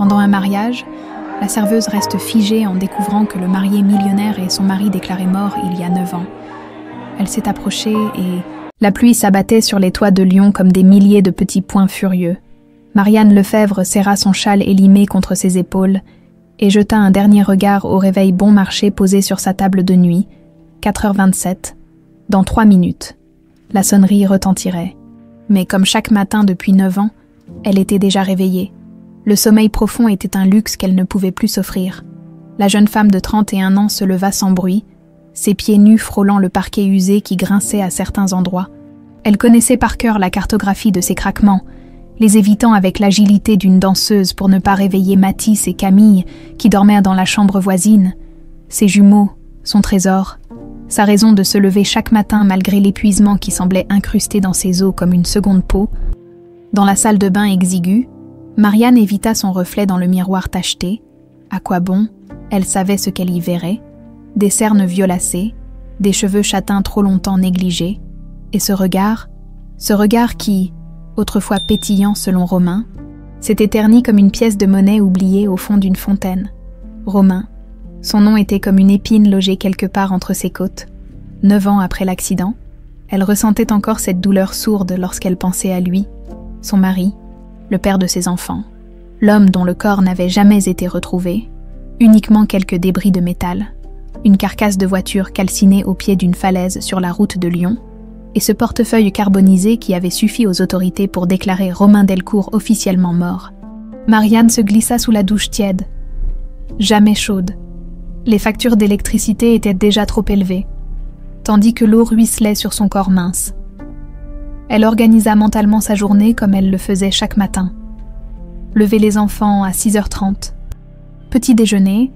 Pendant un mariage, la serveuse reste figée en découvrant que le marié millionnaire est son mari déclaré mort il y a 9 ans. Elle s'est approchée et la pluie s'abattait sur les toits de Lyon comme des milliers de petits poings furieux. Marianne Lefebvre serra son châle élimé contre ses épaules et jeta un dernier regard au réveil bon marché posé sur sa table de nuit. 4h27, dans 3 minutes. La sonnerie retentirait. Mais comme chaque matin depuis 9 ans, elle était déjà réveillée. Le sommeil profond était un luxe qu'elle ne pouvait plus s'offrir. La jeune femme de 31 ans se leva sans bruit, ses pieds nus frôlant le parquet usé qui grinçait à certains endroits. Elle connaissait par cœur la cartographie de ses craquements, les évitant avec l'agilité d'une danseuse pour ne pas réveiller Mathis et Camille qui dormaient dans la chambre voisine, ses jumeaux, son trésor, sa raison de se lever chaque matin malgré l'épuisement qui semblait incrusté dans ses os comme une seconde peau. Dans la salle de bain exiguë, Marianne évita son reflet dans le miroir tacheté. À quoi bon? Elle savait ce qu'elle y verrait. Des cernes violacées, des cheveux châtains trop longtemps négligés, et ce regard qui, autrefois pétillant selon Romain, s'était terni comme une pièce de monnaie oubliée au fond d'une fontaine. Romain, son nom était comme une épine logée quelque part entre ses côtes. 9 ans après l'accident, elle ressentait encore cette douleur sourde lorsqu'elle pensait à lui, son mari, le père de ses enfants, l'homme dont le corps n'avait jamais été retrouvé, uniquement quelques débris de métal, une carcasse de voiture calcinée au pied d'une falaise sur la route de Lyon, et ce portefeuille carbonisé qui avait suffi aux autorités pour déclarer Romain Delcourt officiellement mort. Marianne se glissa sous la douche tiède, jamais chaude. Les factures d'électricité étaient déjà trop élevées, tandis que l'eau ruisselait sur son corps mince. Elle organisa mentalement sa journée comme elle le faisait chaque matin. Lever les enfants à 6h30, petit déjeuner,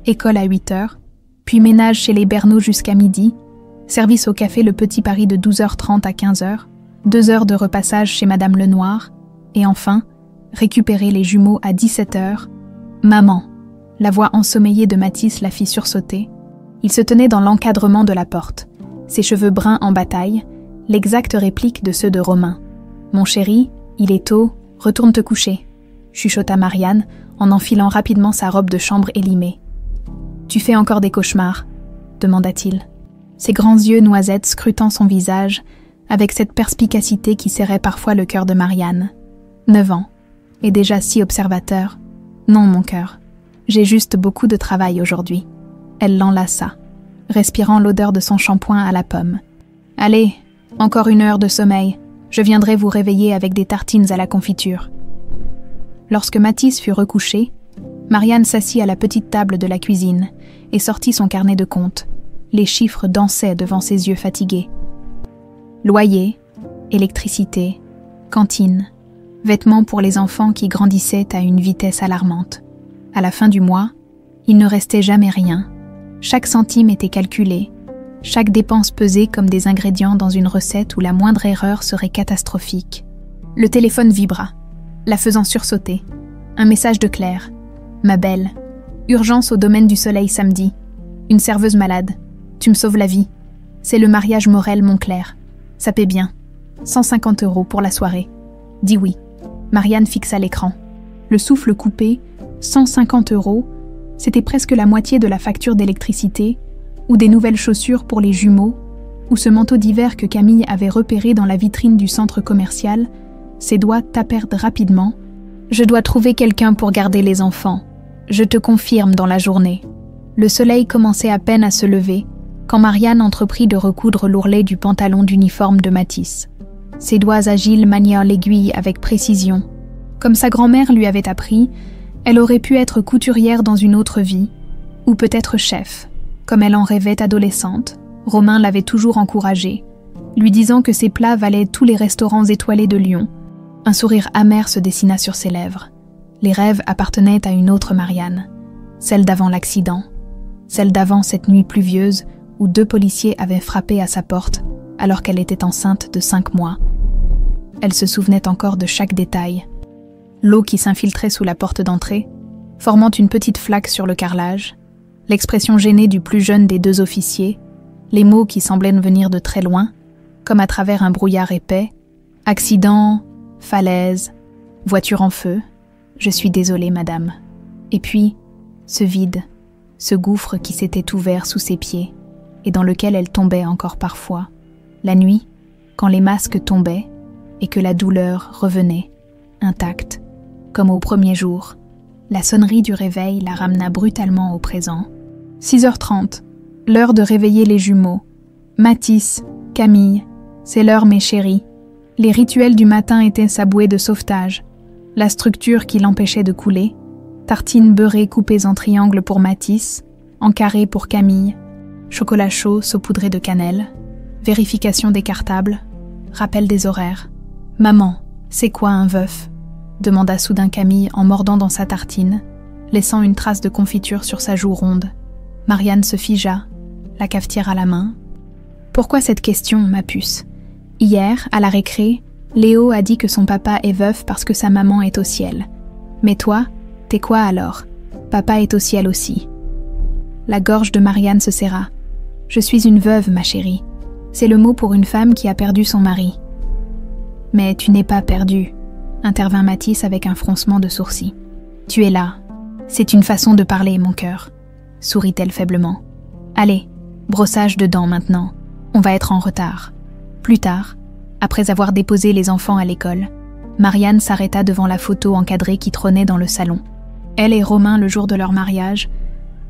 école à 8h, puis ménage chez les Bernaud jusqu'à midi, service au café Le Petit Paris de 12h30 à 15h, 2 heures de repassage chez Madame Lenoir, et enfin, récupérer les jumeaux à 17h. Maman, la voix ensommeillée de Mathis la fit sursauter. Il se tenait dans l'encadrement de la porte, ses cheveux bruns en bataille, l'exacte réplique de ceux de Romain. « Mon chéri, il est tôt, retourne te coucher », chuchota Marianne en enfilant rapidement sa robe de chambre élimée. « Tu fais encore des cauchemars ?» demanda-t-il, ses grands yeux noisettes scrutant son visage avec cette perspicacité qui serrait parfois le cœur de Marianne. 9 ans, et déjà si observateur. « Non, mon cœur, j'ai juste beaucoup de travail aujourd'hui. » Elle l'enlaça, respirant l'odeur de son shampoing à la pomme. « Allez, encore 1 heure de sommeil, je viendrai vous réveiller avec des tartines à la confiture. » Lorsque Mathis fut recouché, Marianne s'assit à la petite table de la cuisine et sortit son carnet de comptes. Les chiffres dansaient devant ses yeux fatigués. Loyer, électricité, cantine, vêtements pour les enfants qui grandissaient à une vitesse alarmante. À la fin du mois, il ne restait jamais rien. Chaque centime était calculé, chaque dépense pesée comme des ingrédients dans une recette où la moindre erreur serait catastrophique. Le téléphone vibra, la faisant sursauter. Un message de Claire. « Ma belle, urgence au domaine du Soleil samedi. Une serveuse malade. Tu me sauves la vie. C'est le mariage Morel-Montclair. Ça paie bien. 150 € pour la soirée. » Dis oui. Marianne fixa l'écran. Le souffle coupé, 150 €, c'était presque la moitié de la facture d'électricité, ou des nouvelles chaussures pour les jumeaux, ou ce manteau d'hiver que Camille avait repéré dans la vitrine du centre commercial. Ses doigts tapèrent rapidement. « Je dois trouver quelqu'un pour garder les enfants. Je te confirme dans la journée. » Le soleil commençait à peine à se lever, quand Marianne entreprit de recoudre l'ourlet du pantalon d'uniforme de Mathis. Ses doigts agiles manièrent l'aiguille avec précision. Comme sa grand-mère lui avait appris, elle aurait pu être couturière dans une autre vie, ou peut-être chef. Comme elle en rêvait adolescente, Romain l'avait toujours encouragée, lui disant que ses plats valaient tous les restaurants étoilés de Lyon. Un sourire amer se dessina sur ses lèvres. Les rêves appartenaient à une autre Marianne, celle d'avant l'accident, celle d'avant cette nuit pluvieuse où 2 policiers avaient frappé à sa porte alors qu'elle était enceinte de 5 mois. Elle se souvenait encore de chaque détail. L'eau qui s'infiltrait sous la porte d'entrée, formant une petite flaque sur le carrelage, l'expression gênée du plus jeune des 2 officiers, les mots qui semblaient venir de très loin, comme à travers un brouillard épais, accident, falaise, voiture en feu, Je suis désolée, madame. Et puis, ce vide, ce gouffre qui s'était ouvert sous ses pieds, et dans lequel elle tombait encore parfois. La nuit, quand les masques tombaient, et que la douleur revenait, intacte, comme au premier jour, la sonnerie du réveil la ramena brutalement au présent. 6h30, l'heure de réveiller les jumeaux. Mathis, Camille, c'est l'heure mes chéris. Les rituels du matin étaient sa bouée de sauvetage, la structure qui l'empêchait de couler, tartines beurrées coupées en triangles pour Mathis, en carrés pour Camille, chocolat chaud saupoudré de cannelle, vérification des cartables, rappel des horaires. « Maman, c'est quoi un veuf ?» demanda soudain Camille en mordant dans sa tartine, laissant une trace de confiture sur sa joue ronde. Marianne se figea, la cafetière à la main. « Pourquoi cette question, ma puce ? Hier, à la récré, Léo a dit que son papa est veuf parce que sa maman est au ciel. Mais toi, t'es quoi alors ? Papa est au ciel aussi. » La gorge de Marianne se serra. « Je suis une veuve, ma chérie. C'est le mot pour une femme qui a perdu son mari. » « Mais tu n'es pas perdue, » intervint Mathis avec un froncement de sourcils. « Tu es là. C'est une façon de parler, mon cœur, » sourit-elle faiblement. « Allez, brossage de dents maintenant. On va être en retard. » Plus tard, après avoir déposé les enfants à l'école, Marianne s'arrêta devant la photo encadrée qui trônait dans le salon. Elle et Romain le jour de leur mariage,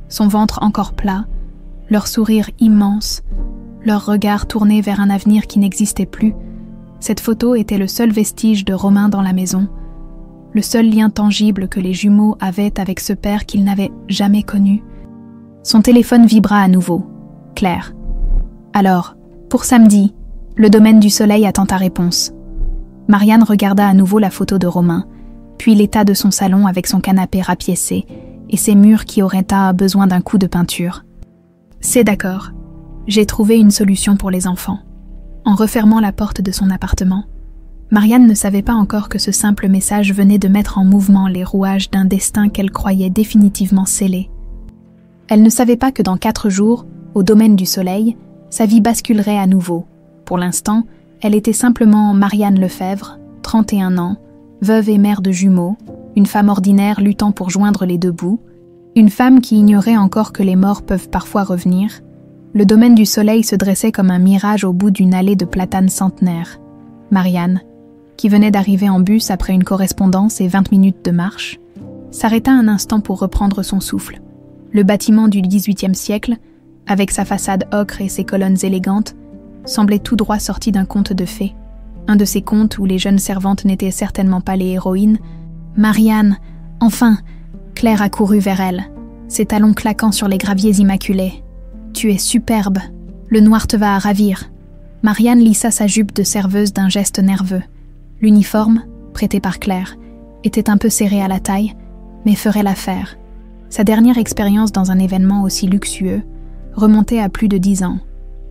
son ventre encore plat, leur sourire immense, leur regard tourné vers un avenir qui n'existait plus. Cette photo était le seul vestige de Romain dans la maison, le seul lien tangible que les jumeaux avaient avec ce père qu'ils n'avaient jamais connu. Son téléphone vibra à nouveau. Claire. « Alors, pour samedi, le domaine du soleil attend ta réponse. » Marianne regarda à nouveau la photo de Romain, puis l'état de son salon avec son canapé rapiécé et ses murs qui auraient besoin d'un coup de peinture. « C'est d'accord. J'ai trouvé une solution pour les enfants. » En refermant la porte de son appartement, Marianne ne savait pas encore que ce simple message venait de mettre en mouvement les rouages d'un destin qu'elle croyait définitivement scellé. Elle ne savait pas que dans 4 jours, au domaine du soleil, sa vie basculerait à nouveau. Pour l'instant, elle était simplement Marianne Lefebvre, 31 ans, veuve et mère de jumeaux, une femme ordinaire luttant pour joindre les deux bouts, une femme qui ignorait encore que les morts peuvent parfois revenir. Le domaine du soleil se dressait comme un mirage au bout d'une allée de platanes centenaires. Marianne, qui venait d'arriver en bus après une correspondance et 20 minutes de marche, s'arrêta un instant pour reprendre son souffle. Le bâtiment du XVIIIe siècle, avec sa façade ocre et ses colonnes élégantes, semblait tout droit sorti d'un conte de fées. Un de ces contes où les jeunes servantes n'étaient certainement pas les héroïnes. « Marianne, enfin !» Claire accourut vers elle, ses talons claquant sur les graviers immaculés. « Tu es superbe, le noir te va à ravir. » Marianne lissa sa jupe de serveuse d'un geste nerveux. L'uniforme, prêté par Claire, était un peu serré à la taille, mais ferait l'affaire. Sa dernière expérience dans un événement aussi luxueux remontait à plus de 10 ans,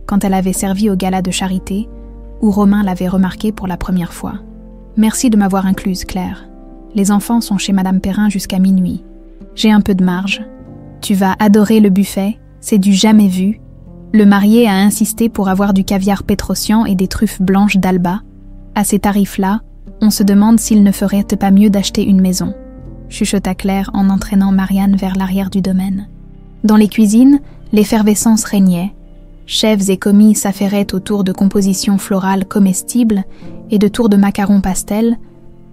quand elle avait servi au gala de charité, où Romain l'avait remarqué pour la première fois. « Merci de m'avoir incluse, Claire. Les enfants sont chez Madame Perrin jusqu'à minuit. J'ai un peu de marge. Tu vas adorer le buffet. C'est du jamais vu. » Le marié a insisté pour avoir du caviar pétrocian et des truffes blanches d'Alba. À ces tarifs-là, on se demande s'il ne ferait pas mieux d'acheter une maison, chuchota Claire en entraînant Marianne vers l'arrière du domaine. Dans les cuisines, l'effervescence régnait. Chefs et commis s'affairaient autour de compositions florales comestibles et de tours de macarons pastel.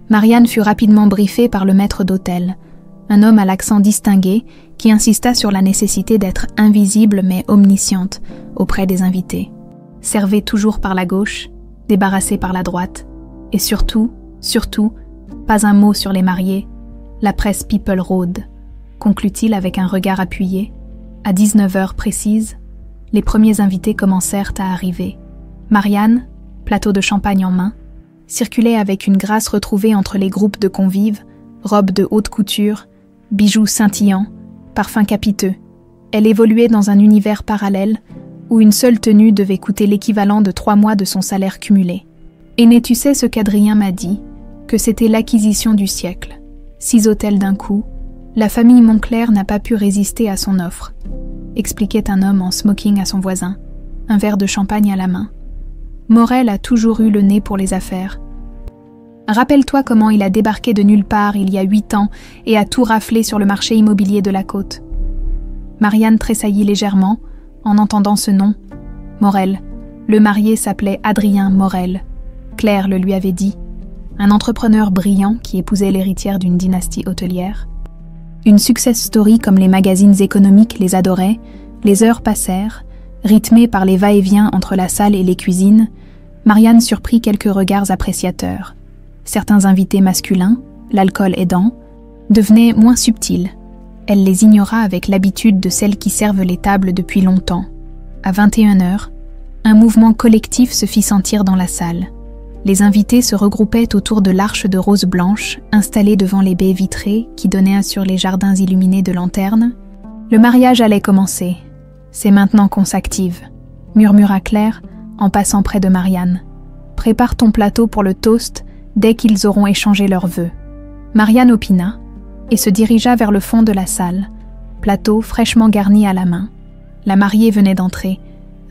Marianne fut rapidement briefée par le maître d'hôtel, un homme à l'accent distingué qui insista sur la nécessité d'être invisible mais omnisciente auprès des invités. Servez toujours par la gauche, débarrassez par la droite, et surtout, pas un mot sur les mariés. La presse People rôde, conclut-il avec un regard appuyé. À 19h précises, les premiers invités commencèrent à arriver. Marianne, plateau de champagne en main, circulait avec une grâce retrouvée entre les groupes de convives, robes de haute couture, bijoux scintillants, parfums capiteux. Elle évoluait dans un univers parallèle où une seule tenue devait coûter l'équivalent de 3 mois de son salaire cumulé. « Aîné, tu sais ce qu'Adrien m'a dit, que c'était l'acquisition du siècle. 6 hôtels d'un coup, la famille Moncler n'a pas pu résister à son offre, » expliquait un homme en smoking à son voisin, un verre de champagne à la main. Morel a toujours eu le nez pour les affaires. Rappelle-toi comment il a débarqué de nulle part il y a 8 ans et a tout raflé sur le marché immobilier de la côte. » Marianne tressaillit légèrement en entendant ce nom. Morel. Le marié s'appelait Adrien Morel. Claire le lui avait dit. Un entrepreneur brillant qui épousait l'héritière d'une dynastie hôtelière. Une success story comme les magazines économiques les adoraient, les heures passèrent, rythmées par les va-et-vient entre la salle et les cuisines. Marianne surprit quelques regards appréciateurs. Certains invités masculins, l'alcool aidant, devenaient moins subtils. Elle les ignora avec l'habitude de celles qui servent les tables depuis longtemps. À 21h, un mouvement collectif se fit sentir dans la salle. Les invités se regroupaient autour de l'arche de rose blanche installée devant les baies vitrées qui donnaient sur les jardins illuminés de lanternes. Le mariage allait commencer. « C'est maintenant qu'on s'active », murmura Claire en passant près de Marianne. « Prépare ton plateau pour le toast dès qu'ils auront échangé leurs vœux. » Marianne opina et se dirigea vers le fond de la salle, plateau fraîchement garni à la main. La mariée venait d'entrer.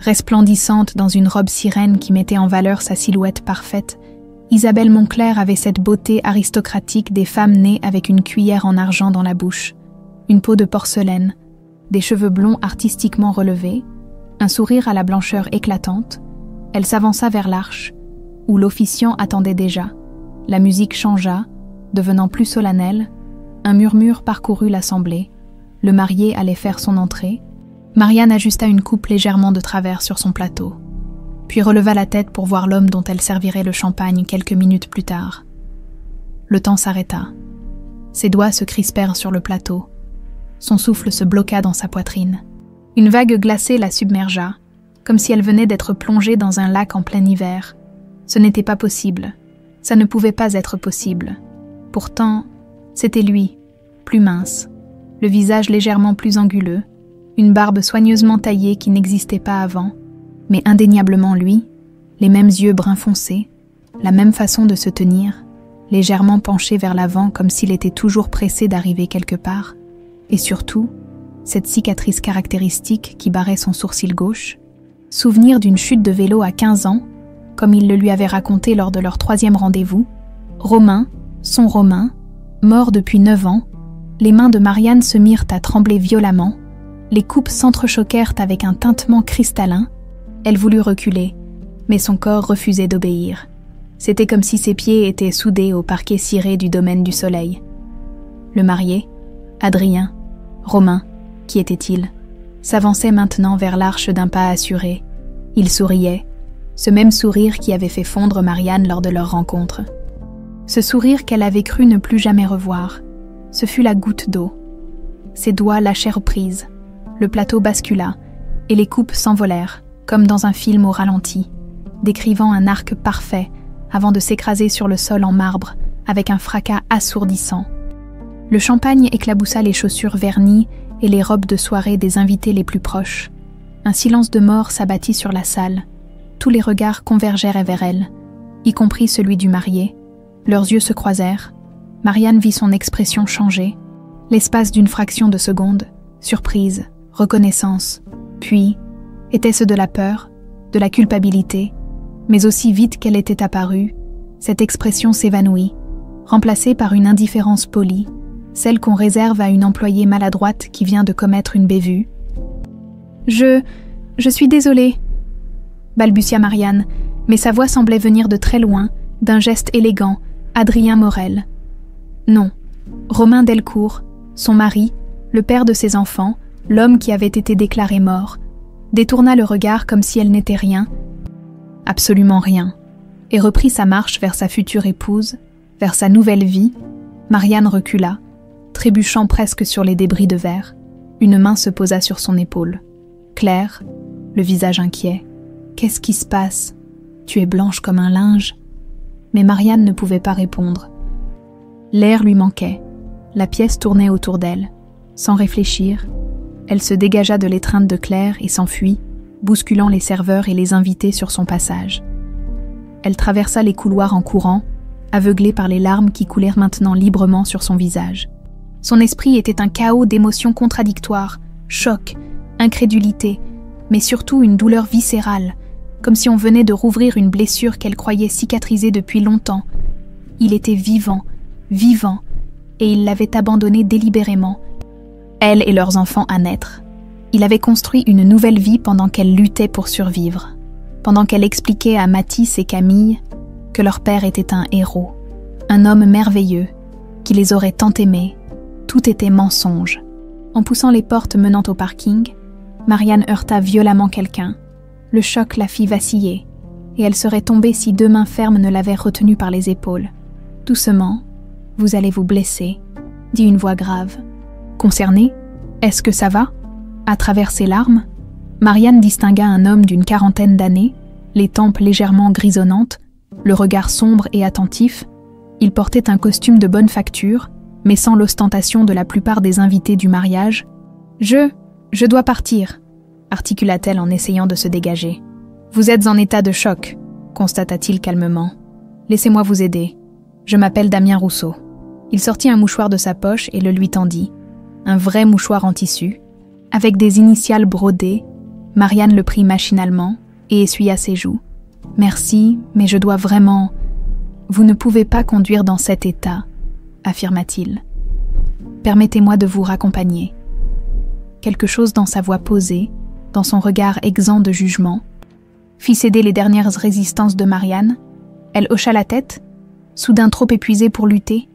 Resplendissante dans une robe sirène qui mettait en valeur sa silhouette parfaite, Isabelle Moncler avait cette beauté aristocratique des femmes nées avec une cuillère en argent dans la bouche, une peau de porcelaine, des cheveux blonds artistiquement relevés, un sourire à la blancheur éclatante. Elle s'avança vers l'arche, où l'officiant attendait déjà. La musique changea, devenant plus solennelle. Un murmure parcourut l'assemblée. Le marié allait faire son entrée. Marianne ajusta une coupe légèrement de travers sur son plateau, puis releva la tête pour voir l'homme dont elle servirait le champagne quelques minutes plus tard. Le temps s'arrêta. Ses doigts se crispèrent sur le plateau. Son souffle se bloqua dans sa poitrine. Une vague glacée la submergea, comme si elle venait d'être plongée dans un lac en plein hiver. Ce n'était pas possible. Ça ne pouvait pas être possible. Pourtant, c'était lui, plus mince, le visage légèrement plus anguleux, une barbe soigneusement taillée qui n'existait pas avant, mais indéniablement lui, les mêmes yeux brun foncé, la même façon de se tenir, légèrement penché vers l'avant comme s'il était toujours pressé d'arriver quelque part, et surtout, cette cicatrice caractéristique qui barrait son sourcil gauche, souvenir d'une chute de vélo à 15 ans, comme il le lui avait raconté lors de leur 3e rendez-vous. Romain, son Romain, mort depuis 9 ans, les mains de Marianne se mirent à trembler violemment, les coupes s'entrechoquèrent avec un tintement cristallin. Elle voulut reculer, mais son corps refusait d'obéir. C'était comme si ses pieds étaient soudés au parquet ciré du domaine du soleil. Le marié, Adrien, Romain, qui était-il, s'avançait maintenant vers l'arche d'un pas assuré. Il souriait, ce même sourire qui avait fait fondre Marianne lors de leur rencontre. Ce sourire qu'elle avait cru ne plus jamais revoir. Ce fut la goutte d'eau. Ses doigts lâchèrent prise. Le plateau bascula, et les coupes s'envolèrent, comme dans un film au ralenti, décrivant un arc parfait avant de s'écraser sur le sol en marbre avec un fracas assourdissant. Le champagne éclaboussa les chaussures vernies et les robes de soirée des invités les plus proches. Un silence de mort s'abattit sur la salle. Tous les regards convergèrent vers elle, y compris celui du marié. Leurs yeux se croisèrent. Marianne vit son expression changer. L'espace d'une fraction de seconde, surprise, reconnaissance, puis, était-ce de la peur, de la culpabilité, mais aussi vite qu'elle était apparue, cette expression s'évanouit, remplacée par une indifférence polie, celle qu'on réserve à une employée maladroite qui vient de commettre une bévue. « Je suis désolée », balbutia Marianne, mais sa voix semblait venir de très loin, d'un geste élégant, Adrien Morel. Non, Romain Delcourt, son mari, le père de ses enfants, l'homme qui avait été déclaré mort, détourna le regard comme si elle n'était rien, absolument rien, et reprit sa marche vers sa future épouse, vers sa nouvelle vie. Marianne recula, trébuchant presque sur les débris de verre. Une main se posa sur son épaule. Claire, le visage inquiet. « Qu'est-ce qui se passe ? Tu es blanche comme un linge ?» Mais Marianne ne pouvait pas répondre. L'air lui manquait. La pièce tournait autour d'elle. Sans réfléchir, elle se dégagea de l'étreinte de Claire et s'enfuit, bousculant les serveurs et les invités sur son passage. Elle traversa les couloirs en courant, aveuglée par les larmes qui coulèrent maintenant librement sur son visage. Son esprit était un chaos d'émotions contradictoires, choc, incrédulité, mais surtout une douleur viscérale, comme si on venait de rouvrir une blessure qu'elle croyait cicatrisée depuis longtemps. Il était vivant, vivant, et il l'avait abandonnée délibérément, elle et leurs enfants à naître. Il avait construit une nouvelle vie pendant qu'elle luttait pour survivre, pendant qu'elle expliquait à Mathis et Camille que leur père était un héros, un homme merveilleux, qui les aurait tant aimés. Tout était mensonge. En poussant les portes menant au parking, Marianne heurta violemment quelqu'un. Le choc la fit vaciller, et elle serait tombée si deux mains fermes ne l'avaient retenue par les épaules. « Doucement, vous allez vous blesser », dit une voix grave. « Concernée, est-ce que ça va ?» À travers ses larmes, Marianne distingua un homme d'une quarantaine d'années, les tempes légèrement grisonnantes, le regard sombre et attentif. Il portait un costume de bonne facture, mais sans l'ostentation de la plupart des invités du mariage. « Je dois partir », articula-t-elle en essayant de se dégager. « Vous êtes en état de choc », constata-t-il calmement. « Laissez-moi vous aider. Je m'appelle Damien Rousseau. » Il sortit un mouchoir de sa poche et le lui tendit. Un vrai mouchoir en tissu. Avec des initiales brodées, Marianne le prit machinalement et essuya ses joues. « Merci, mais je dois vraiment... »« Vous ne pouvez pas conduire dans cet état, » affirma-t-il. « Permettez-moi de vous raccompagner. » Quelque chose dans sa voix posée, dans son regard exempt de jugement, fit céder les dernières résistances de Marianne. Elle hocha la tête, soudain trop épuisée pour lutter.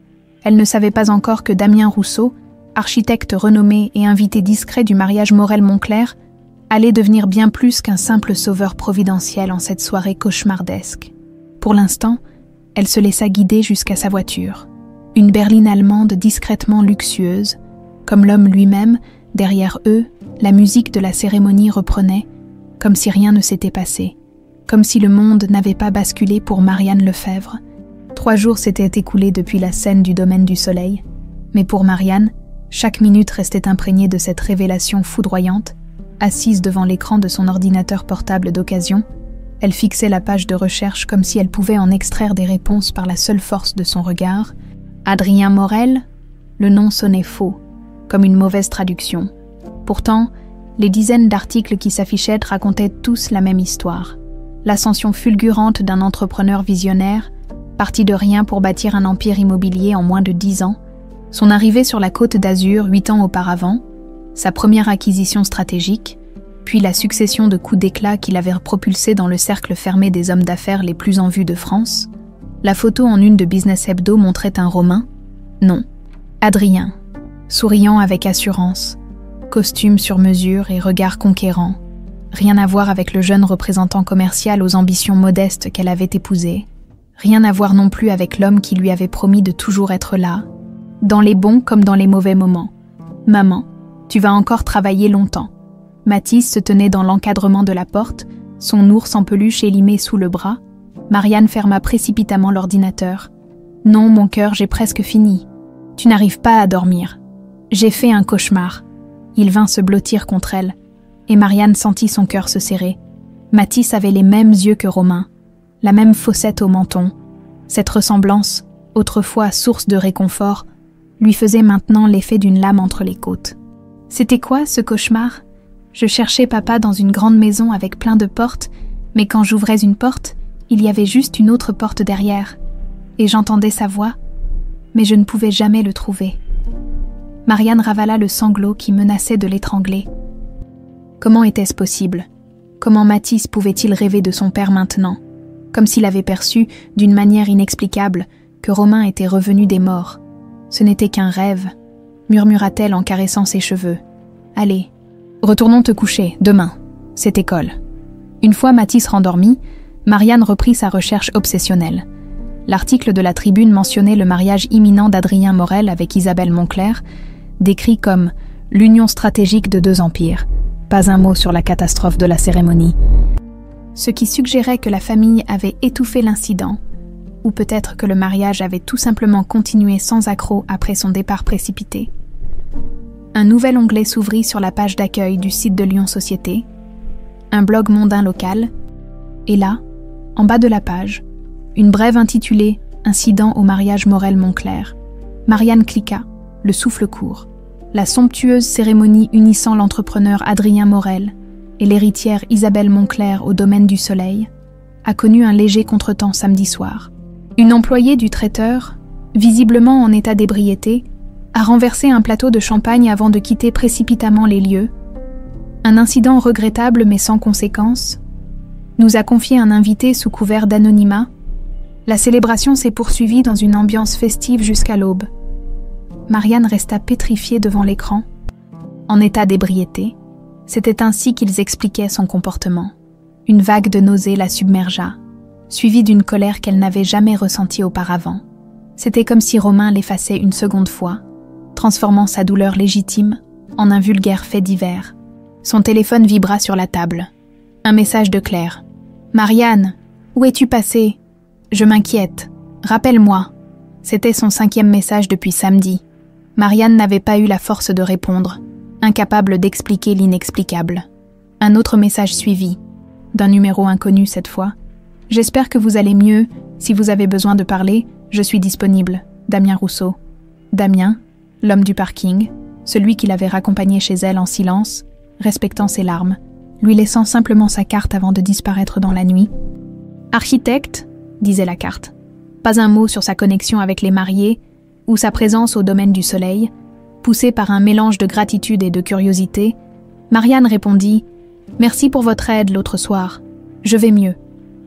Elle ne savait pas encore que Damien Rousseau, architecte renommé et invité discret du mariage Morel-Moncler, allait devenir bien plus qu'un simple sauveur providentiel en cette soirée cauchemardesque. Pour l'instant, elle se laissa guider jusqu'à sa voiture. Une berline allemande discrètement luxueuse. Comme l'homme lui-même, derrière eux, la musique de la cérémonie reprenait, comme si rien ne s'était passé, comme si le monde n'avait pas basculé pour Marianne Lefebvre. 3 jours s'étaient écoulés depuis la scène du domaine du soleil, mais pour Marianne, chaque minute restait imprégnée de cette révélation foudroyante. Assise devant l'écran de son ordinateur portable d'occasion, elle fixait la page de recherche comme si elle pouvait en extraire des réponses par la seule force de son regard. Adrien Morel, le nom sonnait faux, comme une mauvaise traduction. Pourtant, les dizaines d'articles qui s'affichaient racontaient tous la même histoire. L'ascension fulgurante d'un entrepreneur visionnaire, parti de rien pour bâtir un empire immobilier en moins de 10 ans, son arrivée sur la Côte d'Azur 8 ans auparavant, sa première acquisition stratégique, puis la succession de coups d'éclat qui l'avait propulsé dans le cercle fermé des hommes d'affaires les plus en vue de France. La photo en une de Business Hebdo montrait un Romain. Non, Adrien, souriant avec assurance, costume sur mesure et regard conquérant. Rien à voir avec le jeune représentant commercial aux ambitions modestes qu'elle avait épousé. Rien à voir non plus avec l'homme qui lui avait promis de toujours être là, dans les bons comme dans les mauvais moments. « Maman, tu vas encore travailler longtemps. » Mathis se tenait dans l'encadrement de la porte, son ours en peluche élimé sous le bras. Marianne ferma précipitamment l'ordinateur. « Non, mon cœur, j'ai presque fini. Tu n'arrives pas à dormir. J'ai fait un cauchemar. » Il vint se blottir contre elle, et Marianne sentit son cœur se serrer. Mathis avait les mêmes yeux que Romain, la même fossette au menton. Cette ressemblance, autrefois source de réconfort, lui faisait maintenant l'effet d'une lame entre les côtes. C'était quoi, ce cauchemar ? Je cherchais papa dans une grande maison avec plein de portes, mais quand j'ouvrais une porte, il y avait juste une autre porte derrière, et j'entendais sa voix, mais je ne pouvais jamais le trouver. Marianne ravala le sanglot qui menaçait de l'étrangler. Comment était-ce possible ? Comment Mathis pouvait-il rêver de son père maintenant ? Comme s'il avait perçu, d'une manière inexplicable, que Romain était revenu des morts. Ce n'était qu'un rêve, murmura-t-elle en caressant ses cheveux. « Allez, retournons te coucher, demain. C'est école. » Une fois Mathis rendormi, Marianne reprit sa recherche obsessionnelle. L'article de la Tribune mentionnait le mariage imminent d'Adrien Morel avec Isabelle Moncler, décrit comme « l'union stratégique de 2 empires ». Pas un mot sur la catastrophe de la cérémonie. Ce qui suggérait que la famille avait étouffé l'incident, ou peut-être que le mariage avait tout simplement continué sans accroc après son départ précipité. Un nouvel onglet s'ouvrit sur la page d'accueil du site de Lyon Société, un blog mondain local, et là, en bas de la page, une brève intitulée « Incident au mariage Morel-Moncler ». Marianne cliqua, le souffle court. La somptueuse cérémonie unissant l'entrepreneur Adrien Morel et l'héritière Isabelle Moncler au domaine du soleil a connu un léger contretemps samedi soir. Une employée du traiteur, visiblement en état d'ébriété, a renversé un plateau de champagne avant de quitter précipitamment les lieux. Un incident regrettable mais sans conséquence nous a confié un invité sous couvert d'anonymat. La célébration s'est poursuivie dans une ambiance festive jusqu'à l'aube. Marianne resta pétrifiée devant l'écran. En état d'ébriété, c'était ainsi qu'ils expliquaient son comportement. Une vague de nausée la submergea, suivie d'une colère qu'elle n'avait jamais ressentie auparavant. C'était comme si Romain l'effaçait une seconde fois, transformant sa douleur légitime en un vulgaire fait divers. Son téléphone vibra sur la table. Un message de Claire. « Marianne, où es-tu passée ? Je m'inquiète. Rappelle-moi. » C'était son 5e message depuis samedi. Marianne n'avait pas eu la force de répondre, incapable d'expliquer l'inexplicable. Un autre message suivit, d'un numéro inconnu cette fois. « J'espère que vous allez mieux. Si vous avez besoin de parler, je suis disponible. Damien Rousseau. » Damien, l'homme du parking, celui qui l'avait raccompagnée chez elle en silence, respectant ses larmes, lui laissant simplement sa carte avant de disparaître dans la nuit. « Architecte », disait la carte. Pas un mot sur sa connexion avec les mariés ou sa présence au domaine du soleil. Poussée par un mélange de gratitude et de curiosité, Marianne répondit « Merci pour votre aide l'autre soir. Je vais mieux. »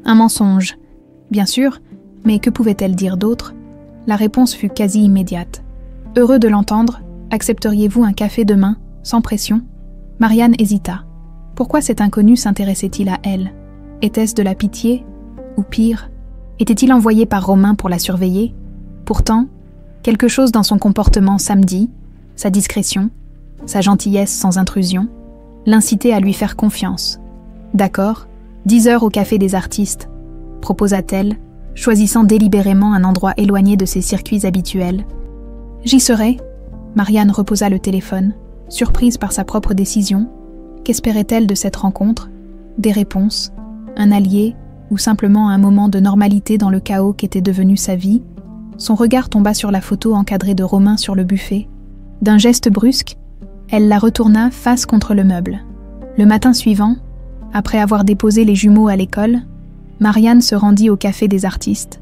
Un mensonge. Bien sûr, mais que pouvait-elle dire d'autre? La réponse fut quasi immédiate. « Heureux de l'entendre, accepteriez-vous un café demain, sans pression ?» Marianne hésita. Pourquoi cet inconnu s'intéressait-il à elle? Était-ce de la pitié? Ou pire, était-il envoyé par Romain pour la surveiller? Pourtant, quelque chose dans son comportement samedi, sa discrétion, sa gentillesse sans intrusion, l'incitait à lui faire confiance. « D'accord, 10 heures au café des artistes », proposa-t-elle, choisissant délibérément un endroit éloigné de ses circuits habituels. « J'y serai », Marianne reposa le téléphone, surprise par sa propre décision. Qu'espérait-elle de cette rencontre? Des réponses? Un allié? Ou simplement un moment de normalité dans le chaos qu'était devenu sa vie? Son regard tomba sur la photo encadrée de Romain sur le buffet. D'un geste brusque, elle la retourna face contre le meuble. Le matin suivant, après avoir déposé les jumeaux à l'école, Marianne se rendit au café des artistes.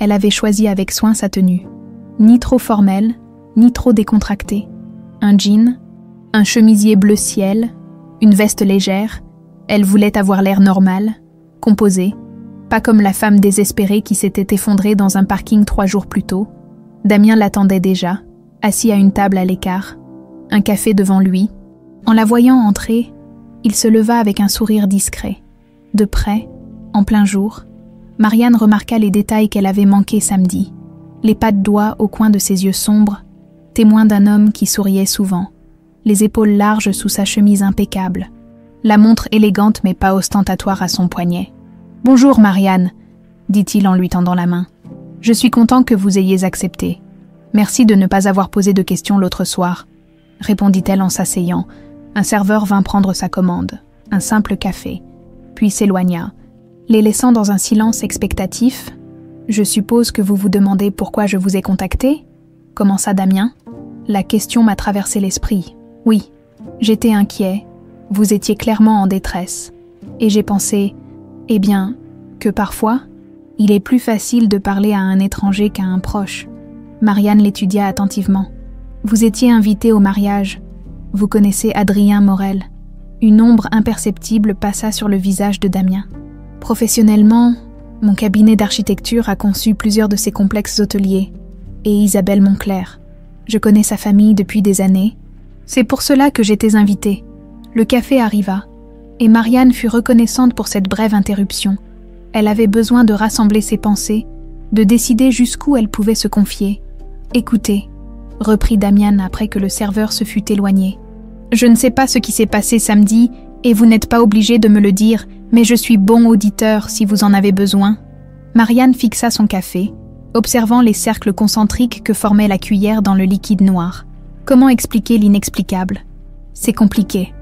Elle avait choisi avec soin sa tenue. Ni trop formelle, ni trop décontractée. Un jean, un chemisier bleu ciel, une veste légère. Elle voulait avoir l'air normal, composée, pas comme la femme désespérée qui s'était effondrée dans un parking 3 jours plus tôt. Damien l'attendait déjà, assis à une table à l'écart, un café devant lui. En la voyant entrer, il se leva avec un sourire discret. De près, en plein jour, Marianne remarqua les détails qu'elle avait manqués samedi. Les pas de doigts au coin de ses yeux sombres, témoins d'un homme qui souriait souvent. Les épaules larges sous sa chemise impeccable. La montre élégante mais pas ostentatoire à son poignet. « Bonjour Marianne », dit-il en lui tendant la main. « Je suis content que vous ayez accepté. Merci de ne pas avoir posé de questions l'autre soir », répondit-elle en s'asseyant. Un serveur vint prendre sa commande, un simple café, puis s'éloigna, les laissant dans un silence expectatif. « Je suppose que vous vous demandez pourquoi je vous ai contacté ?» commença Damien. La question m'a traversé l'esprit. Oui, j'étais inquiet, vous étiez clairement en détresse, et j'ai pensé, eh bien, que parfois, il est plus facile de parler à un étranger qu'à un proche. Marianne l'étudia attentivement. Vous étiez invité au mariage. Vous connaissez Adrien Morel. Une ombre imperceptible passa sur le visage de Damien. Professionnellement, mon cabinet d'architecture a conçu plusieurs de ces complexes hôteliers, et Isabelle Moncler. Je connais sa famille depuis des années. C'est pour cela que j'étais invitée. Le café arriva, et Marianne fut reconnaissante pour cette brève interruption. Elle avait besoin de rassembler ses pensées, de décider jusqu'où elle pouvait se confier. « Écoutez », reprit Damien après que le serveur se fut éloigné. « Je ne sais pas ce qui s'est passé samedi, et vous n'êtes pas obligé de me le dire, mais je suis bon auditeur si vous en avez besoin. » Marianne fixa son café, observant les cercles concentriques que formait la cuillère dans le liquide noir. Comment expliquer l'inexplicable? « C'est compliqué »,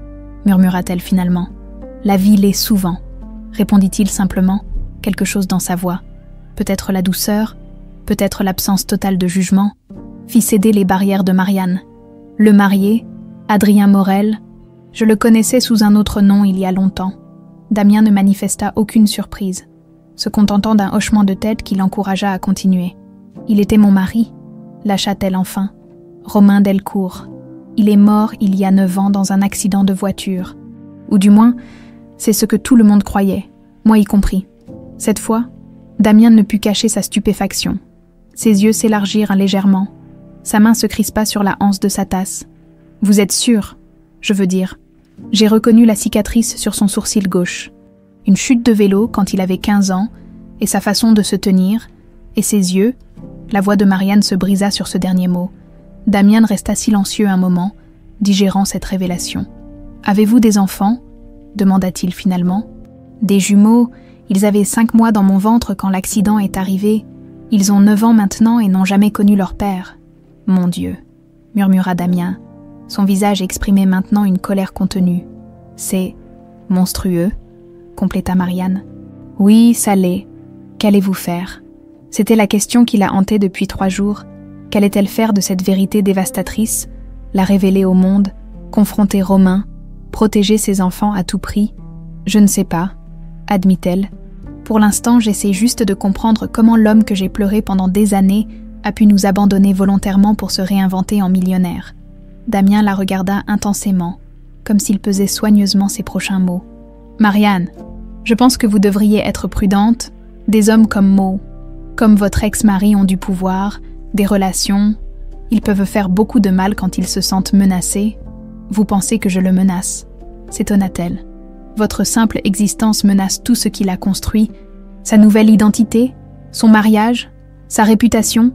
murmura-t-elle finalement. « La vie l'est souvent », répondit-il simplement, quelque chose dans sa voix. Peut-être la douceur, peut-être l'absence totale de jugement, fit céder les barrières de Marianne. Le marié, Adrien Morel, je le connaissais sous un autre nom il y a longtemps. Damien ne manifesta aucune surprise. se contentant d'un hochement de tête qui l'encouragea à continuer. « Il était mon mari », lâcha-t-elle enfin. « Romain Delcourt. Il est mort il y a 9 ans dans un accident de voiture. Ou du moins, c'est ce que tout le monde croyait, moi y compris. » Cette fois, Damien ne put cacher sa stupéfaction. Ses yeux s'élargirent légèrement. Sa main se crispa sur la anse de sa tasse. « Vous êtes sûr ? Je veux dire. » J'ai reconnu la cicatrice sur son sourcil gauche. Une chute de vélo quand il avait 15 ans, et sa façon de se tenir, et ses yeux. La voix de Marianne se brisa sur ce dernier mot. Damien resta silencieux un moment, digérant cette révélation. « Avez-vous des enfants ?» demanda-t-il finalement. « Des jumeaux, ils avaient 5 mois dans mon ventre quand l'accident est arrivé. Ils ont 9 ans maintenant et n'ont jamais connu leur père. »« Mon Dieu !» murmura Damien. Son visage exprimait maintenant une colère contenue. « C'est monstrueux ?» compléta Marianne. « Oui, ça l'est. Qu'allez-vous faire ?» C'était la question qui la hantait depuis 3 jours. Qu'allait-elle faire de cette vérité dévastatrice, la révéler au monde, confronter Romain, protéger ses enfants à tout prix? Je ne sais pas, admit-elle. Pour l'instant, j'essaie juste de comprendre comment l'homme que j'ai pleuré pendant des années a pu nous abandonner volontairement pour se réinventer en millionnaire. Damien la regarda intensément, comme s'il pesait soigneusement ses prochains mots. Marianne, je pense que vous devriez être prudente. Des hommes comme Mo, comme votre ex-mari ont du pouvoir, des relations. Ils peuvent faire beaucoup de mal quand ils se sentent menacés. Vous pensez que je le menace, s'étonna-t-elle. Votre simple existence menace tout ce qu'il a construit, sa nouvelle identité, son mariage, sa réputation.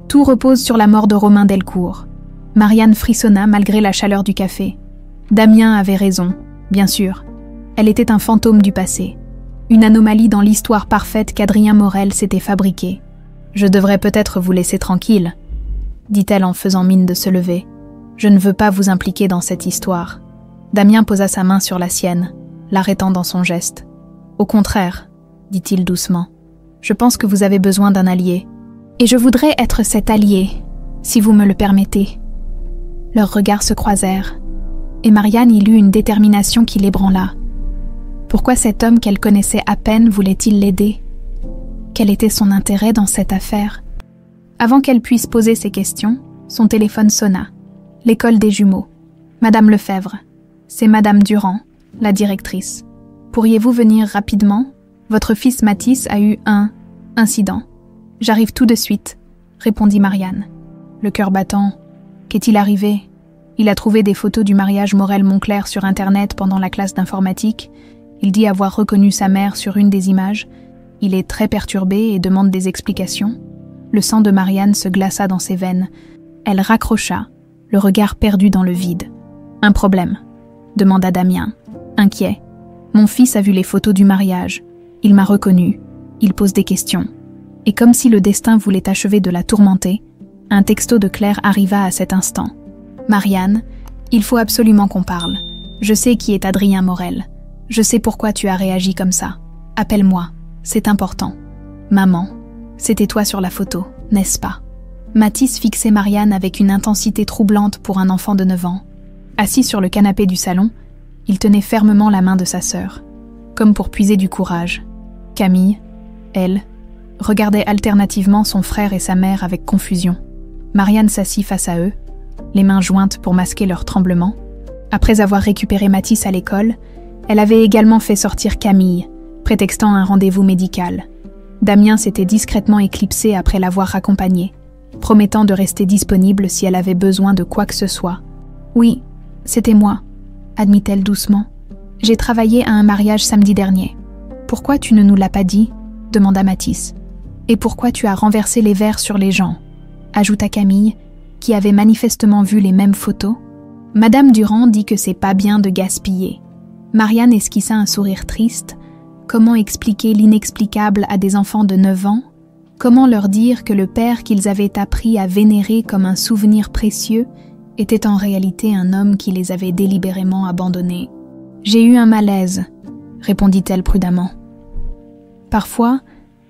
Tout repose sur la mort de Romain Delcourt. Marianne frissonna malgré la chaleur du café. Damien avait raison, bien sûr. Elle était un fantôme du passé. Une anomalie dans l'histoire parfaite qu'Adrien Morel s'était fabriquée. « Je devrais peut-être vous laisser tranquille, » dit-elle en faisant mine de se lever. « Je ne veux pas vous impliquer dans cette histoire. » Damien posa sa main sur la sienne, l'arrêtant dans son geste. « Au contraire, » dit-il doucement, « je pense que vous avez besoin d'un allié. Et je voudrais être cet allié, si vous me le permettez. » Leurs regards se croisèrent, et Marianne y lut une détermination qui l'ébranla. Pourquoi cet homme qu'elle connaissait à peine voulait-il l'aider? Quel était son intérêt dans cette affaire? Avant qu'elle puisse poser ses questions, son téléphone sonna. L'école des jumeaux. Madame Lefebvre. C'est Madame Durand, la directrice. Pourriez-vous venir rapidement? Votre fils Mathis a eu un incident. J'arrive tout de suite, répondit Marianne. Le cœur battant. Qu'est-il arrivé? Il a trouvé des photos du mariage Morel-Moncler sur Internet pendant la classe d'informatique. Il dit avoir reconnu sa mère sur une des images. Il est très perturbé et demande des explications. Le sang de Marianne se glaça dans ses veines. Elle raccrocha, le regard perdu dans le vide. « Un problème ?» demanda Damien, inquiet. « Mon fils a vu les photos du mariage. Il m'a reconnu. Il pose des questions. » Et comme si le destin voulait achever de la tourmenter, un texto de Claire arriva à cet instant. « Marianne, il faut absolument qu'on parle. Je sais qui est Adrien Morel. Je sais pourquoi tu as réagi comme ça. Appelle-moi, c'est important. Maman, c'était toi sur la photo, n'est-ce pas ?» Mathis fixait Marianne avec une intensité troublante pour un enfant de 9 ans. Assis sur le canapé du salon, il tenait fermement la main de sa sœur, comme pour puiser du courage. Camille, elle, regardait alternativement son frère et sa mère avec confusion. Marianne s'assit face à eux, les mains jointes pour masquer leur tremblement. Après avoir récupéré Mathis à l'école, elle avait également fait sortir Camille, prétextant un rendez-vous médical. Damien s'était discrètement éclipsé après l'avoir raccompagnée, promettant de rester disponible si elle avait besoin de quoi que ce soit. « Oui, c'était moi, » admit-elle doucement. « J'ai travaillé à un mariage samedi dernier. »« Pourquoi tu ne nous l'as pas dit ?» demanda Mathis. « Et pourquoi tu as renversé les verres sur les gens ?» ajouta Camille, qui avait manifestement vu les mêmes photos. Madame Durand dit que c'est pas bien de gaspiller. Marianne esquissa un sourire triste. Comment expliquer l'inexplicable à des enfants de 9 ans? Comment leur dire que le père qu'ils avaient appris à vénérer comme un souvenir précieux était en réalité un homme qui les avait délibérément abandonnés? « J'ai eu un malaise », répondit-elle prudemment. « Parfois,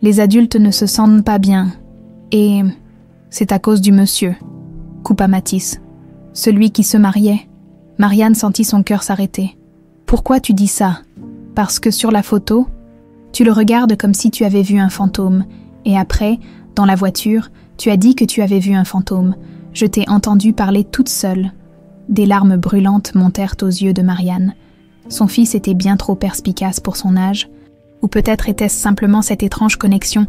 les adultes ne se sentent pas bien, et c'est à cause du monsieur », coupa Mathis. « Celui qui se mariait. » Marianne sentit son cœur s'arrêter. « Pourquoi tu dis ça? Parce que sur la photo, Tu le regardes comme si tu avais vu un fantôme, et après, dans la voiture, tu as dit que tu avais vu un fantôme. Je t'ai entendu parler toute seule. » Des larmes brûlantes montèrent aux yeux de Marianne. Son fils était bien trop perspicace pour son âge, ou peut-être était-ce simplement cette étrange connexion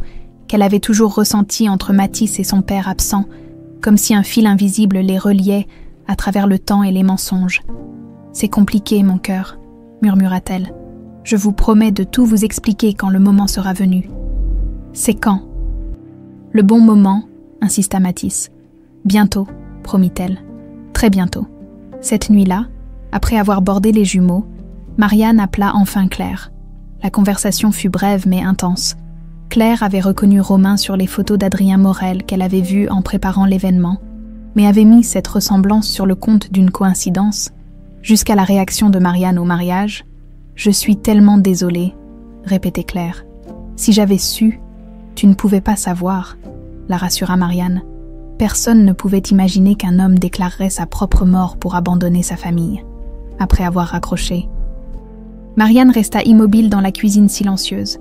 qu'elle avait toujours ressentie entre Mathis et son père absent, comme si un fil invisible les reliait à travers le temps et les mensonges. « C'est compliqué, mon cœur, » murmura-t-elle. « Je vous promets de tout vous expliquer quand le moment sera venu. »« C'est quand ?»« Le bon moment, » insista Mathis. « Bientôt, » promit-elle. « Très bientôt. » Cette nuit-là, après avoir bordé les jumeaux, Marianne appela enfin Claire. La conversation fut brève mais intense. Claire avait reconnu Romain sur les photos d'Adrien Morel qu'elle avait vues en préparant l'événement, mais avait mis cette ressemblance sur le compte d'une coïncidence. Jusqu'à la réaction de Marianne au mariage, « Je suis tellement désolée », répétait Claire. « Si j'avais su, tu ne pouvais pas savoir », la rassura Marianne. Personne ne pouvait imaginer qu'un homme déclarerait sa propre mort pour abandonner sa famille, après avoir raccroché. Marianne resta immobile dans la cuisine silencieuse,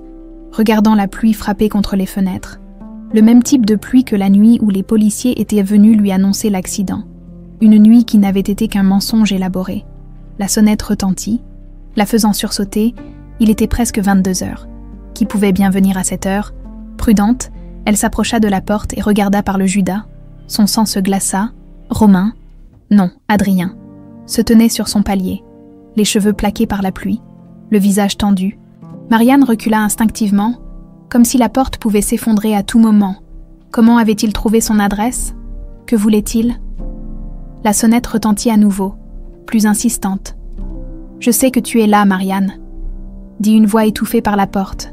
regardant la pluie frapper contre les fenêtres. Le même type de pluie que la nuit où les policiers étaient venus lui annoncer l'accident. Une nuit qui n'avait été qu'un mensonge élaboré. La sonnette retentit, la faisant sursauter, il était presque 22 heures. Qui pouvait bien venir à cette heure? Prudente, elle s'approcha de la porte et regarda par le judas. Son sang se glaça. Romain, non, Adrien, se tenait sur son palier, les cheveux plaqués par la pluie, le visage tendu. Marianne recula instinctivement, comme si la porte pouvait s'effondrer à tout moment. Comment avait-il trouvé son adresse? Que voulait-il? La sonnette retentit à nouveau, plus insistante. « Je sais que tu es là, Marianne », dit une voix étouffée par la porte.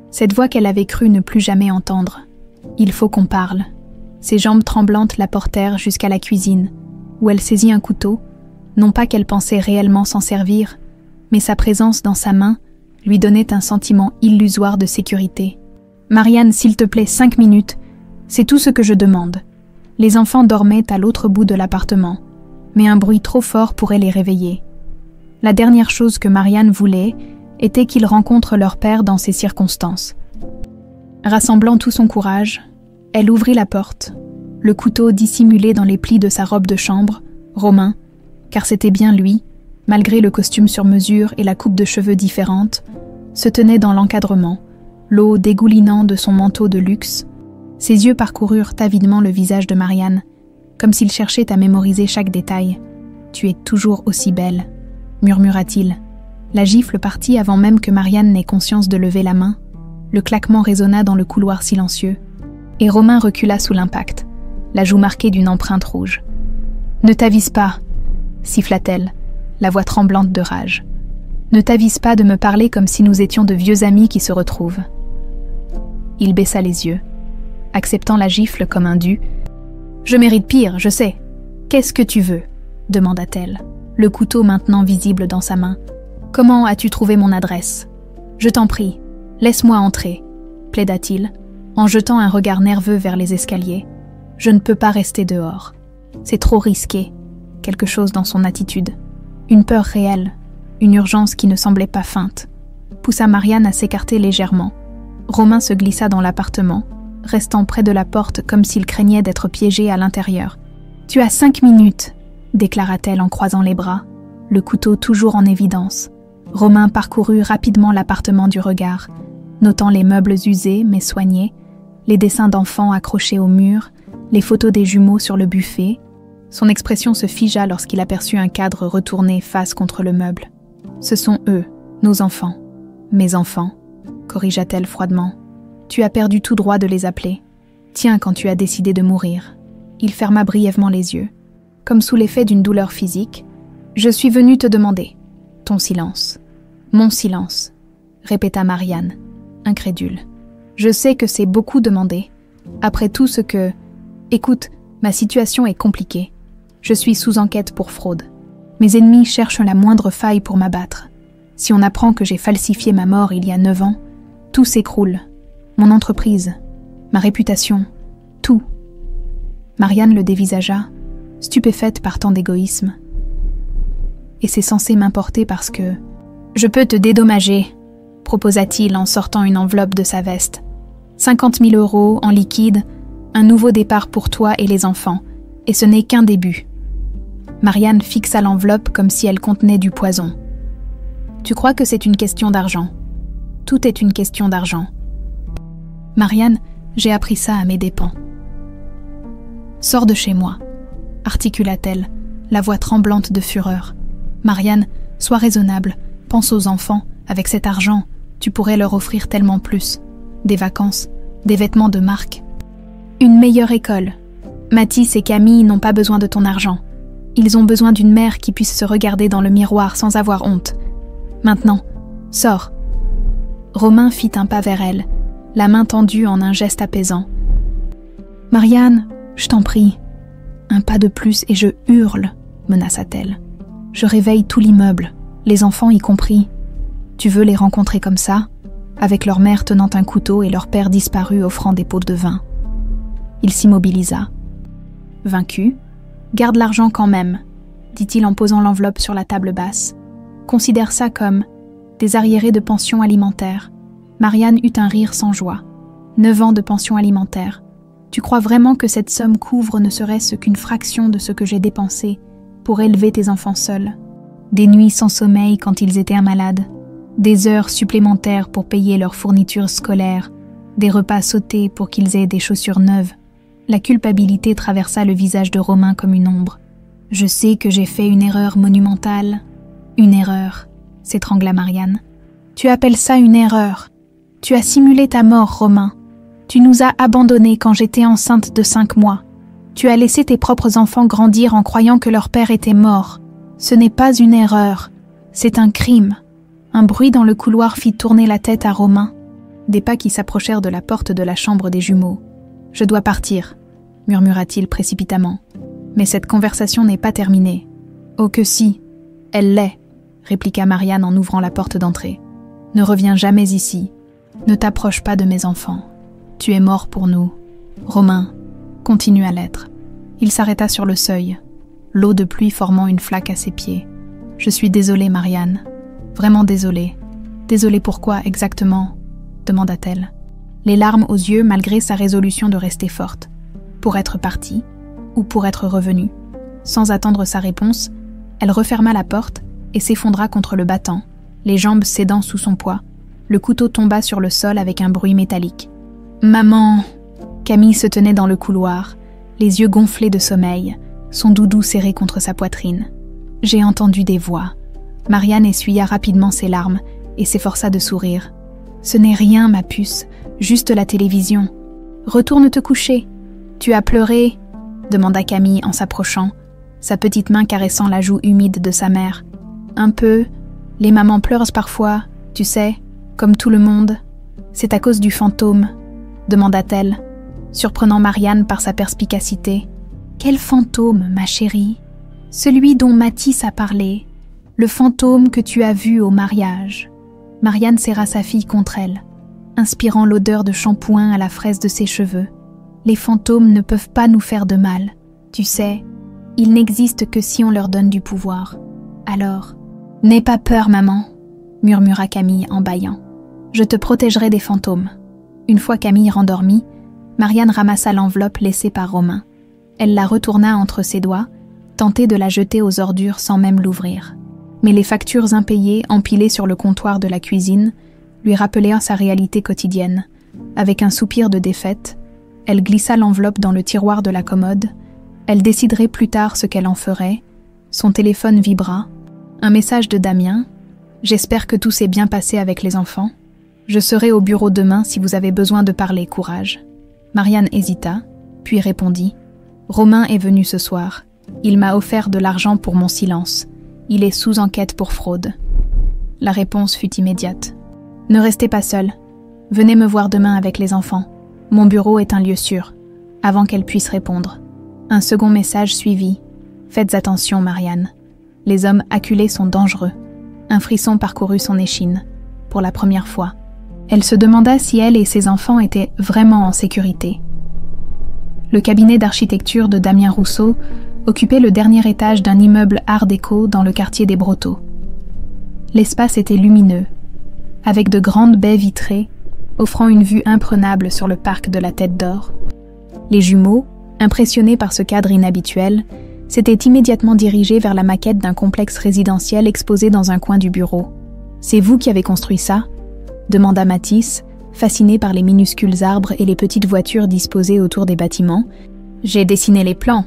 Cette voix qu'elle avait cru ne plus jamais entendre. « Il faut qu'on parle ». Ses jambes tremblantes la portèrent jusqu'à la cuisine, où elle saisit un couteau, non pas qu'elle pensait réellement s'en servir, mais sa présence dans sa main lui donnait un sentiment illusoire de sécurité. « Marianne, s'il te plaît, 5 minutes, c'est tout ce que je demande. » Les enfants dormaient à l'autre bout de l'appartement, mais un bruit trop fort pourrait les réveiller. La dernière chose que Marianne voulait était qu'ils rencontrent leur père dans ces circonstances. Rassemblant tout son courage, elle ouvrit la porte, le couteau dissimulé dans les plis de sa robe de chambre, Romain, car c'était bien lui, malgré le costume sur mesure et la coupe de cheveux différente, se tenait dans l'encadrement, l'eau dégoulinant de son manteau de luxe. Ses yeux parcoururent avidement le visage de Marianne, comme s'il cherchait à mémoriser chaque détail. « Tu es toujours aussi belle », murmura-t-il. La gifle partit avant même que Marianne n'ait conscience de lever la main. Le claquement résonna dans le couloir silencieux, et Romain recula sous l'impact, la joue marquée d'une empreinte rouge. « Ne t'avise pas », siffla-t-elle, la voix tremblante de rage. « Ne t'avise pas de me parler comme si nous étions de vieux amis qui se retrouvent. » Il baissa les yeux, acceptant la gifle comme un dû. « Je mérite pire, je sais. Qu'est-ce que tu veux ?» demanda-t-elle, le couteau maintenant visible dans sa main. « Comment as-tu trouvé mon adresse ? Je t'en prie, laisse-moi entrer, » plaida-t-il, en jetant un regard nerveux vers les escaliers. « Je ne peux pas rester dehors. C'est trop risqué. » Quelque chose dans son attitude. Une peur réelle, une urgence qui ne semblait pas feinte, poussa Marianne à s'écarter légèrement. Romain se glissa dans l'appartement, restant près de la porte comme s'il craignait d'être piégé à l'intérieur. « Tu as 5 minutes », déclara-t-elle en croisant les bras, le couteau toujours en évidence. Romain parcourut rapidement l'appartement du regard, notant les meubles usés mais soignés, les dessins d'enfants accrochés au mur, les photos des jumeaux sur le buffet. Son expression se figea lorsqu'il aperçut un cadre retourné face contre le meuble. « Ce sont eux, nos enfants. Mes enfants, » corrigea-t-elle froidement. « Tu as perdu tout droit de les appeler. Tiens, quand tu as décidé de mourir. » Il ferma brièvement les yeux. Comme sous l'effet d'une douleur physique, « Je suis venue te demander. » « Ton silence. »« Mon silence. » répéta Marianne, incrédule. « Je sais que c'est beaucoup demandé. Après tout ce que... Écoute, ma situation est compliquée. Je suis sous enquête pour fraude. Mes ennemis cherchent la moindre faille pour m'abattre. Si on apprend que j'ai falsifié ma mort il y a 9 ans, tout s'écroule. Mon entreprise, ma réputation, tout. » Marianne le dévisagea, stupéfaite par tant d'égoïsme. « Et c'est censé m'importer parce que... »« Je peux te dédommager, » proposa-t-il en sortant une enveloppe de sa veste. 50 000 € en liquide, un nouveau départ pour toi et les enfants, et ce n'est qu'un début. Marianne fixa l'enveloppe comme si elle contenait du poison. Tu crois que c'est une question d'argent? Tout est une question d'argent. Marianne, j'ai appris ça à mes dépens. Sors de chez moi, articula-t-elle, la voix tremblante de fureur. Marianne, sois raisonnable, pense aux enfants, avec cet argent, tu pourrais leur offrir tellement plus. Des vacances, des vêtements de marque. Une meilleure école. Mathis et Camille n'ont pas besoin de ton argent. Ils ont besoin d'une mère qui puisse se regarder dans le miroir sans avoir honte. Maintenant, sors. Romain fit un pas vers elle, la main tendue en un geste apaisant. Marianne, je t'en prie. Un pas de plus et je hurle, menaça-t-elle. Je réveille tout l'immeuble, les enfants y compris. Tu veux les rencontrer comme ça, avec leur mère tenant un couteau et leur père disparu offrant des pots de vin. Il s'immobilisa. Vaincu, garde l'argent quand même, dit-il en posant l'enveloppe sur la table basse. Considère ça comme des arriérés de pension alimentaire. Marianne eut un rire sans joie. 9 ans de pension alimentaire. Tu crois vraiment que cette somme couvre ne serait-ce qu'une fraction de ce que j'ai dépensé pour élever tes enfants seuls? Des nuits sans sommeil quand ils étaient malades, des heures supplémentaires pour payer leurs fournitures scolaires, des repas sautés pour qu'ils aient des chaussures neuves. La culpabilité traversa le visage de Romain comme une ombre. « Je sais que j'ai fait une erreur monumentale. »« Une erreur », s'étrangla Marianne. « Tu appelles ça une erreur? Tu as simulé ta mort, Romain. Tu nous as abandonnés quand j'étais enceinte de 5 mois. Tu as laissé tes propres enfants grandir en croyant que leur père était mort. Ce n'est pas une erreur, c'est un crime. » Un bruit dans le couloir fit tourner la tête à Romain. Des pas qui s'approchèrent de la porte de la chambre des jumeaux. « Je dois partir », murmura-t-il précipitamment. « Mais cette conversation n'est pas terminée. »« Oh que si, elle l'est », répliqua Marianne en ouvrant la porte d'entrée. « Ne reviens jamais ici. Ne t'approche pas de mes enfants. Tu es mort pour nous. Romain, continue à l'être. » Il s'arrêta sur le seuil, l'eau de pluie formant une flaque à ses pieds. « Je suis désolée, Marianne. Vraiment désolée. Désolée pourquoi exactement ?» demanda-t-elle. Les larmes aux yeux malgré sa résolution de rester forte. Pour être partie ou pour être revenue? Sans attendre sa réponse, elle referma la porte et s'effondra contre le battant, les jambes cédant sous son poids. Le couteau tomba sur le sol avec un bruit métallique. « Maman !» Camille se tenait dans le couloir, les yeux gonflés de sommeil, son doudou serré contre sa poitrine. « J'ai entendu des voix. » Marianne essuya rapidement ses larmes et s'efforça de sourire. « Ce n'est rien, ma puce, juste la télévision. Retourne te coucher. Tu as pleuré ?» demanda Camille en s'approchant, sa petite main caressant la joue humide de sa mère. « Un peu. Les mamans pleurent parfois, tu sais, comme tout le monde. C'est à cause du fantôme, » demanda-t-elle, surprenant Marianne par sa perspicacité. « Quel fantôme, ma chérie? Celui dont Mathis a parlé. Le fantôme que tu as vu au mariage. » Marianne serra sa fille contre elle, inspirant l'odeur de shampoing à la fraise de ses cheveux. « Les fantômes ne peuvent pas nous faire de mal. Tu sais, ils n'existent que si on leur donne du pouvoir. Alors, n'aie pas peur, maman, » murmura Camille en bâillant. « Je te protégerai des fantômes. » Une fois Camille rendormie, Marianne ramassa l'enveloppe laissée par Romain. Elle la retourna entre ses doigts, tentée de la jeter aux ordures sans même l'ouvrir. Mais les factures impayées empilées sur le comptoir de la cuisine lui rappelèrent sa réalité quotidienne. Avec un soupir de défaite, elle glissa l'enveloppe dans le tiroir de la commode. Elle déciderait plus tard ce qu'elle en ferait. Son téléphone vibra. Un message de Damien. « J'espère que tout s'est bien passé avec les enfants. Je serai au bureau demain si vous avez besoin de parler, courage. » Marianne hésita, puis répondit. « Romain est venu ce soir. Il m'a offert de l'argent pour mon silence. Il est sous enquête pour fraude. » La réponse fut immédiate. « Ne restez pas seul. Venez me voir demain avec les enfants. Mon bureau est un lieu sûr. » Avant qu'elle puisse répondre, un second message suivit. « Faites attention, Marianne. Les hommes acculés sont dangereux. » Un frisson parcourut son échine. Pour la première fois, elle se demanda si elle et ses enfants étaient vraiment en sécurité. Le cabinet d'architecture de Damien Rousseau occupait le dernier étage d'un immeuble art déco dans le quartier des Brotteaux. L'espace était lumineux. avec de grandes baies vitrées, offrant une vue imprenable sur le parc de la Tête d'Or. Les jumeaux, impressionnés par ce cadre inhabituel, s'étaient immédiatement dirigés vers la maquette d'un complexe résidentiel exposé dans un coin du bureau. « C'est vous qui avez construit ça ?» demanda Mathis, fasciné par les minuscules arbres et les petites voitures disposées autour des bâtiments. « J'ai dessiné les plans »,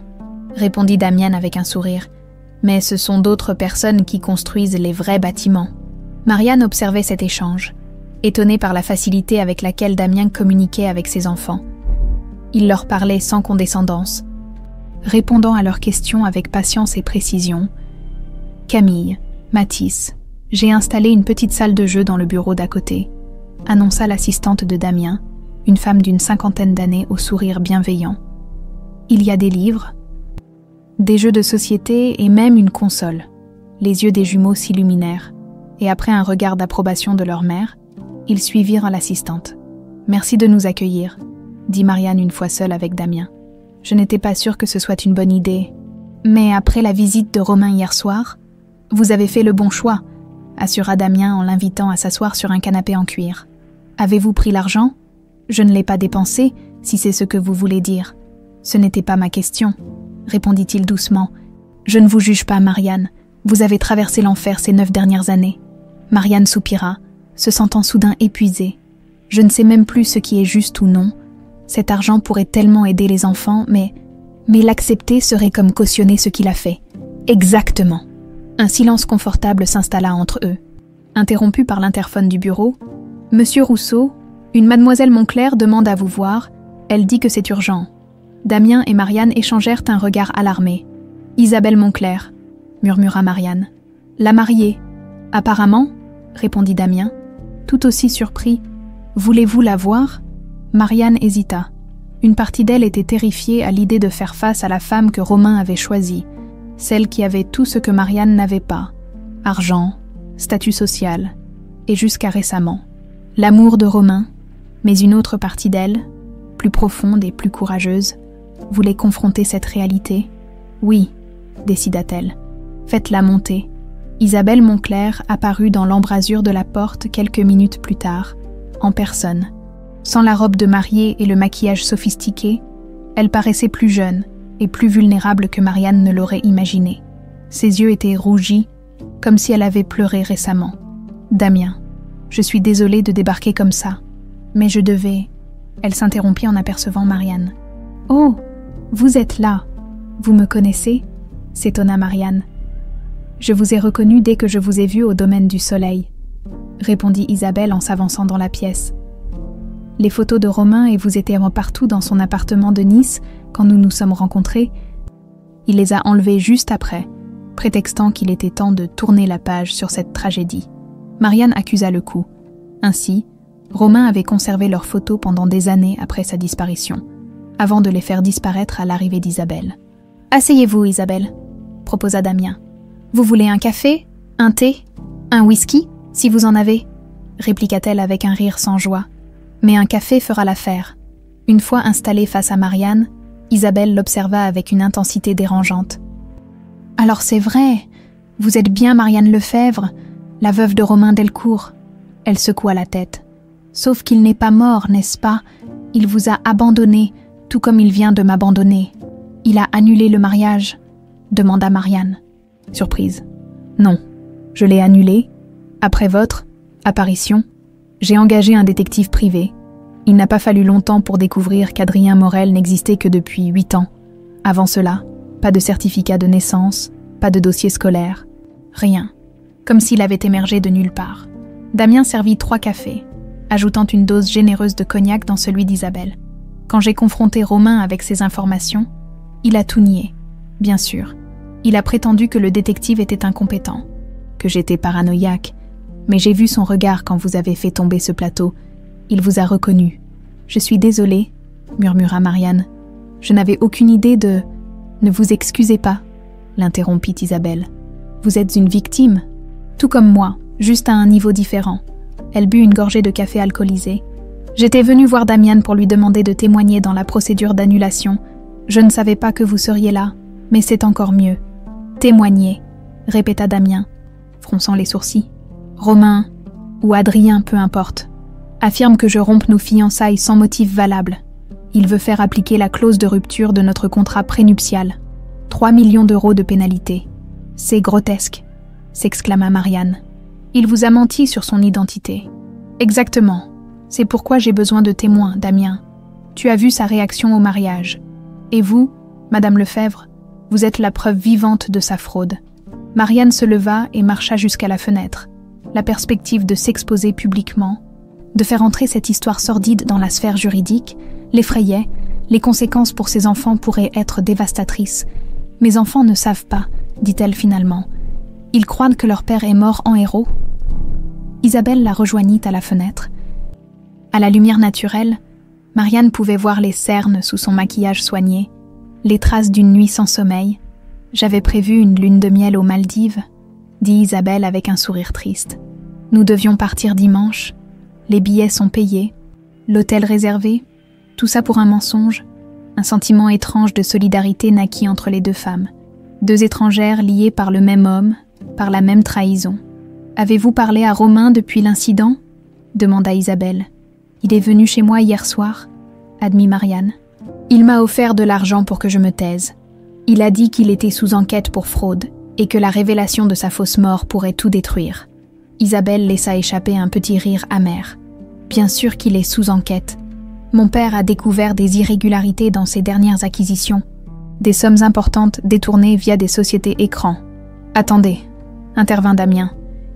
répondit Damien avec un sourire. « Mais ce sont d'autres personnes qui construisent les vrais bâtiments. » Marianne observait cet échange, étonnée par la facilité avec laquelle Damien communiquait avec ses enfants. Il leur parlait sans condescendance, répondant à leurs questions avec patience et précision. « Camille, Mathis, j'ai installé une petite salle de jeu dans le bureau d'à côté, » annonça l'assistante de Damien, une femme d'une 50aine d'années au sourire bienveillant. « Il y a des livres, des jeux de société et même une console. » Les yeux des jumeaux s'illuminèrent, et après un regard d'approbation de leur mère, ils suivirent l'assistante. « Merci de nous accueillir, » dit Marianne une fois seule avec Damien. « Je n'étais pas sûre que ce soit une bonne idée. Mais après la visite de Romain hier soir, vous avez fait le bon choix, » assura Damien en l'invitant à s'asseoir sur un canapé en cuir. « Avez-vous pris l'argent ? Je ne l'ai pas dépensé, si c'est ce que vous voulez dire. »« Ce n'était pas ma question, » répondit-il doucement. « Je ne vous juge pas, Marianne. Vous avez traversé l'enfer ces 9 dernières années. » Marianne soupira, se sentant soudain épuisée. « Je ne sais même plus ce qui est juste ou non. Cet argent pourrait tellement aider les enfants, mais l'accepter serait comme cautionner ce qu'il a fait. » Exactement. Un silence confortable s'installa entre eux. Interrompu par l'interphone du bureau, « Monsieur Rousseau, une mademoiselle Moncler demande à vous voir. Elle dit que c'est urgent. » Damien et Marianne échangèrent un regard alarmé. « Isabelle Moncler, » murmura Marianne. « La mariée. »« Apparemment, » répondit Damien, tout aussi surpris. « Voulez-vous la voir ?» Marianne hésita. Une partie d'elle était terrifiée à l'idée de faire face à la femme que Romain avait choisie, celle qui avait tout ce que Marianne n'avait pas, argent, statut social, et jusqu'à récemment, l'amour de Romain, mais une autre partie d'elle, plus profonde et plus courageuse, voulait confronter cette réalité. « Oui, » décida-t-elle, « faites-la monter. » Isabelle Moncler apparut dans l'embrasure de la porte quelques minutes plus tard, en personne. Sans la robe de mariée et le maquillage sophistiqué, elle paraissait plus jeune et plus vulnérable que Marianne ne l'aurait imaginé. Ses yeux étaient rougis, comme si elle avait pleuré récemment. « Damien, je suis désolée de débarquer comme ça, mais je devais... » Elle s'interrompit en apercevant Marianne. « Oh, vous êtes là. Vous me connaissez ?» s'étonna Marianne. « Je vous ai reconnu dès que je vous ai vu au domaine du Soleil, » répondit Isabelle en s'avançant dans la pièce. « Les photos de Romain et vous étiez partout dans son appartement de Nice quand nous nous sommes rencontrés. Il les a enlevés juste après, prétextant qu'il était temps de tourner la page sur cette tragédie. » Marianne accusa le coup. Ainsi, Romain avait conservé leurs photos pendant des années après sa disparition, avant de les faire disparaître à l'arrivée d'Isabelle. « Asseyez-vous, Isabelle, » proposa Damien. « Vous voulez un café, un thé, un whisky, si vous en avez ?» répliqua-t-elle avec un rire sans joie. Mais un café fera l'affaire. Une fois installée face à Marianne, Isabelle l'observa avec une intensité dérangeante. « Alors c'est vrai, vous êtes bien Marianne Lefebvre, la veuve de Romain Delcourt. » Elle secoua la tête. « Sauf qu'il n'est pas mort, n'est-ce pas? Il vous a abandonné, tout comme il vient de m'abandonner. Il a annulé le mariage ?» demanda Marianne, surprise. « Non, je l'ai annulé. Après votre apparition, j'ai engagé un détective privé. Il n'a pas fallu longtemps pour découvrir qu'Adrien Morel n'existait que depuis 8 ans. Avant cela, pas de certificat de naissance, pas de dossier scolaire, rien. Comme s'il avait émergé de nulle part. » Damien servit 3 cafés, ajoutant une dose généreuse de cognac dans celui d'Isabelle. Quand j'ai confronté Romain avec ces informations, il a tout nié, bien sûr. Il a prétendu que le détective était incompétent, que j'étais paranoïaque, mais j'ai vu son regard quand vous avez fait tomber ce plateau. Il vous a reconnu. « Je suis désolée, » murmura Marianne. « Je n'avais aucune idée de... » « Ne vous excusez pas, » l'interrompit Isabelle. « Vous êtes une victime, tout comme moi, juste à un niveau différent. » Elle but une gorgée de café alcoolisé. « J'étais venue voir Damien pour lui demander de témoigner dans la procédure d'annulation. Je ne savais pas que vous seriez là, mais c'est encore mieux. »« Témoigner, » répéta Damien, fronçant les sourcils. « Romain, ou Adrien, peu importe, affirme que je rompe nos fiançailles sans motif valable. Il veut faire appliquer la clause de rupture de notre contrat prénuptial. 3 millions d'euros de pénalité. C'est grotesque, s'exclama Marianne. Il vous a menti sur son identité. Exactement. C'est pourquoi j'ai besoin de témoins, Damien. Tu as vu sa réaction au mariage. Et vous, Madame Lefebvre, vous êtes la preuve vivante de sa fraude. Marianne se leva et marcha jusqu'à la fenêtre. La perspective de s'exposer publiquement, de faire entrer cette histoire sordide dans la sphère juridique, l'effrayait. Les conséquences pour ses enfants pourraient être dévastatrices. Mes enfants ne savent pas, dit-elle finalement. Ils croient que leur père est mort en héros. Isabelle la rejoignit à la fenêtre. À la lumière naturelle, Marianne pouvait voir les cernes sous son maquillage soigné, les traces d'une nuit sans sommeil. J'avais prévu une lune de miel aux Maldives, dit Isabelle avec un sourire triste. Nous devions partir dimanche. Les billets sont payés. L'hôtel réservé. Tout ça pour un mensonge. Un sentiment étrange de solidarité naquit entre les deux femmes. Deux étrangères liées par le même homme, par la même trahison. « Avez-vous parlé à Romain depuis l'incident ?» demanda Isabelle. « Il est venu chez moi hier soir, » admit Marianne. « Il m'a offert de l'argent pour que je me taise. Il a dit qu'il était sous enquête pour fraude et que la révélation de sa fausse mort pourrait tout détruire. » Isabelle laissa échapper un petit rire amer. « Bien sûr qu'il est sous enquête. Mon père a découvert des irrégularités dans ses dernières acquisitions, des sommes importantes détournées via des sociétés écrans. »« Attendez, » intervint Damien,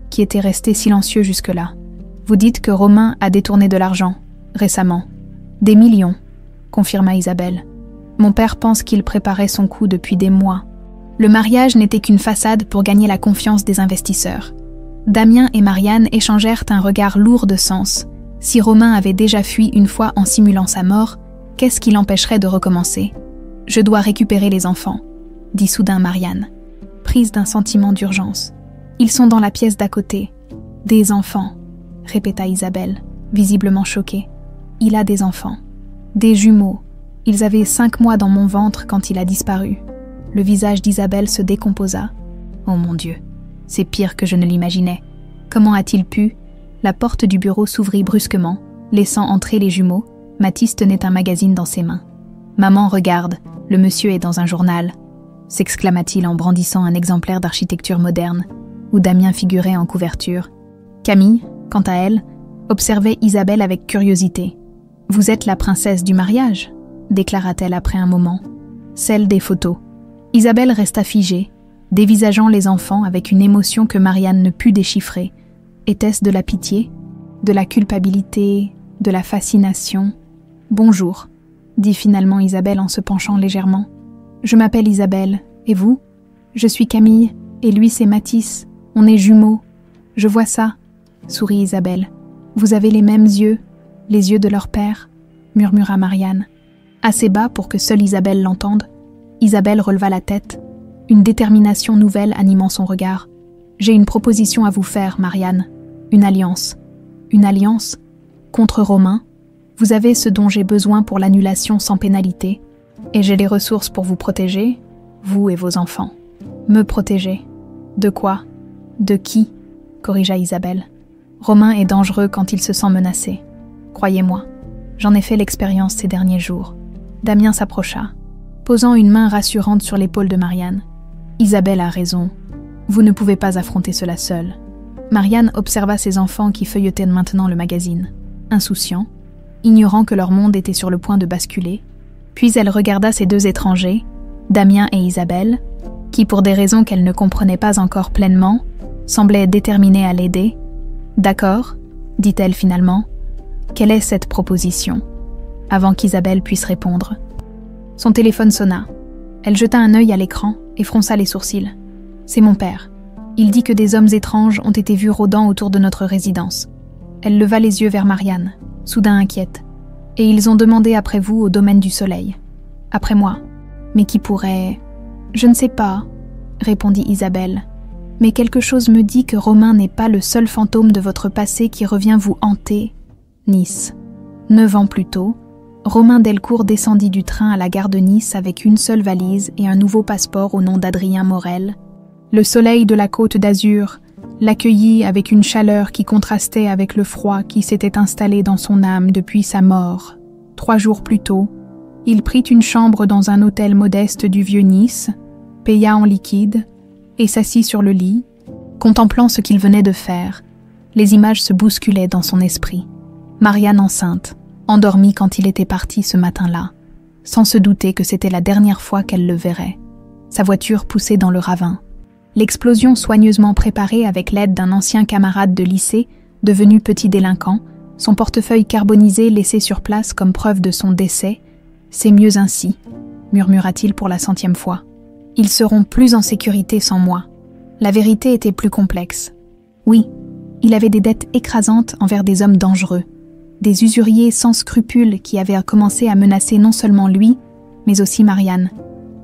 qui était resté silencieux jusque-là. « Vous dites que Romain a détourné de l'argent, récemment. »« Des millions, » confirma Isabelle. « Mon père pense qu'il préparait son coup depuis des mois. Le mariage n'était qu'une façade pour gagner la confiance des investisseurs. » Damien et Marianne échangèrent un regard lourd de sens. Si Romain avait déjà fui une fois en simulant sa mort, qu'est-ce qui l'empêcherait de recommencer ? « Je dois récupérer les enfants, » dit soudain Marianne, prise d'un sentiment d'urgence. « Ils sont dans la pièce d'à côté. »« Des enfants, » répéta Isabelle, visiblement choquée. « Il a des enfants. Des jumeaux. Ils avaient 5 mois dans mon ventre quand il a disparu. » Le visage d'Isabelle se décomposa. « Oh mon Dieu, c'est pire que je ne l'imaginais. Comment a-t-il pu ?» La porte du bureau s'ouvrit brusquement, laissant entrer les jumeaux. Mathis tenait un magazine dans ses mains. « Maman, regarde, le monsieur est dans un journal », s'exclama-t-il en brandissant un exemplaire d'architecture moderne, où Damien figurait en couverture. Camille, quant à elle, observait Isabelle avec curiosité. « Vous êtes la princesse du mariage ?» déclara-t-elle après un moment. « Celle des photos. » Isabelle resta figée, dévisageant les enfants avec une émotion que Marianne ne put déchiffrer. Était-ce de la pitié, de la culpabilité, de la fascination ? « Bonjour », dit finalement Isabelle en se penchant légèrement. « Je m'appelle Isabelle, et vous ? Je suis Camille, et lui c'est Mathis. On est jumeaux. Je vois ça, » sourit Isabelle. « Vous avez les mêmes yeux, les yeux de leur père, » murmura Marianne. Assez bas pour que seule Isabelle l'entende, Isabelle releva la tête, une détermination nouvelle animant son regard. « J'ai une proposition à vous faire, Marianne. Une alliance. » « Une alliance ? Contre Romain ? Vous avez ce dont j'ai besoin pour l'annulation sans pénalité, et j'ai les ressources pour vous protéger, vous et vos enfants. »« Me protéger ? De quoi ? De qui ? » corrigea Isabelle. « Romain est dangereux quand il se sent menacé. Croyez-moi, j'en ai fait l'expérience ces derniers jours. » Damien s'approcha, posant une main rassurante sur l'épaule de Marianne. « Isabelle a raison. Vous ne pouvez pas affronter cela seule. » Marianne observa ses enfants qui feuilletaient maintenant le magazine, insouciants, ignorant que leur monde était sur le point de basculer. Puis elle regarda ces deux étrangers, Damien et Isabelle, qui, pour des raisons qu'elle ne comprenait pas encore pleinement, semblaient déterminés à l'aider. « D'accord, » dit-elle finalement. « Quelle est cette proposition ?» avant qu'Isabelle puisse répondre. Son téléphone sonna. Elle jeta un œil à l'écran et fronça les sourcils. « C'est mon père. Il dit que des hommes étranges ont été vus rôdant autour de notre résidence. » Elle leva les yeux vers Marianne, soudain inquiète. « Et ils ont demandé après vous au domaine du soleil. Après moi. Mais qui pourrait... »« Je ne sais pas, » répondit Isabelle. « Mais quelque chose me dit que Romain n'est pas le seul fantôme de votre passé qui revient vous hanter. » Nice. 9 ans plus tôt, Romain Delcourt descendit du train à la gare de Nice avec une seule valise et un nouveau passeport au nom d'Adrien Morel. Le soleil de la Côte d'Azur l'accueillit avec une chaleur qui contrastait avec le froid qui s'était installé dans son âme depuis sa mort. 3 jours plus tôt, il prit une chambre dans un hôtel modeste du Vieux-Nice, paya en liquide et s'assit sur le lit, contemplant ce qu'il venait de faire. Les images se bousculaient dans son esprit. Marianne enceinte, endormie quand il était parti ce matin-là, sans se douter que c'était la dernière fois qu'elle le verrait. Sa voiture poussait dans le ravin. L'explosion soigneusement préparée avec l'aide d'un ancien camarade de lycée, devenu petit délinquant, son portefeuille carbonisé laissé sur place comme preuve de son décès, « C'est mieux ainsi », murmura-t-il pour la 100e fois. « Ils seront plus en sécurité sans moi. » La vérité était plus complexe. Oui, il avait des dettes écrasantes envers des hommes dangereux, des usuriers sans scrupules qui avaient commencé à menacer non seulement lui, mais aussi Marianne.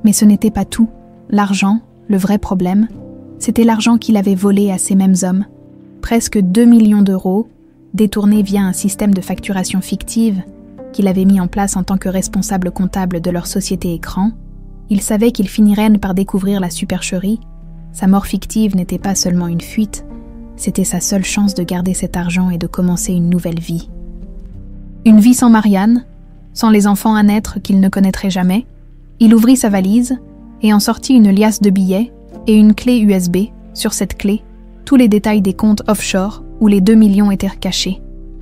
Mais ce n'était pas tout. L'argent, le vrai problème, c'était l'argent qu'il avait volé à ces mêmes hommes. Presque 2 millions d'euros, détournés via un système de facturation fictive qu'il avait mis en place en tant que responsable comptable de leur société écran. Il savait qu'il finirait par découvrir la supercherie. Sa mort fictive n'était pas seulement une fuite, c'était sa seule chance de garder cet argent et de commencer une nouvelle vie. Une vie sans Marianne, sans les enfants à naître qu'il ne connaîtrait jamais. Il ouvrit sa valise et en sortit une liasse de billets et une clé USB. Sur cette clé, tous les détails des comptes offshore où les 2 millions étaient cachés.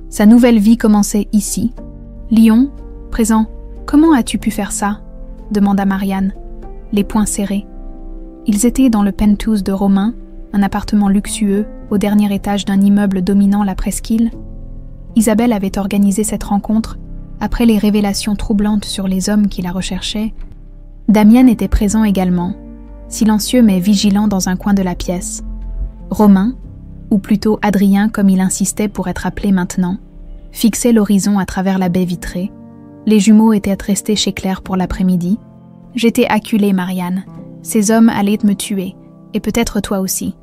Sa nouvelle vie commençait ici. Lyon, présent. « Comment as-tu pu faire ça ?» demanda Marianne, les poings serrés. Ils étaient dans le penthouse de Romain, un appartement luxueux au dernier étage d'un immeuble dominant la presqu'île. Isabelle avait organisé cette rencontre après les révélations troublantes sur les hommes qui la recherchaient. Damien était présent également, silencieux mais vigilant dans un coin de la pièce. Romain, ou plutôt Adrien comme il insistait pour être appelé maintenant, fixait l'horizon à travers la baie vitrée. Les jumeaux étaient restés chez Claire pour l'après-midi. « J'étais acculée, Marianne. Ces hommes allaient me tuer, et peut-être toi aussi.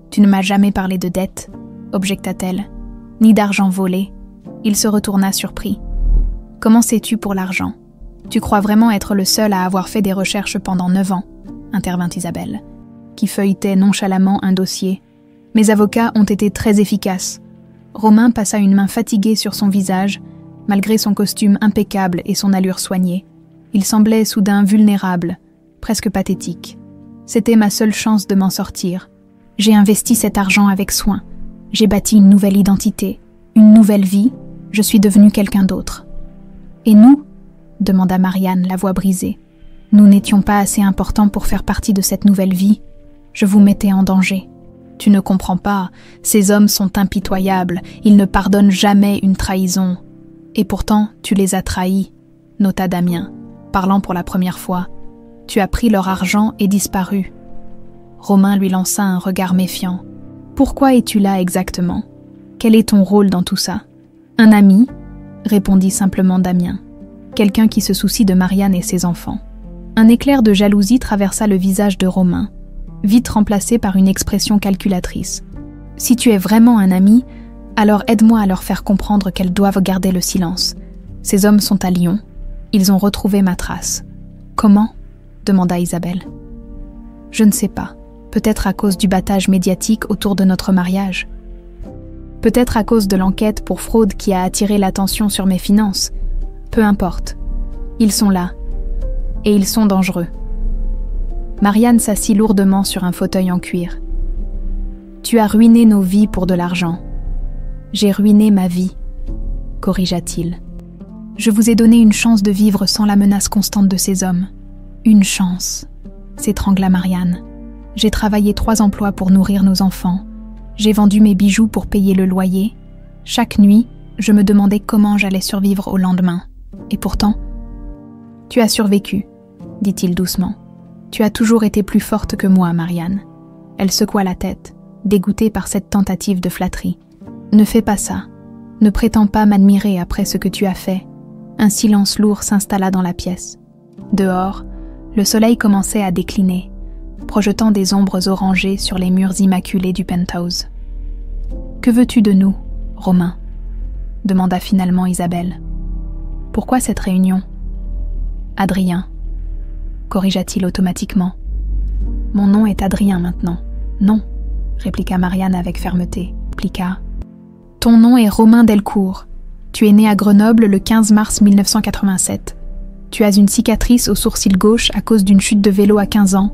Tu ne m'as jamais parlé de dette, objecta-t-elle, ni d'argent volé. » Il se retourna surpris. « Comment sais-tu pour l'argent ? Tu crois vraiment être le seul à avoir fait des recherches pendant 9 ans, intervint Isabelle, qui feuilletait nonchalamment un dossier. Mes avocats ont été très efficaces. Romain passa une main fatiguée sur son visage, malgré son costume impeccable et son allure soignée. Il semblait soudain vulnérable, presque pathétique. C'était ma seule chance de m'en sortir. J'ai investi cet argent avec soin. J'ai bâti une nouvelle identité, une nouvelle vie. Je suis devenue quelqu'un d'autre. Et nous ? Demanda Marianne, la voix brisée. Nous n'étions pas assez importants pour faire partie de cette nouvelle vie. Je vous mettais en danger. Tu ne comprends pas, ces hommes sont impitoyables, ils ne pardonnent jamais une trahison. Et pourtant, tu les as trahis, nota Damien, parlant pour la première fois. Tu as pris leur argent et disparu. Romain lui lança un regard méfiant. Pourquoi es-tu là exactement ? Quel est ton rôle dans tout ça ? Un ami, répondit simplement Damien. Quelqu'un qui se soucie de Marianne et ses enfants. Un éclair de jalousie traversa le visage de Romain, vite remplacé par une expression calculatrice. Si tu es vraiment un ami, alors aide-moi à leur faire comprendre qu'elles doivent garder le silence. Ces hommes sont à Lyon. Ils ont retrouvé ma trace. Comment ? Demanda Isabelle. Je ne sais pas. Peut-être à cause du battage médiatique autour de notre mariage. Peut-être à cause de l'enquête pour fraude qui a attiré l'attention sur mes finances. Peu importe. Ils sont là. Et ils sont dangereux. Marianne s'assit lourdement sur un fauteuil en cuir. Tu as ruiné nos vies pour de l'argent. J'ai ruiné ma vie, corrigea-t-il. Je vous ai donné une chance de vivre sans la menace constante de ces hommes. Une chance, s'étrangla Marianne. J'ai travaillé 3 emplois pour nourrir nos enfants. J'ai vendu mes bijoux pour payer le loyer. Chaque nuit, je me demandais comment j'allais survivre au lendemain. Et pourtant, tu as survécu, dit-il doucement. Tu as toujours été plus forte que moi, Marianne. Elle secoua la tête, dégoûtée par cette tentative de flatterie. Ne fais pas ça. Ne prétends pas m'admirer après ce que tu as fait. Un silence lourd s'installa dans la pièce. Dehors, le soleil commençait à décliner, projetant des ombres orangées sur les murs immaculés du penthouse. « Que veux-tu de nous, Romain ?» demanda finalement Isabelle. « Pourquoi cette réunion ?»« Adrien » corrigea-t-il automatiquement. « Mon nom est Adrien maintenant. »« Non » répliqua Marianne avec fermeté. Pliqua. Ton nom est Romain Delcourt. Tu es né à Grenoble le 15 mars 1987. Tu as une cicatrice au sourcil gauche à cause d'une chute de vélo à 15 ans.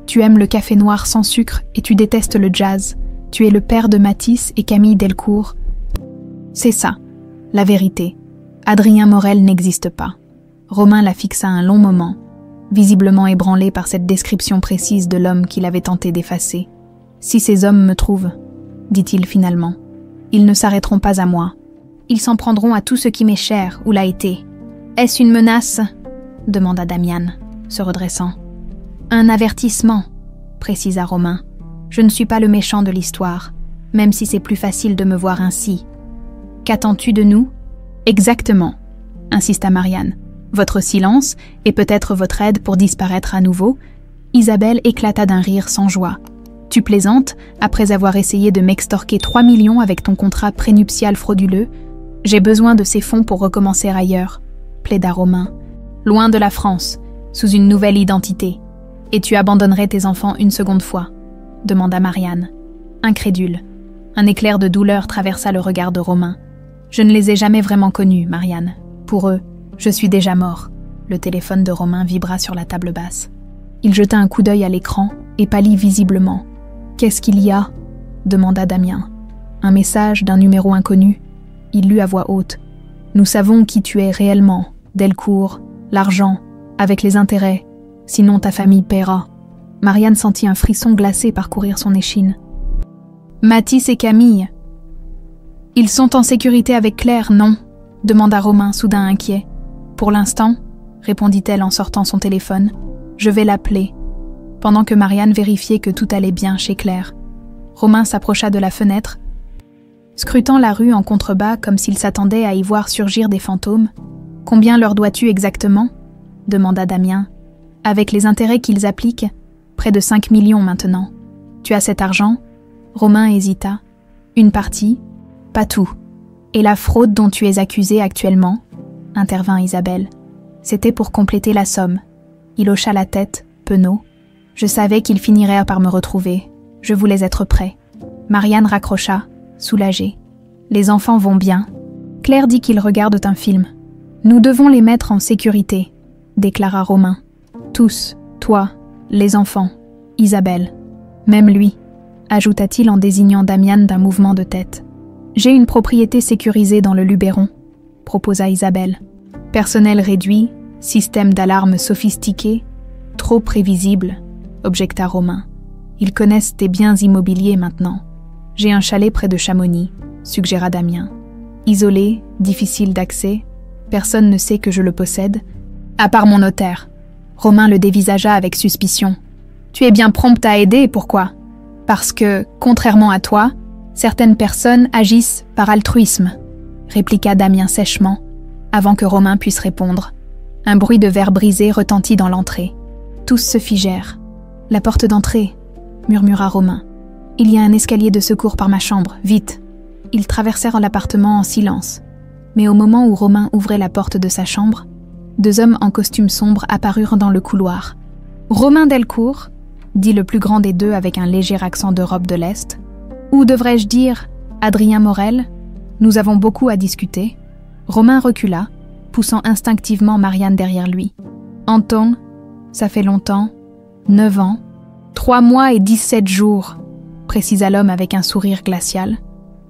Tu aimes le café noir sans sucre et tu détestes le jazz. Tu es le père de Mathis et Camille Delcourt. C'est ça, la vérité. Adrien Morel n'existe pas. Romain la fixa un long moment, visiblement ébranlé par cette description précise de l'homme qu'il avait tenté d'effacer. Si ces hommes me trouvent, dit-il finalement, ils ne s'arrêteront pas à moi. Ils s'en prendront à tout ce qui m'est cher ou l'a été. Est-ce une menace ? Demanda Damian, se redressant. Un avertissement, précisa Romain. Je ne suis pas le méchant de l'histoire, même si c'est plus facile de me voir ainsi. Qu'attends-tu de nous ? Exactement, insista Marianne. Votre silence et peut-être votre aide pour disparaître à nouveau. Isabelle éclata d'un rire sans joie. Tu plaisantes, après avoir essayé de m'extorquer 3 millions avec ton contrat prénuptial frauduleux. J'ai besoin de ces fonds pour recommencer ailleurs, plaida Romain. Loin de la France, sous une nouvelle identité. Et tu abandonnerais tes enfants une seconde fois, demanda Marianne, incrédule. Un éclair de douleur traversa le regard de Romain. Je ne les ai jamais vraiment connus, Marianne. Pour eux, je suis déjà mort. Le téléphone de Romain vibra sur la table basse. Il jeta un coup d'œil à l'écran et pâlit visiblement. Qu'est-ce qu'il y a ? Demanda Damien. Un message d'un numéro inconnu. Il lut à voix haute. Nous savons qui tu es réellement, Delcourt, l'argent, avec les intérêts. Sinon ta famille paiera. Marianne sentit un frisson glacé parcourir son échine. Mathis et Camille. Ils sont en sécurité avec Claire, non ? Demanda Romain, soudain inquiet. Pour l'instant, répondit-elle en sortant son téléphone, je vais l'appeler. Pendant que Marianne vérifiait que tout allait bien chez Claire. Romain s'approcha de la fenêtre, scrutant la rue en contrebas comme s'il s'attendait à y voir surgir des fantômes. Combien leur dois-tu exactement ? Demanda Damien. Avec les intérêts qu'ils appliquent, près de 5 millions maintenant. Tu as cet argent ? Romain hésita. Une partie ? Pas tout. Et la fraude dont tu es accusé actuellement ? Intervint Isabelle. C'était pour compléter la somme. Il hocha la tête, penaud. Je savais qu'il finirait par me retrouver. Je voulais être prêt. Marianne raccrocha, soulagée. Les enfants vont bien. Claire dit qu'ils regardent un film. Nous devons les mettre en sécurité, déclara Romain. Tous, toi, les enfants, Isabelle, même lui, ajouta-t-il en désignant Damian d'un mouvement de tête. J'ai une propriété sécurisée dans le Luberon, proposa Isabelle. Personnel réduit, système d'alarme sophistiqué, trop prévisible, objecta Romain. Ils connaissent tes biens immobiliers maintenant. J'ai un chalet près de Chamonix, suggéra Damien. Isolé, difficile d'accès, personne ne sait que je le possède, à part mon notaire. Romain le dévisagea avec suspicion. Tu es bien prompte à aider, pourquoi ? Parce que, contrairement à toi, certaines personnes agissent par altruisme, répliqua Damien sèchement, avant que Romain puisse répondre. Un bruit de verre brisé retentit dans l'entrée. Tous se figèrent. La porte d'entrée, murmura Romain. Il y a un escalier de secours par ma chambre, vite. Ils traversèrent l'appartement en silence. Mais au moment où Romain ouvrait la porte de sa chambre, 2 hommes en costume sombre apparurent dans le couloir. Romain Delcourt, dit le plus grand des deux avec un léger accent d'Europe de l'Est. Ou devrais-je dire, Adrien Morel ? Nous avons beaucoup à discuter. Romain recula, poussant instinctivement Marianne derrière lui. Anton, ça fait longtemps, 9 ans, 3 mois et 17 jours, précisa l'homme avec un sourire glacial.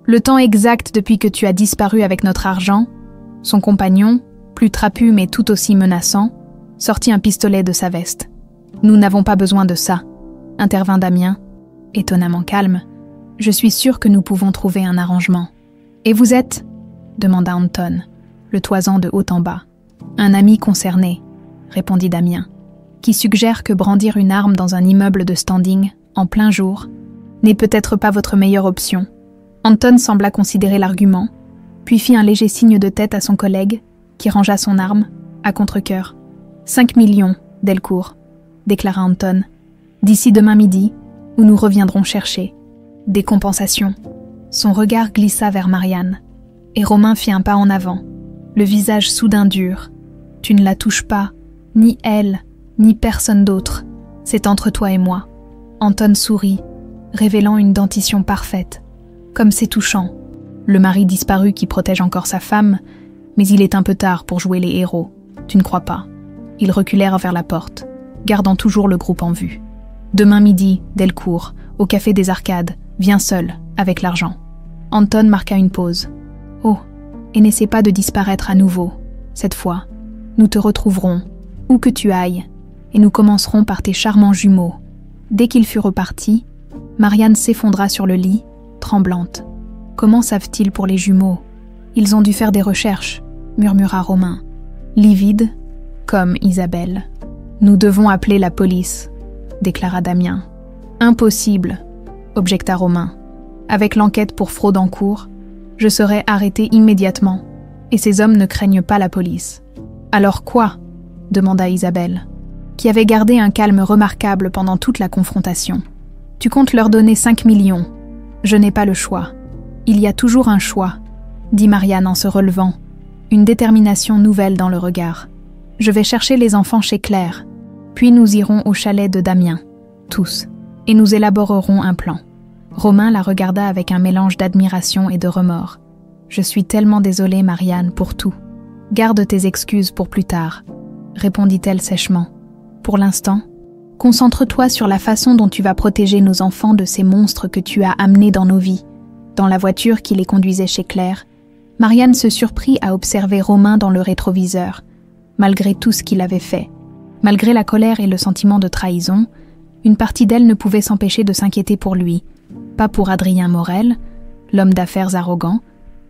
Le temps exact depuis que tu as disparu avec notre argent. Son compagnon, plus trapu mais tout aussi menaçant, sortit un pistolet de sa veste. Nous n'avons pas besoin de ça, intervint Damien, étonnamment calme. Je suis sûr que nous pouvons trouver un arrangement. Et vous êtes ? demanda Anton, le toisant de haut en bas. Un ami concerné, répondit Damien, qui suggère que brandir une arme dans un immeuble de standing, en plein jour, n'est peut-être pas votre meilleure option. Anton sembla considérer l'argument, puis fit un léger signe de tête à son collègue, qui rangea son arme, à contre-cœur. 5 millions, Delcourt, déclara Anton. D'ici demain midi, où nous reviendrons chercher. Des compensations. Son regard glissa vers Marianne, et Romain fit un pas en avant, le visage soudain dur. Tu ne la touches pas, ni elle, ni personne d'autre. C'est entre toi et moi. Anton sourit, révélant une dentition parfaite. Comme c'est touchant. Le mari disparu qui protège encore sa femme, mais il est un peu tard pour jouer les héros. Tu ne crois pas? Ils reculèrent vers la porte, gardant toujours le groupe en vue. Demain midi, Delcourt, au café des Arcades, viens seul, avec l'argent. Anton marqua une pause. Oh, et n'essaie pas de disparaître à nouveau. Cette fois, nous te retrouverons, où que tu ailles, et nous commencerons par tes charmants jumeaux. Dès qu'il fut reparti, Marianne s'effondra sur le lit, tremblante. Comment savent-ils pour les jumeaux? Ils ont dû faire des recherches, murmura Romain. Livide, comme Isabelle. Nous devons appeler la police, déclara Damien. Impossible, objecta Romain. Avec l'enquête pour fraude en cours, je serai arrêté immédiatement, et ces hommes ne craignent pas la police. Alors quoi? Demanda Isabelle, qui avait gardé un calme remarquable pendant toute la confrontation. Tu comptes leur donner 5 millions. Je n'ai pas le choix. Il y a toujours un choix, dit Marianne en se relevant, une détermination nouvelle dans le regard. Je vais chercher les enfants chez Claire, puis nous irons au chalet de Damien, tous, et nous élaborerons un plan. Romain la regarda avec un mélange d'admiration et de remords. Je suis tellement désolée, Marianne, pour tout. Garde tes excuses pour plus tard, répondit-elle sèchement. Pour l'instant, concentre-toi sur la façon dont tu vas protéger nos enfants de ces monstres que tu as amenés dans nos vies. Dans la voiture qui les conduisait chez Claire, Marianne se surprit à observer Romain dans le rétroviseur. Malgré tout ce qu'il avait fait, malgré la colère et le sentiment de trahison, une partie d'elle ne pouvait s'empêcher de s'inquiéter pour lui. Pas pour Adrien Morel, l'homme d'affaires arrogant,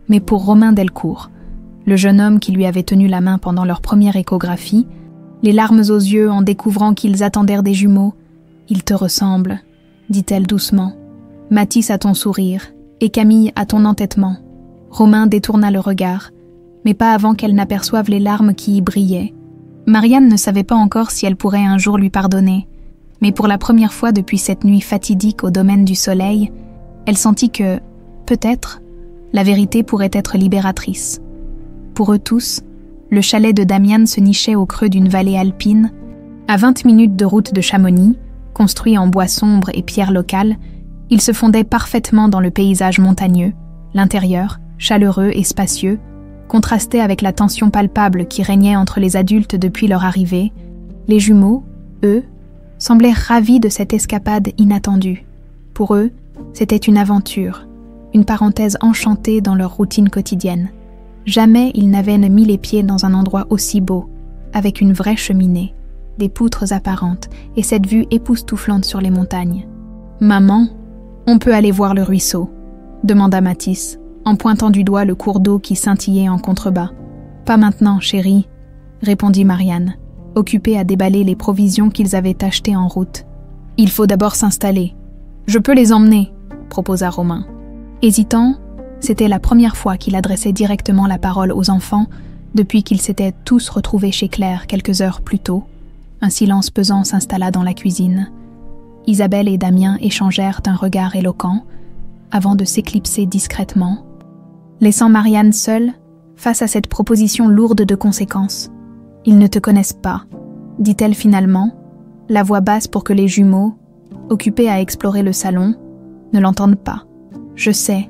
mais pour Romain Delcourt, le jeune homme qui lui avait tenu la main pendant leur première échographie, les larmes aux yeux en découvrant qu'ils attendèrent des jumeaux. « Il te ressemble », dit-elle doucement. « Mathis à ton sourire, et Camille à ton entêtement. » Romain détourna le regard, mais pas avant qu'elle n'aperçoive les larmes qui y brillaient. Marianne ne savait pas encore si elle pourrait un jour lui pardonner, mais pour la première fois depuis cette nuit fatidique au domaine du soleil, elle sentit que, peut-être, la vérité pourrait être libératrice. Pour eux tous, le chalet de Damien se nichait au creux d'une vallée alpine, à 20 minutes de route de Chamonix, construit en bois sombre et pierres locales. Il se fondait parfaitement dans le paysage montagneux, l'intérieur, chaleureux et spacieux, contrastait avec la tension palpable qui régnait entre les adultes depuis leur arrivée. Les jumeaux, eux, semblaient ravis de cette escapade inattendue. Pour eux, c'était une aventure, une parenthèse enchantée dans leur routine quotidienne. Jamais ils n'avaient mis les pieds dans un endroit aussi beau, avec une vraie cheminée, des poutres apparentes et cette vue époustouflante sur les montagnes. « Maman, on peut aller voir le ruisseau ?» demanda Mathis, en pointant du doigt le cours d'eau qui scintillait en contrebas. « Pas maintenant, chérie », répondit Marianne, occupée à déballer les provisions qu'ils avaient achetées en route. « Il faut d'abord s'installer. »« Je peux les emmener », proposa Romain. Hésitant, c'était la première fois qu'il adressait directement la parole aux enfants depuis qu'ils s'étaient tous retrouvés chez Claire quelques heures plus tôt. Un silence pesant s'installa dans la cuisine. Isabelle et Damien échangèrent un regard éloquent avant de s'éclipser discrètement, laissant Marianne seule face à cette proposition lourde de conséquences. « Ils ne te connaissent pas », dit-elle finalement, la voix basse pour que les jumeaux, occupés à explorer le salon, ne l'entendent pas. « Je sais »,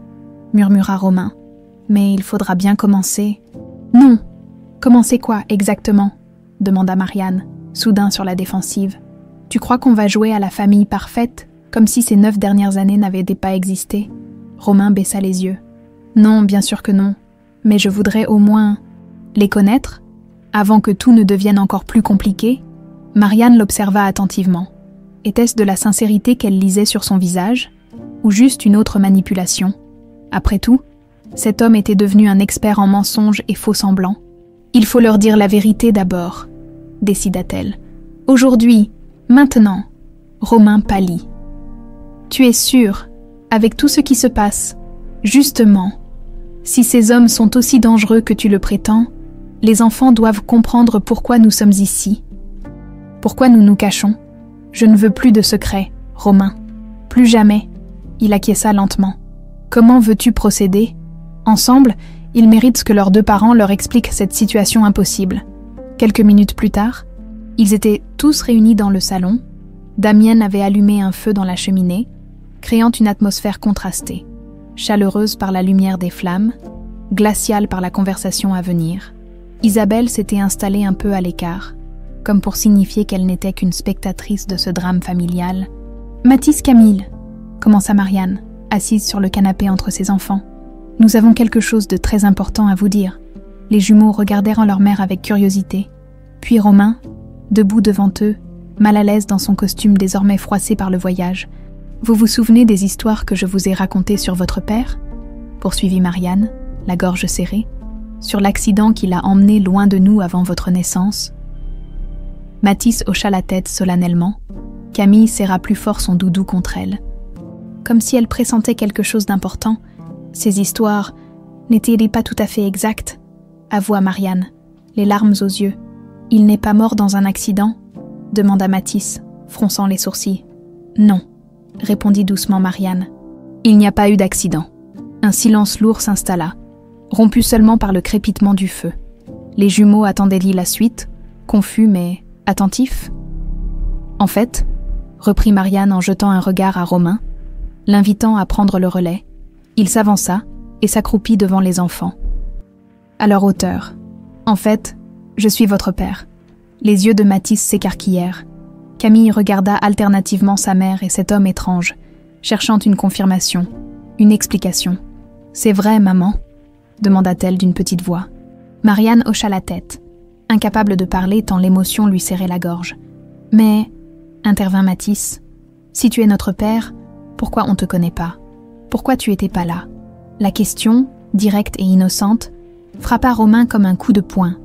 murmura Romain, « mais il faudra bien commencer. »« Non ! Commencer quoi, exactement ?» demanda Marianne, soudain sur la défensive. « Tu crois qu'on va jouer à la famille parfaite, comme si ces 9 dernières années n'avaient pas existé ?» Romain baissa les yeux. « Non, bien sûr que non, mais je voudrais au moins les connaître, avant que tout ne devienne encore plus compliqué. » Marianne l'observa attentivement. Était-ce de la sincérité qu'elle lisait sur son visage, ou juste une autre manipulation? Après tout, cet homme était devenu un expert en mensonges et faux-semblants. « Il faut leur dire la vérité d'abord, » décida-t-elle. « Aujourd'hui, maintenant. » Romain pâlit. « Tu es sûr, avec tout ce qui se passe, justement, si ces hommes sont aussi dangereux que tu le prétends, les enfants doivent comprendre pourquoi nous sommes ici. Pourquoi nous nous cachons? Je ne veux plus de secrets, Romain. Plus jamais. » Il acquiesça lentement. « Comment veux-tu procéder? Ensemble, ils méritent que leurs 2 parents leur expliquent cette situation impossible. » Quelques minutes plus tard, ils étaient tous réunis dans le salon. Damien avait allumé un feu dans la cheminée. créant une atmosphère contrastée, chaleureuse par la lumière des flammes, glaciale par la conversation à venir. Isabelle s'était installée un peu à l'écart, comme pour signifier qu'elle n'était qu'une spectatrice de ce drame familial. « Mathis, Camille !» commença Marianne, assise sur le canapé entre ses enfants. « Nous avons quelque chose de très important à vous dire. » Les jumeaux regardèrent leur mère avec curiosité. Puis Romain, debout devant eux, mal à l'aise dans son costume désormais froissé par le voyage. « Vous vous souvenez des histoires que je vous ai racontées sur votre père ?» poursuivit Marianne, la gorge serrée. « Sur l'accident qui l'a emmené loin de nous avant votre naissance ?» Mathis hocha la tête solennellement. Camille serra plus fort son doudou contre elle. Comme si elle pressentait quelque chose d'important, ces histoires n'étaient-elles pas tout à fait exactes ? Avoua Marianne, les larmes aux yeux. « Il n'est pas mort dans un accident ?» demanda Mathis, fronçant les sourcils. « Non, » répondit doucement Marianne. « Il n'y a pas eu d'accident. » Un silence lourd s'installa, rompu seulement par le crépitement du feu. Les jumeaux attendaient la suite, confus mais attentifs. « En fait, » reprit Marianne en jetant un regard à Romain, l'invitant à prendre le relais, il s'avança et s'accroupit devant les enfants. À leur hauteur. « En fait, je suis votre père. » Les yeux de Mathis s'écarquillèrent. Camille regarda alternativement sa mère et cet homme étrange, cherchant une confirmation, une explication. « C'est vrai, maman ?» demanda-t-elle d'une petite voix. Marianne hocha la tête, incapable de parler tant l'émotion lui serrait la gorge. « Mais, » intervint Mathis, « si tu es notre père, pourquoi on ne te connaît pas? Pourquoi tu étais pas là ?» La question, directe et innocente, frappa Romain comme un coup de poing.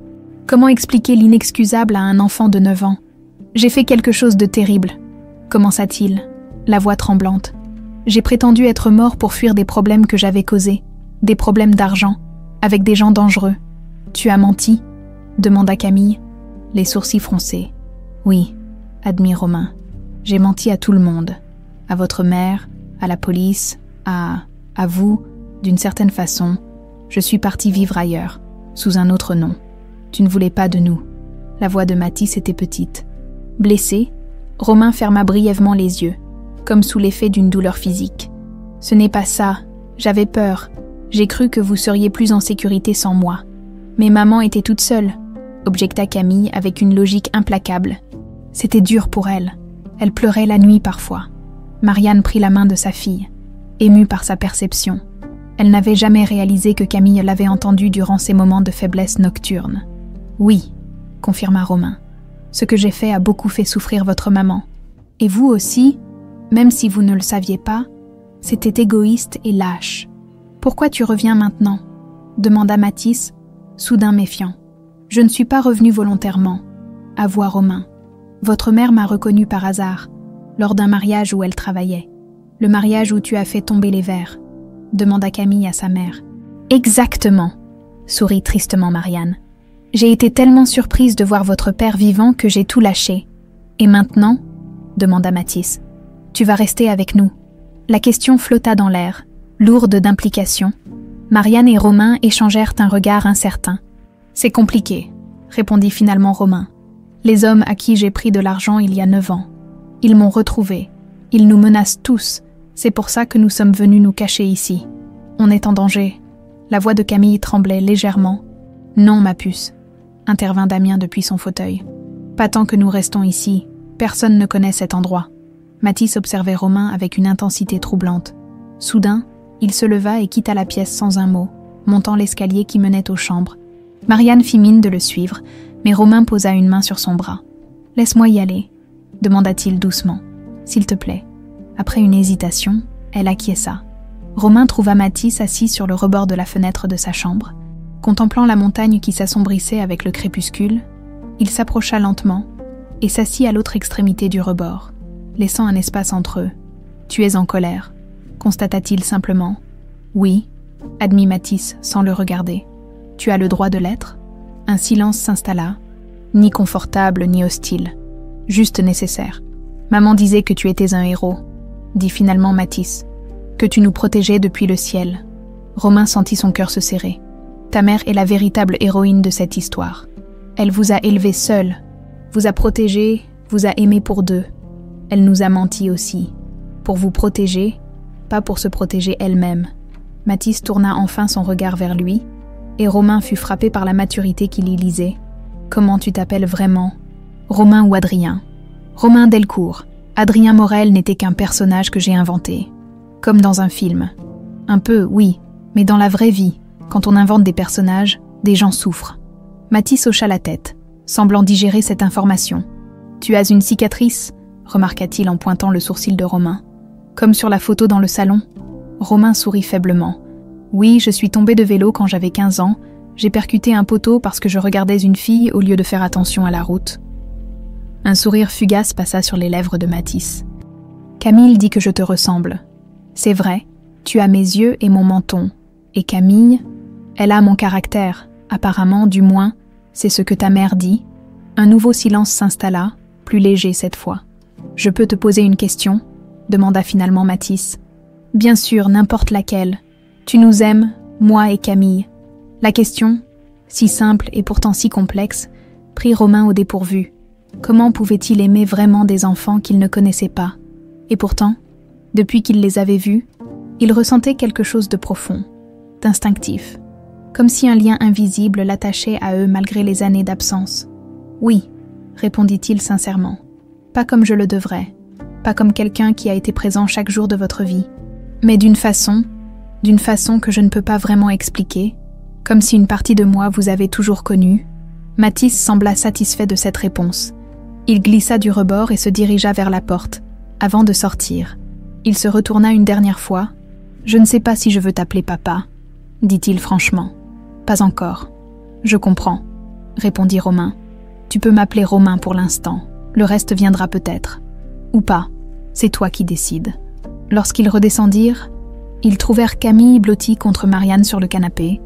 Comment expliquer l'inexcusable à un enfant de 9 ans? « J'ai fait quelque chose de terrible, » commença-t-il, la voix tremblante. « J'ai prétendu être mort pour fuir des problèmes que j'avais causés, des problèmes d'argent, avec des gens dangereux. »« Tu as menti ?» demanda Camille, les sourcils froncés. « Oui, » admit Romain. « J'ai menti à tout le monde, à votre mère, à la police, à vous, d'une certaine façon. Je suis parti vivre ailleurs, sous un autre nom. Tu ne voulais pas de nous. » La voix de Mathis était petite. Blessé, Romain ferma brièvement les yeux, comme sous l'effet d'une douleur physique. « Ce n'est pas ça. J'avais peur. J'ai cru que vous seriez plus en sécurité sans moi. Mais maman était toute seule, » objecta Camille avec une logique implacable. C'était dur pour elle. Elle pleurait la nuit parfois. Marianne prit la main de sa fille, émue par sa perception. Elle n'avait jamais réalisé que Camille l'avait entendue durant ces moments de faiblesse nocturne. « Oui, » confirma Romain. « Ce que j'ai fait a beaucoup fait souffrir votre maman. Et vous aussi, même si vous ne le saviez pas, c'était égoïste et lâche. Pourquoi tu reviens maintenant ?» demanda Mathis, soudain méfiant. « Je ne suis pas revenu volontairement, » avoua Romain. « Votre mère m'a reconnu par hasard, lors d'un mariage où elle travaillait. Le mariage où tu as fait tomber les verres, » demanda Camille à sa mère. « Exactement, » sourit tristement Marianne. « J'ai été tellement surprise de voir votre père vivant que j'ai tout lâché. Et maintenant ?» demanda Mathis. « Tu vas rester avec nous. » La question flotta dans l'air, lourde d'implications. Marianne et Romain échangèrent un regard incertain. « C'est compliqué, » répondit finalement Romain. « Les hommes à qui j'ai pris de l'argent il y a 9 ans. Ils m'ont retrouvé. Ils nous menacent tous. C'est pour ça que nous sommes venus nous cacher ici. On est en danger. » La voix de Camille tremblait légèrement. « Non, ma puce, » intervint Damien depuis son fauteuil. « Pas tant que nous restons ici. Personne ne connaît cet endroit. » Mathis observait Romain avec une intensité troublante. Soudain, il se leva et quitta la pièce sans un mot, montant l'escalier qui menait aux chambres. Marianne fit mine de le suivre, mais Romain posa une main sur son bras. « Laisse-moi y aller, » demanda-t-il doucement. « S'il te plaît. » Après une hésitation, elle acquiesça. Romain trouva Mathis assis sur le rebord de la fenêtre de sa chambre. Contemplant la montagne qui s'assombrissait avec le crépuscule, il s'approcha lentement et s'assit à l'autre extrémité du rebord, laissant un espace entre eux. « Tu es en colère », constata-t-il simplement. « Oui », admit Mathis sans le regarder. « Tu as le droit de l'être ?» Un silence s'installa, ni confortable ni hostile, juste nécessaire. « Maman disait que tu étais un héros », dit finalement Mathis, « que tu nous protégeais depuis le ciel. » Romain sentit son cœur se serrer. « Ta mère est la véritable héroïne de cette histoire. Elle vous a élevés seule, vous a protégés, vous a aimés pour deux. Elle nous a menti aussi. Pour vous protéger, pas pour se protéger elle-même. Mathis tourna enfin son regard vers lui, et Romain fut frappé par la maturité qu'il y lisait. « Comment tu t'appelles vraiment ? Romain ou Adrien ? Romain Delcourt. Adrien Morel n'était qu'un personnage que j'ai inventé. Comme dans un film. Un peu, oui, mais dans la vraie vie, quand on invente des personnages, des gens souffrent. » Mathis hocha la tête, semblant digérer cette information. « Tu as une cicatrice ?» remarqua-t-il en pointant le sourcil de Romain. « Comme sur la photo dans le salon ?» Romain sourit faiblement. « Oui, je suis tombé de vélo quand j'avais 15 ans. J'ai percuté un poteau parce que je regardais une fille au lieu de faire attention à la route. » Un sourire fugace passa sur les lèvres de Mathis. « Camille dit que je te ressemble. C'est vrai, tu as mes yeux et mon menton. Et Camille, elle a mon caractère. Apparemment, du moins, c'est ce que ta mère dit. » Un nouveau silence s'installa, plus léger cette fois. « Je peux te poser une question ?» demanda finalement Mathis. « Bien sûr, n'importe laquelle. Tu nous aimes, moi et Camille. » La question, si simple et pourtant si complexe, prit Romain au dépourvu. Comment pouvait-il aimer vraiment des enfants qu'il ne connaissait pas? Et pourtant, depuis qu'il les avait vus, il ressentait quelque chose de profond, d'instinctif, comme si un lien invisible l'attachait à eux malgré les années d'absence. « Oui », répondit-il sincèrement, « pas comme je le devrais, pas comme quelqu'un qui a été présent chaque jour de votre vie, mais d'une façon que je ne peux pas vraiment expliquer, comme si une partie de moi vous avait toujours connu. » Mathis sembla satisfait de cette réponse. Il glissa du rebord et se dirigea vers la porte, avant de sortir. Il se retourna une dernière fois. « Je ne sais pas si je veux t'appeler papa, » dit-il franchement. « Pas encore. »« Je comprends, » répondit Romain. « Tu peux m'appeler Romain pour l'instant. Le reste viendra peut-être. Ou pas. C'est toi qui décides. » Lorsqu'ils redescendirent, ils trouvèrent Camille blottie contre Marianne sur le canapé,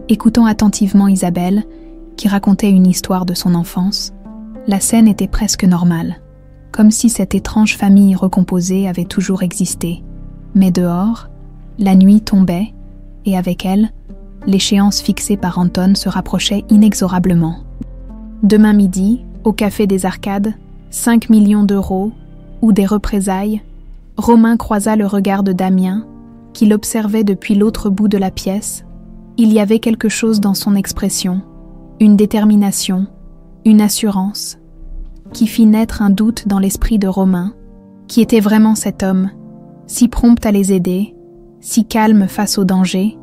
écoutant attentivement Isabelle, qui racontait une histoire de son enfance. La scène était presque normale, comme si cette étrange famille recomposée avait toujours existé. Mais dehors, la nuit tombait, et avec elle, l'échéance fixée par Anton se rapprochait inexorablement. Demain midi, au Café des Arcades, 5 millions d'euros, ou des représailles, Romain croisa le regard de Damien, qui l'observait depuis l'autre bout de la pièce. Il y avait quelque chose dans son expression, une détermination, une assurance, qui fit naître un doute dans l'esprit de Romain. Qui était vraiment cet homme, si prompt à les aider, si calme face au danger?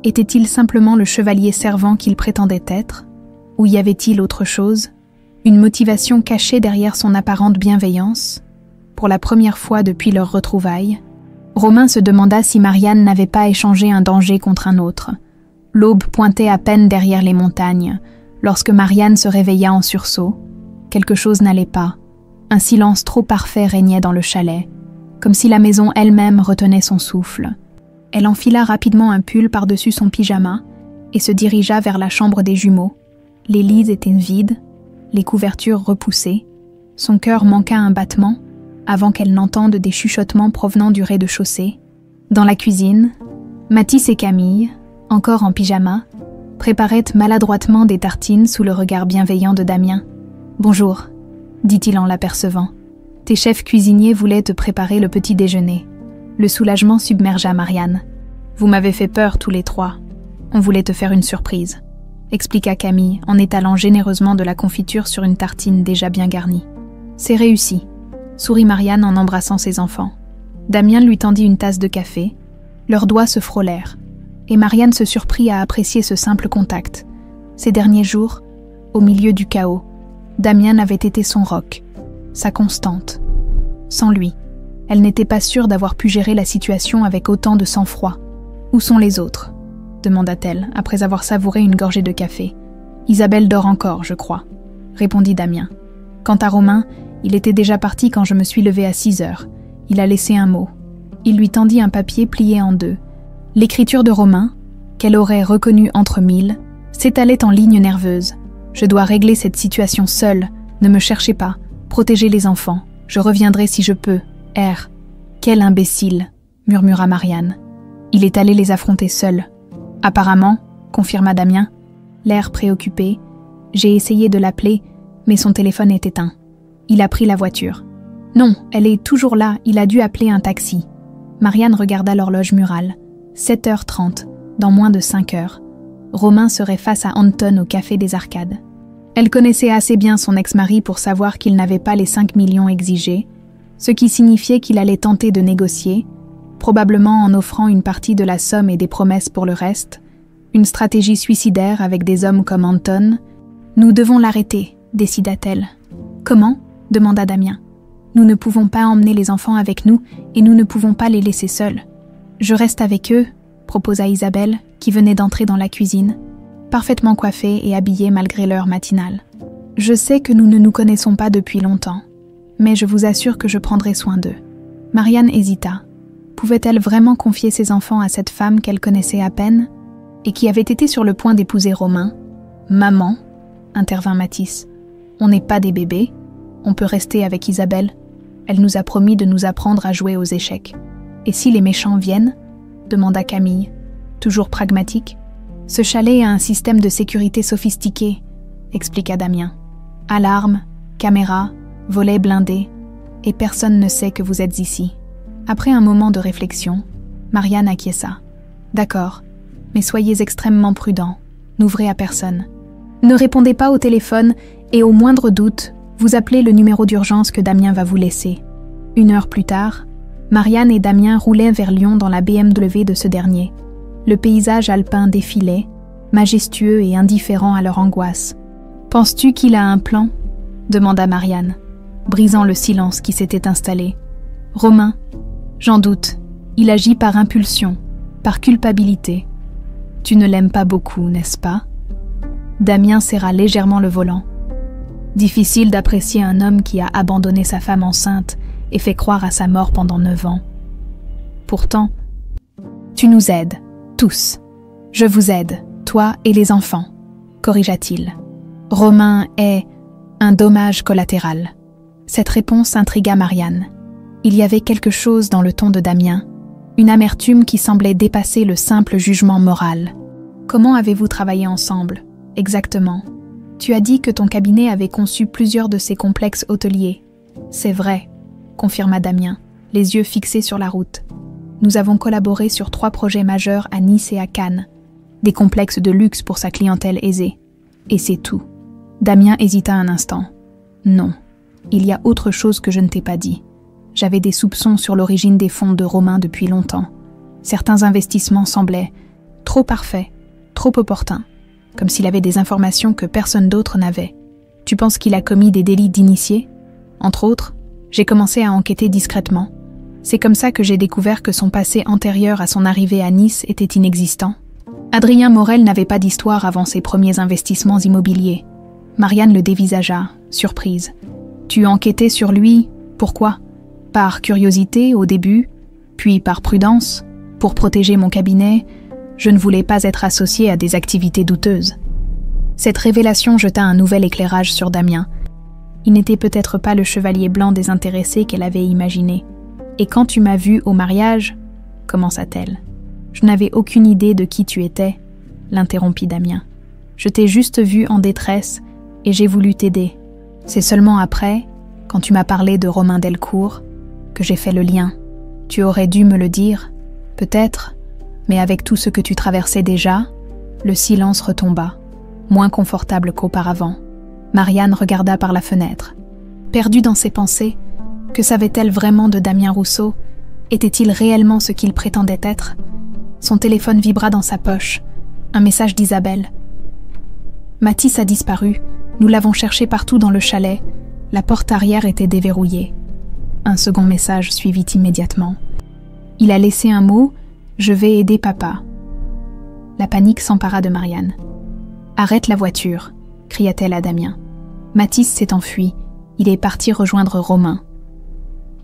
Était-il simplement le chevalier servant qu'il prétendait être? Ou y avait-il autre chose, une motivation cachée derrière son apparente bienveillance? Pour la première fois depuis leur retrouvaille, Romain se demanda si Marianne n'avait pas échangé un danger contre un autre. L'aube pointait à peine derrière les montagnes, lorsque Marianne se réveilla en sursaut. Quelque chose n'allait pas. Un silence trop parfait régnait dans le chalet, comme si la maison elle-même retenait son souffle. Elle enfila rapidement un pull par-dessus son pyjama et se dirigea vers la chambre des jumeaux. Les lits étaient vides, les couvertures repoussées. Son cœur manqua un battement avant qu'elle n'entende des chuchotements provenant du rez-de-chaussée. Dans la cuisine, Mathis et Camille, encore en pyjama, préparaient maladroitement des tartines sous le regard bienveillant de Damien. « Bonjour », dit-il en l'apercevant. « Tes chefs cuisiniers voulaient te préparer le petit déjeuner. » Le soulagement submergea Marianne. « Vous m'avez fait peur tous les trois. On voulait te faire une surprise », expliqua Camille en étalant généreusement de la confiture sur une tartine déjà bien garnie. « C'est réussi », sourit Marianne en embrassant ses enfants. Damien lui tendit une tasse de café. Leurs doigts se frôlèrent, et Marianne se surprit à apprécier ce simple contact. Ces derniers jours, au milieu du chaos, Damien avait été son roc, sa constante. Sans lui, elle n'était pas sûre d'avoir pu gérer la situation avec autant de sang-froid. « Où sont les autres ?» demanda-t-elle, après avoir savouré une gorgée de café. « Isabelle dort encore, je crois », répondit Damien. Quant à Romain, il était déjà parti quand je me suis levée à 6 heures. Il a laissé un mot. Il lui tendit un papier plié en deux. L'écriture de Romain, qu'elle aurait reconnue entre mille, s'étalait en lignes nerveuses. « Je dois régler cette situation seule. Ne me cherchez pas. Protégez les enfants. Je reviendrai si je peux. R. » « Quel imbécile !» murmura Marianne. « Il est allé les affronter seul. »« Apparemment, » confirma Damien. L'air préoccupé, j'ai essayé de l'appeler, mais son téléphone est éteint. Il a pris la voiture. « Non, elle est toujours là. Il a dû appeler un taxi. » Marianne regarda l'horloge murale. 7h30, dans moins de 5 heures. Romain serait face à Anton au Café des Arcades. Elle connaissait assez bien son ex-mari pour savoir qu'il n'avait pas les 5 millions exigés, ce qui signifiait qu'il allait tenter de négocier, probablement en offrant une partie de la somme et des promesses pour le reste, une stratégie suicidaire avec des hommes comme Anton. « Nous devons l'arrêter », décida-t-elle. « Comment ?» demanda Damien. « Nous ne pouvons pas emmener les enfants avec nous et nous ne pouvons pas les laisser seuls. »« Je reste avec eux », proposa Isabelle, qui venait d'entrer dans la cuisine, parfaitement coiffée et habillée malgré l'heure matinale. « Je sais que nous ne nous connaissons pas depuis longtemps, mais je vous assure que je prendrai soin d'eux. » Marianne hésita. Pouvait-elle vraiment confier ses enfants à cette femme qu'elle connaissait à peine et qui avait été sur le point d'épouser Romain? « Maman, » intervint Mathis, « on n'est pas des bébés, on peut rester avec Isabelle. Elle nous a promis de nous apprendre à jouer aux échecs. »« Et si les méchants viennent ?» demanda Camille, toujours pragmatique. « Ce chalet a un système de sécurité sophistiqué, » expliqua Damien. « Alarme, caméra, volets blindés, et personne ne sait que vous êtes ici. » Après un moment de réflexion, Marianne acquiesça. « D'accord, mais soyez extrêmement prudents, n'ouvrez à personne. Ne répondez pas au téléphone et au moindre doute, vous appelez le numéro d'urgence que Damien va vous laisser. » 1 heure plus tard, Marianne et Damien roulaient vers Lyon dans la BMW de ce dernier. Le paysage alpin défilait, majestueux et indifférent à leur angoisse. « Penses-tu qu'il a un plan ?» demanda Marianne, brisant le silence qui s'était installé. « Romain, j'en doute, il agit par impulsion, par culpabilité. Tu ne l'aimes pas beaucoup, n'est-ce pas ?» Damien serra légèrement le volant. Difficile d'apprécier un homme qui a abandonné sa femme enceinte et fait croire à sa mort pendant 9 ans. Pourtant, tu nous aides, tous. Je vous aide, toi et les enfants, corrigea-t-il. Romain est un dommage collatéral. Cette réponse intrigua Marianne. Il y avait quelque chose dans le ton de Damien, une amertume qui semblait dépasser le simple jugement moral. Comment avez-vous travaillé ensemble, exactement? Tu as dit que ton cabinet avait conçu plusieurs de ces complexes hôteliers. C'est vrai, confirma Damien, les yeux fixés sur la route. Nous avons collaboré sur 3 projets majeurs à Nice et à Cannes, des complexes de luxe pour sa clientèle aisée. Et c'est tout. Damien hésita un instant. Non, il y a autre chose que je ne t'ai pas dit. J'avais des soupçons sur l'origine des fonds de Romain depuis longtemps. Certains investissements semblaient trop parfaits, trop opportuns, comme s'il avait des informations que personne d'autre n'avait. Tu penses qu'il a commis des délits d'initié? Entre autres, j'ai commencé à enquêter discrètement. C'est comme ça que j'ai découvert que son passé antérieur à son arrivée à Nice était inexistant. Adrien Morel n'avait pas d'histoire avant ses premiers investissements immobiliers. Marianne le dévisagea, surprise. Tu enquêtais sur lui, pourquoi? Par curiosité au début, puis par prudence, pour protéger mon cabinet. Je ne voulais pas être associée à des activités douteuses. Cette révélation jeta un nouvel éclairage sur Damien. Il n'était peut-être pas le chevalier blanc désintéressé qu'elle avait imaginé. « Et quand tu m'as vue au mariage » commença-t-elle. « Je n'avais aucune idée de qui tu étais » l'interrompit Damien. « Je t'ai juste vue en détresse et j'ai voulu t'aider. C'est seulement après, quand tu m'as parlé de Romain Delcourt, que j'ai fait le lien. Tu aurais dû me le dire, peut-être, mais avec tout ce que tu traversais déjà, le silence retomba, moins confortable qu'auparavant. » Marianne regarda par la fenêtre. Perdue dans ses pensées, que savait-elle vraiment de Damien Rousseau? Était-il réellement ce qu'il prétendait être? Son téléphone vibra dans sa poche. Un message d'Isabelle. « Mathis a disparu. Nous l'avons cherché partout dans le chalet. La porte arrière était déverrouillée. » Un second message suivit immédiatement. « Il a laissé un mot. Je vais aider papa. » La panique s'empara de Marianne. « Arrête la voiture !» cria-t-elle à Damien. Mathis s'est enfui. Il est parti rejoindre Romain.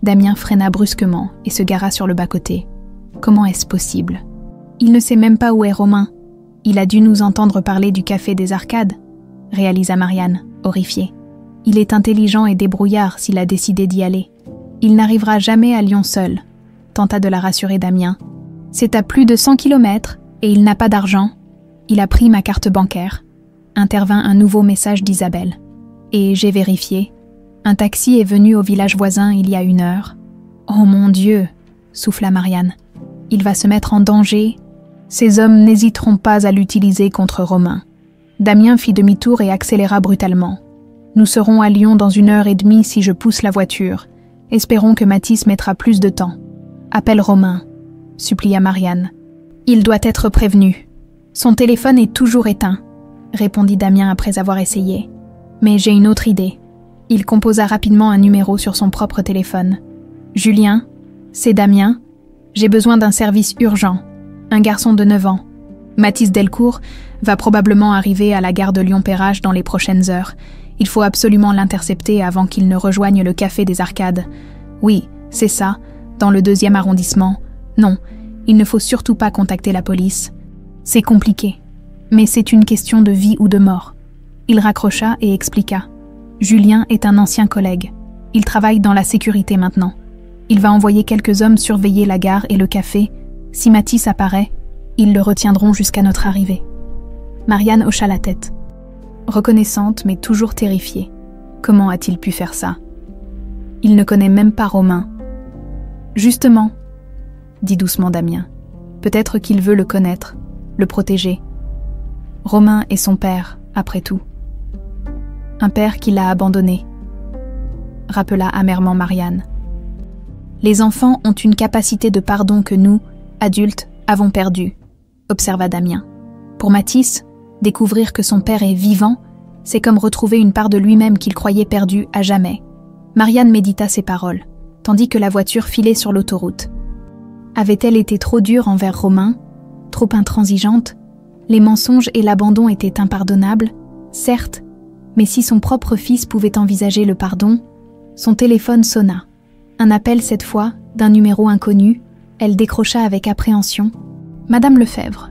Damien freina brusquement et se gara sur le bas-côté. Comment est-ce possible? Il ne sait même pas où est Romain. Il a dû nous entendre parler du Café des Arcades, réalisa Marianne, horrifiée. Il est intelligent et débrouillard s'il a décidé d'y aller. Il n'arrivera jamais à Lyon seul, tenta de la rassurer Damien. C'est à plus de 100 km et il n'a pas d'argent. Il a pris ma carte bancaire. Intervint un nouveau message d'Isabelle. Et j'ai vérifié. Un taxi est venu au village voisin il y a 1 heure. Oh mon Dieu, souffla Marianne. Il va se mettre en danger. Ces hommes n'hésiteront pas à l'utiliser contre Romain. Damien fit demi-tour et accéléra brutalement. Nous serons à Lyon dans 1h30 si je pousse la voiture. Espérons que Mathis mettra plus de temps. Appelle Romain, supplia Marianne. Il doit être prévenu. Son téléphone est toujours éteint, répondit Damien après avoir essayé. Mais j'ai une autre idée. Il composa rapidement un numéro sur son propre téléphone. Julien, c'est Damien. J'ai besoin d'un service urgent. Un garçon de 9 ans. Mathis Delcourt va probablement arriver à la gare de Lyon-Perrache dans les prochaines heures. Il faut absolument l'intercepter avant qu'il ne rejoigne le café des Arcades. Oui, c'est ça, dans le 2e arrondissement. Non, il ne faut surtout pas contacter la police. C'est compliqué, mais c'est une question de vie ou de mort. Il raccrocha et expliqua. Julien est un ancien collègue. Il travaille dans la sécurité maintenant. Il va envoyer quelques hommes surveiller la gare et le café. Si Mathis apparaît, ils le retiendront jusqu'à notre arrivée. Marianne hocha la tête. Reconnaissante mais toujours terrifiée. Comment a-t-il pu faire ça? Il ne connaît même pas Romain. Justement, dit doucement Damien. Peut-être qu'il veut le connaître, le protéger. Romain est son père, après tout. Un père qui l'a abandonné, rappela amèrement Marianne. Les enfants ont une capacité de pardon que nous, adultes, avons perdue, observa Damien. Pour Mathis, découvrir que son père est vivant, c'est comme retrouver une part de lui-même qu'il croyait perdue à jamais. Marianne médita ces paroles, tandis que la voiture filait sur l'autoroute. Avait-elle été trop dure envers Romain, trop intransigeante? Les mensonges et l'abandon étaient impardonnables, certes, mais si son propre fils pouvait envisager le pardon, son téléphone sonna. Un appel cette fois, d'un numéro inconnu, elle décrocha avec appréhension. Madame Lefebvre.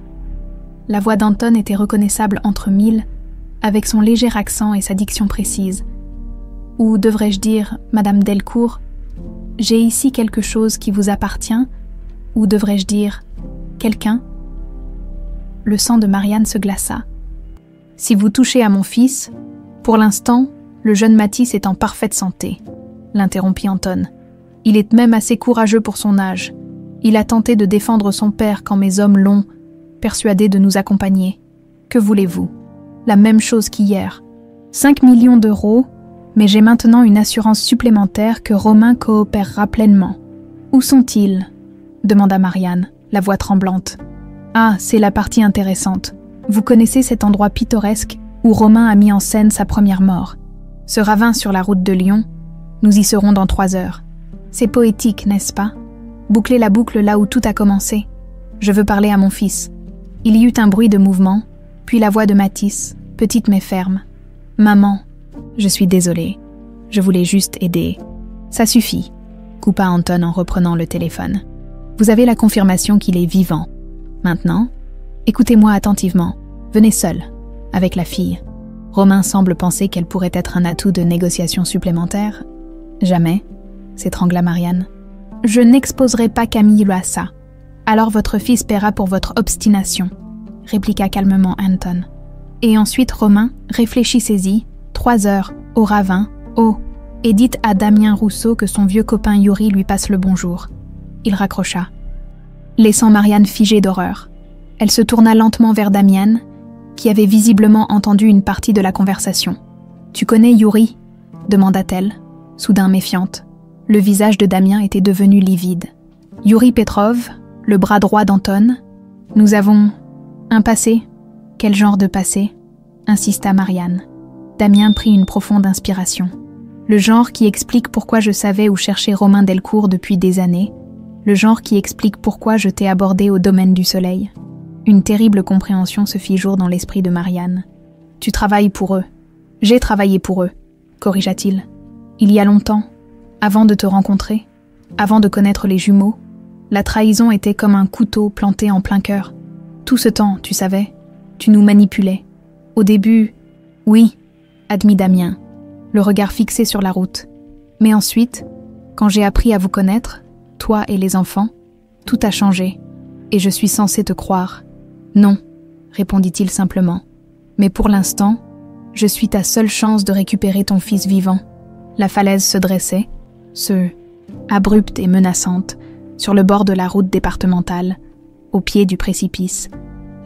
La voix d'Anton était reconnaissable entre mille, avec son léger accent et sa diction précise. Ou devrais-je dire, Madame Delcourt, j'ai ici quelque chose qui vous appartient, ou devrais-je dire, quelqu'un? Le sang de Marianne se glaça. Si vous touchez à mon fils, pour l'instant, le jeune Mathis est en parfaite santé, l'interrompit Anton. Il est même assez courageux pour son âge. Il a tenté de défendre son père quand mes hommes l'ont, persuadé de nous accompagner. Que voulez-vous? La même chose qu'hier. 5 millions d'euros, mais j'ai maintenant une assurance supplémentaire que Romain coopérera pleinement. Où sont-ils? Demanda Marianne, la voix tremblante. Ah, c'est la partie intéressante. Vous connaissez cet endroit pittoresque où Romain a mis en scène sa première mort. Ce ravin sur la route de Lyon, nous y serons dans 3 heures. C'est poétique, n'est-ce pas? Boucler la boucle là où tout a commencé. Je veux parler à mon fils. Il y eut un bruit de mouvement, puis la voix de Mathis, petite mais ferme. Maman, je suis désolée. Je voulais juste aider. Ça suffit, coupa Anton en reprenant le téléphone. Vous avez la confirmation qu'il est vivant. Maintenant, écoutez-moi attentivement. Venez seul, avec la fille. Romain semble penser qu'elle pourrait être un atout de négociation supplémentaire. Jamais, s'étrangla Marianne. Je n'exposerai pas Camille à ça. Alors votre fils paiera pour votre obstination, répliqua calmement Anton. Et ensuite, Romain, réfléchissez-y, 3 heures, au ravin, et dites à Damien Rousseau que son vieux copain Yuri lui passe le bonjour. Il raccrocha, laissant Marianne figée d'horreur. Elle se tourna lentement vers Damien, qui avait visiblement entendu une partie de la conversation. « Tu connais Yuri ?» demanda-t-elle, soudain méfiante. Le visage de Damien était devenu livide. « Yuri Petrov, le bras droit d'Anton. Nous avons un passé. » « Quel genre de passé ?» insista Marianne. Damien prit une profonde inspiration. « Le genre qui explique pourquoi je savais où chercher Romain Delcourt depuis des années. Le genre qui explique pourquoi je t'ai abordé au domaine du soleil. » Une terrible compréhension se fit jour dans l'esprit de Marianne. « Tu travailles pour eux. J'ai travaillé pour eux, corrigea-t-il. Il y a longtemps, avant de te rencontrer, avant de connaître les jumeaux, la trahison était comme un couteau planté en plein cœur. Tout ce temps, tu savais, tu nous manipulais. Au début, oui, admit Damien, le regard fixé sur la route. Mais ensuite, quand j'ai appris à vous connaître, toi et les enfants, tout a changé, et je suis censé te croire. Non, répondit-il simplement. Mais pour l'instant, je suis ta seule chance de récupérer ton fils vivant. La falaise se dressait, abrupte et menaçante, sur le bord de la route départementale, au pied du précipice.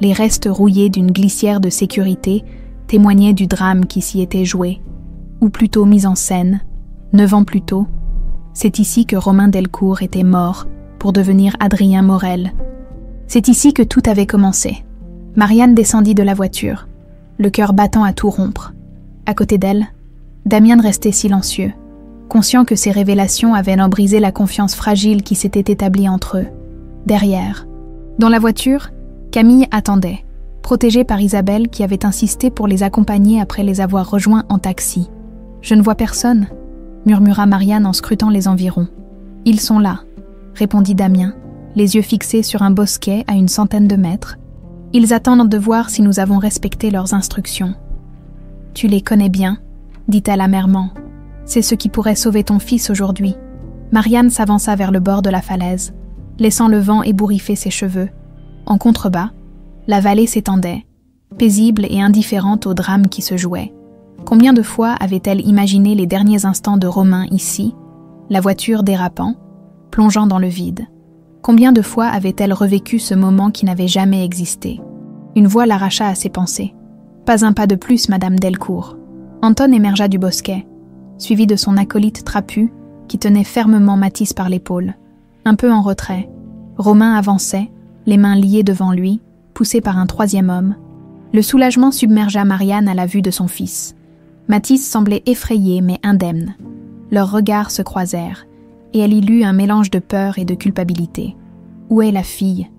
Les restes rouillés d'une glissière de sécurité témoignaient du drame qui s'y était joué, ou plutôt mis en scène, 9 ans plus tôt. C'est ici que Romain Delcourt était mort pour devenir Adrien Morel. C'est ici que tout avait commencé. Marianne descendit de la voiture, le cœur battant à tout rompre. À côté d'elle, Damien restait silencieux, conscient que ces révélations avaient brisé la confiance fragile qui s'était établie entre eux. Derrière, dans la voiture, Camille attendait, protégée par Isabelle qui avait insisté pour les accompagner après les avoir rejoints en taxi. « Je ne vois personne », murmura Marianne en scrutant les environs. « Ils sont là », répondit Damien, les yeux fixés sur un bosquet à une centaine de mètres. « Ils attendent de voir si nous avons respecté leurs instructions. »« Tu les connais bien », dit-elle amèrement. « C'est ce qui pourrait sauver ton fils aujourd'hui. » Marianne s'avança vers le bord de la falaise, laissant le vent ébouriffer ses cheveux. En contrebas, la vallée s'étendait, paisible et indifférente au drame qui se jouait. Combien de fois avait-elle imaginé les derniers instants de Romain ici, la voiture dérapant, plongeant dans le vide? Combien de fois avait-elle revécu ce moment qui n'avait jamais existé? Une voix l'arracha à ses pensées. « Pas un pas de plus, Madame Delcourt. » Anton émergea du bosquet, suivi de son acolyte trapu qui tenait fermement Mathis par l'épaule. Un peu en retrait, Romain avançait, les mains liées devant lui, poussé par un troisième homme. Le soulagement submergea Marianne à la vue de son fils. Mathis semblait effrayé mais indemne. Leurs regards se croisèrent, et elle y lut un mélange de peur et de culpabilité. « Où est la fille ?»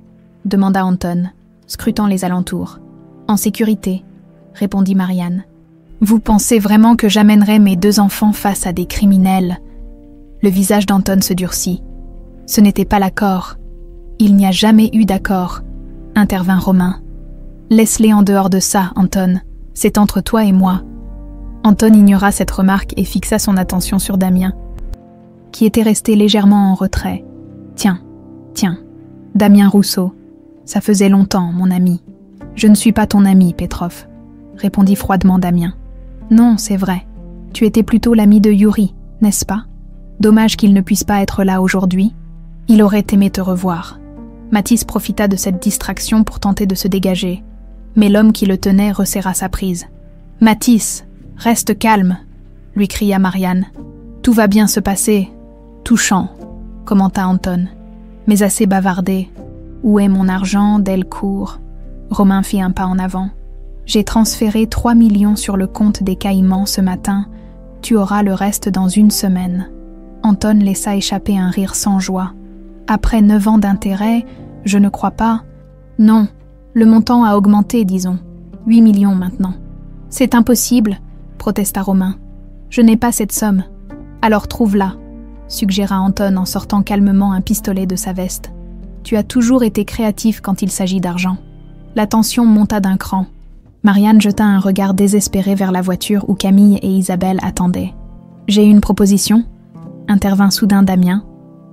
demanda Anton, scrutant les alentours. « En sécurité », répondit Marianne. « Vous pensez vraiment que j'amènerai mes 2 enfants face à des criminels ?» Le visage d'Anton se durcit. « Ce n'était pas l'accord. Il n'y a jamais eu d'accord, » intervint Romain. « Laisse-les en dehors de ça, Anton. C'est entre toi et moi. » Anton ignora cette remarque et fixa son attention sur Damien, qui était resté légèrement en retrait. « Tiens, Damien Rousseau. Ça faisait longtemps, mon ami. »« Je ne suis pas ton ami, Petrov, » répondit froidement Damien. « Non, c'est vrai. Tu étais plutôt l'ami de Yuri, n'est-ce pas? Dommage qu'il ne puisse pas être là aujourd'hui. Il aurait aimé te revoir. » Mathis profita de cette distraction pour tenter de se dégager, mais l'homme qui le tenait resserra sa prise. « Mathis, reste calme !» lui cria Marianne. « Tout va bien se passer. »« Touchant !» commenta Anton. « Mais assez bavardé. Où est mon argent, Delcourt ?» Romain fit un pas en avant. « J'ai transféré 3 millions sur le compte des Caïmans ce matin. Tu auras le reste dans 1 semaine. » Anton laissa échapper un rire sans joie. « Après 9 ans d'intérêt, je ne crois pas. » « Non, le montant a augmenté, disons. 8 millions maintenant. »« C'est impossible, » protesta Romain. « Je n'ai pas cette somme. »« Alors trouve-la, » suggéra Anton en sortant calmement un pistolet de sa veste. « Tu as toujours été créatif quand il s'agit d'argent. » La tension monta d'un cran. Marianne jeta un regard désespéré vers la voiture où Camille et Isabelle attendaient. « J'ai une proposition, » intervint soudain Damien,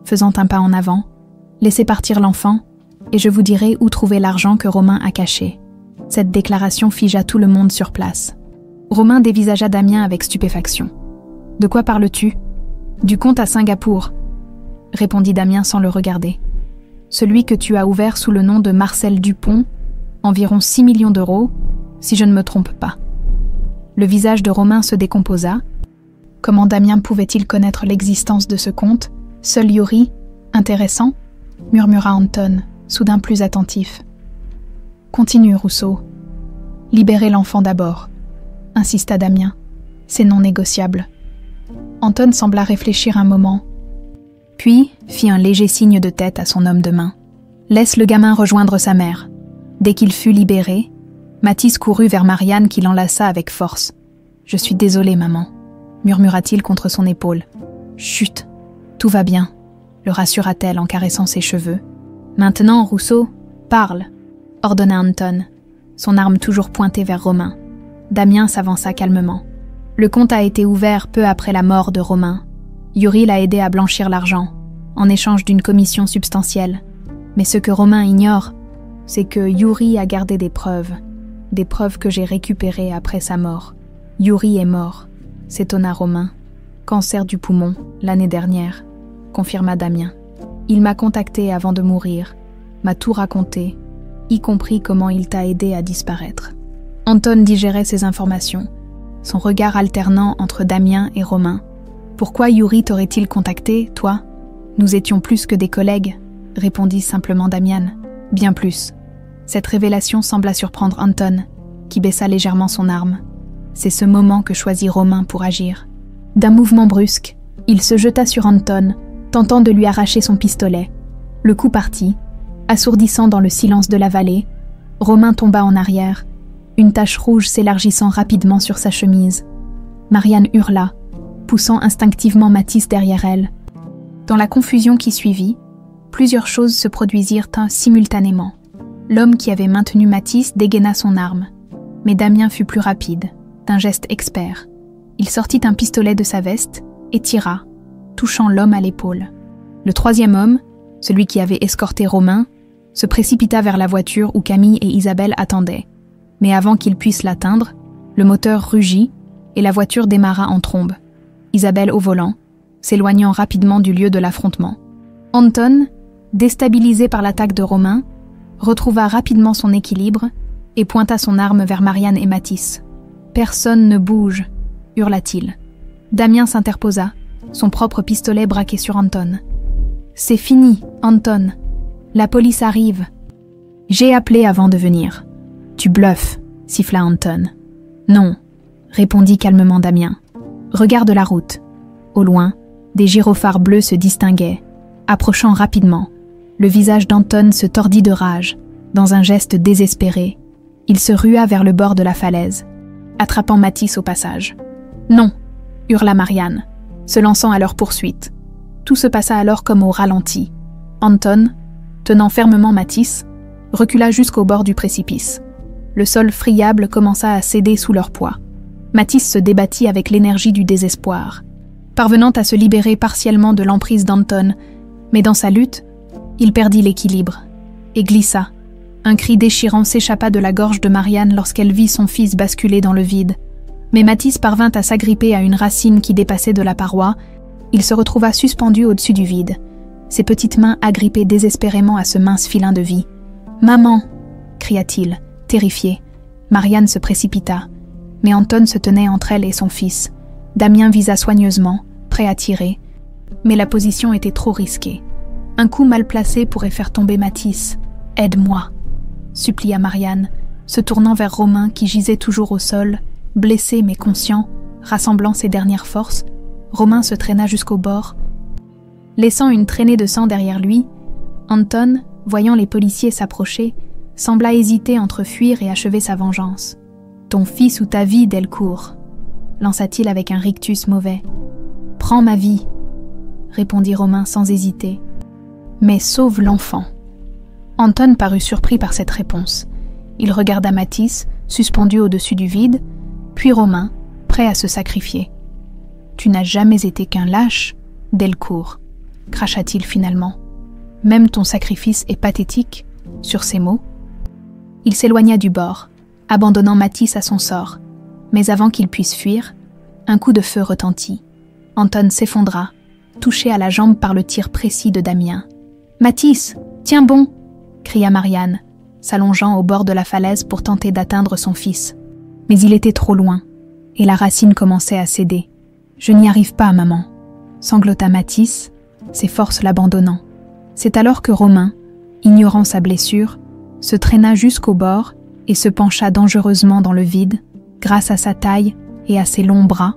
faisant un pas en avant. « Laissez partir l'enfant, et je vous dirai où trouver l'argent que Romain a caché. » Cette déclaration figea tout le monde sur place. Romain dévisagea Damien avec stupéfaction. « De quoi parles-tu ? » ?»« Du compte à Singapour, » répondit Damien sans le regarder. « Celui que tu as ouvert sous le nom de Marcel Dupont, environ 6 millions d'euros, si je ne me trompe pas. » Le visage de Romain se décomposa. Comment Damien pouvait-il connaître l'existence de ce compte? Seul Yuri, intéressant, murmura Anton, soudain plus attentif. Continue, Rousseau. Libérez l'enfant d'abord, insista Damien. C'est non négociable. Anton sembla réfléchir un moment, puis fit un léger signe de tête à son homme de main. Laisse le gamin rejoindre sa mère. Dès qu'il fut libéré, Mathis courut vers Marianne qui l'enlaça avec force. Je suis désolé, maman, murmura-t-il contre son épaule. Chut, tout va bien, le rassura-t-elle en caressant ses cheveux. Maintenant, Rousseau, parle, ordonna Anton, son arme toujours pointée vers Romain. Damien s'avança calmement. Le compte a été ouvert peu après la mort de Romain. Yuri l'a aidé à blanchir l'argent, en échange d'une commission substantielle. Mais ce que Romain ignore, c'est que Yuri a gardé des preuves que j'ai récupérées après sa mort. Yuri est mort, s'étonna Romain. Cancer du poumon, l'année dernière, confirma Damien. Il m'a contacté avant de mourir, m'a tout raconté, y compris comment il t'a aidé à disparaître. » Anton digérait ces informations, son regard alternant entre Damien et Romain. « Pourquoi Yuri t'aurait-il contacté, toi ? Nous étions plus que des collègues, » répondit simplement Damian. « Bien plus. » Cette révélation sembla surprendre Anton, qui baissa légèrement son arme. C'est ce moment que choisit Romain pour agir. D'un mouvement brusque, il se jeta sur Anton, tentant de lui arracher son pistolet. Le coup partit, assourdissant dans le silence de la vallée. Romain tomba en arrière, une tache rouge s'élargissant rapidement sur sa chemise. Marianne hurla, poussant instinctivement Mathis derrière elle. Dans la confusion qui suivit, plusieurs choses se produisirent simultanément. L'homme qui avait maintenu Mathis dégaina son arme, mais Damien fut plus rapide, d'un geste expert. Il sortit un pistolet de sa veste et tira, touchant l'homme à l'épaule. Le troisième homme, celui qui avait escorté Romain, se précipita vers la voiture où Camille et Isabelle attendaient. Mais avant qu'il puisse l'atteindre, le moteur rugit et la voiture démarra en trombe. Isabelle au volant, s'éloignant rapidement du lieu de l'affrontement. Anton, déstabilisé par l'attaque de Romain, retrouva rapidement son équilibre et pointa son arme vers Marianne et Mathis. « Personne ne bouge !» hurla-t-il. Damien s'interposa, son propre pistolet braqué sur Anton. « C'est fini, Anton. La police arrive. »« J'ai appelé avant de venir. »« Tu bluffes, » siffla Anton. « Non, » répondit calmement Damien. « Regarde la route. » Au loin, des gyrophares bleus se distinguaient. Approchant rapidement, le visage d'Anton se tordit de rage. Dans un geste désespéré, il se rua vers le bord de la falaise, attrapant Mathis au passage. « Non !» hurla Marianne, se lançant à leur poursuite. Tout se passa alors comme au ralenti. Anton, tenant fermement Mathis, recula jusqu'au bord du précipice. Le sol friable commença à céder sous leur poids. Mathis se débattit avec l'énergie du désespoir, parvenant à se libérer partiellement de l'emprise d'Anton, mais dans sa lutte, il perdit l'équilibre et glissa. Un cri déchirant s'échappa de la gorge de Marianne lorsqu'elle vit son fils basculer dans le vide. Mais Mathis parvint à s'agripper à une racine qui dépassait de la paroi. Il se retrouva suspendu au-dessus du vide, ses petites mains agrippées désespérément à ce mince filin de vie. « Maman !» cria-t-il, terrifié. Marianne se précipita, mais Anton se tenait entre elle et son fils. Damien visa soigneusement, prêt à tirer, mais la position était trop risquée. Un coup mal placé pourrait faire tomber Mathis. « Aide-moi !» supplia Marianne, se tournant vers Romain qui gisait toujours au sol, blessé mais conscient, rassemblant ses dernières forces. Romain se traîna jusqu'au bord. Laissant une traînée de sang derrière lui, Anton, voyant les policiers s'approcher, sembla hésiter entre fuir et achever sa vengeance. « Ton fils ou ta vie, Delcourt » lança-t-il avec un rictus mauvais. « Prends ma vie » répondit Romain sans hésiter. « Mais sauve l'enfant. » Anton parut surpris par cette réponse. Il regarda Mathis, suspendu au-dessus du vide, puis Romain, prêt à se sacrifier. « Tu n'as jamais été qu'un lâche, Delcourt » cracha-t-il finalement. « Même ton sacrifice est pathétique » sur ces mots. Il s'éloigna du bord, abandonnant Mathis à son sort. Mais avant qu'il puisse fuir, un coup de feu retentit. Anton s'effondra, touché à la jambe par le tir précis de Damien. « Mathis, tiens bon !» cria Marianne, s'allongeant au bord de la falaise pour tenter d'atteindre son fils. Mais il était trop loin, et la racine commençait à céder. « Je n'y arrive pas, maman !» sanglota Mathis, ses forces l'abandonnant. C'est alors que Romain, ignorant sa blessure, se traîna jusqu'au bord et se pencha dangereusement dans le vide. Grâce à sa taille et à ses longs bras,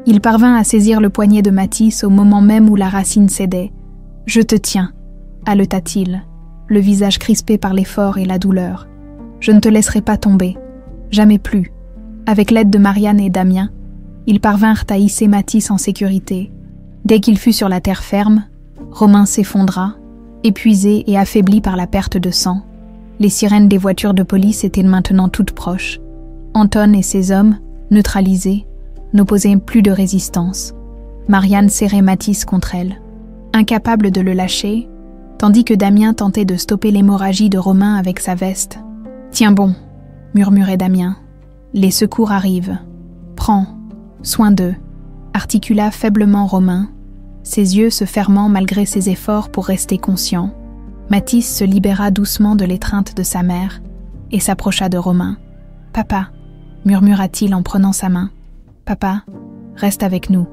il parvint à saisir le poignet de Mathis au moment même où la racine cédait. « Je te tiens !» haleta-t-il, le visage crispé par l'effort et la douleur. « Je ne te laisserai pas tomber, jamais plus. » Avec l'aide de Marianne et Damien, ils parvinrent à hisser Mathis en sécurité. Dès qu'il fut sur la terre ferme, Romain s'effondra, épuisé et affaibli par la perte de sang. Les sirènes des voitures de police étaient maintenant toutes proches. Anton et ses hommes, neutralisés, n'opposaient plus de résistance. Marianne serrait Mathis contre elle, incapable de le lâcher, tandis que Damien tentait de stopper l'hémorragie de Romain avec sa veste. « Tiens bon !» murmurait Damien. « Les secours arrivent. Prends soin d'eux !» articula faiblement Romain, ses yeux se fermant malgré ses efforts pour rester conscient. Mathis se libéra doucement de l'étreinte de sa mère et s'approcha de Romain. « Papa » murmura-t-il en prenant sa main. « Papa, reste avec nous. »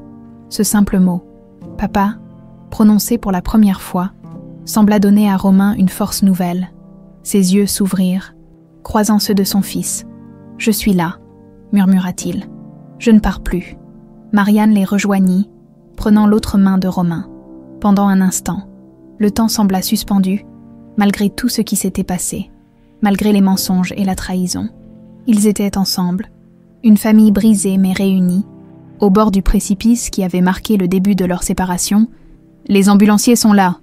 Ce simple mot, « Papa », prononcé pour la première fois, sembla donner à Romain une force nouvelle. Ses yeux s'ouvrirent, croisant ceux de son fils. « Je suis là », murmura-t-il. « Je ne pars plus. » Marianne les rejoignit, prenant l'autre main de Romain. Pendant un instant, le temps sembla suspendu, malgré tout ce qui s'était passé, malgré les mensonges et la trahison. Ils étaient ensemble, une famille brisée mais réunie, au bord du précipice qui avait marqué le début de leur séparation. « Les ambulanciers sont là !»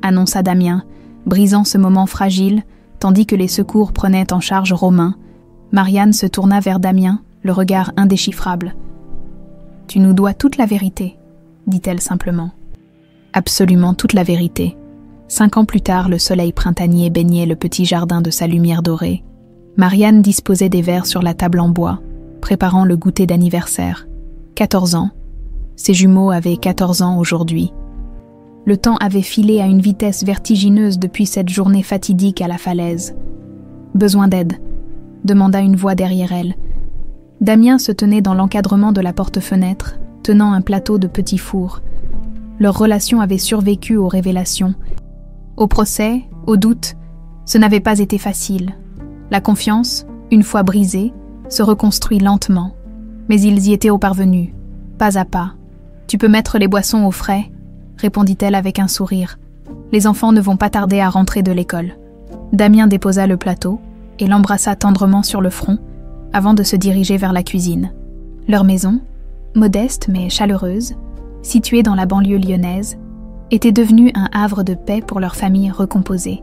annonça Damien, brisant ce moment fragile, tandis que les secours prenaient en charge Romain. Marianne se tourna vers Damien, le regard indéchiffrable. « Tu nous dois toute la vérité », dit-elle simplement. Absolument toute la vérité. 5 ans plus tard, le soleil printanier baignait le petit jardin de sa lumière dorée. Marianne disposait des verres sur la table en bois, préparant le goûter d'anniversaire. 14 ans. Ses jumeaux avaient 14 ans aujourd'hui. Le temps avait filé à une vitesse vertigineuse depuis cette journée fatidique à la falaise. « Besoin d'aide ?» demanda une voix derrière elle. Damien se tenait dans l'encadrement de la porte-fenêtre, tenant un plateau de petits fours. Leur relation avait survécu aux révélations. Au procès, aux doutes, ce n'avait pas été facile. La confiance, une fois brisée, se reconstruit lentement. Mais ils y étaient parvenus, pas à pas. « Tu peux mettre les boissons au frais ?» répondit-elle avec un sourire. « Les enfants ne vont pas tarder à rentrer de l'école. » Damien déposa le plateau et l'embrassa tendrement sur le front avant de se diriger vers la cuisine. Leur maison, modeste mais chaleureuse, située dans la banlieue lyonnaise, était devenue un havre de paix pour leur famille recomposée.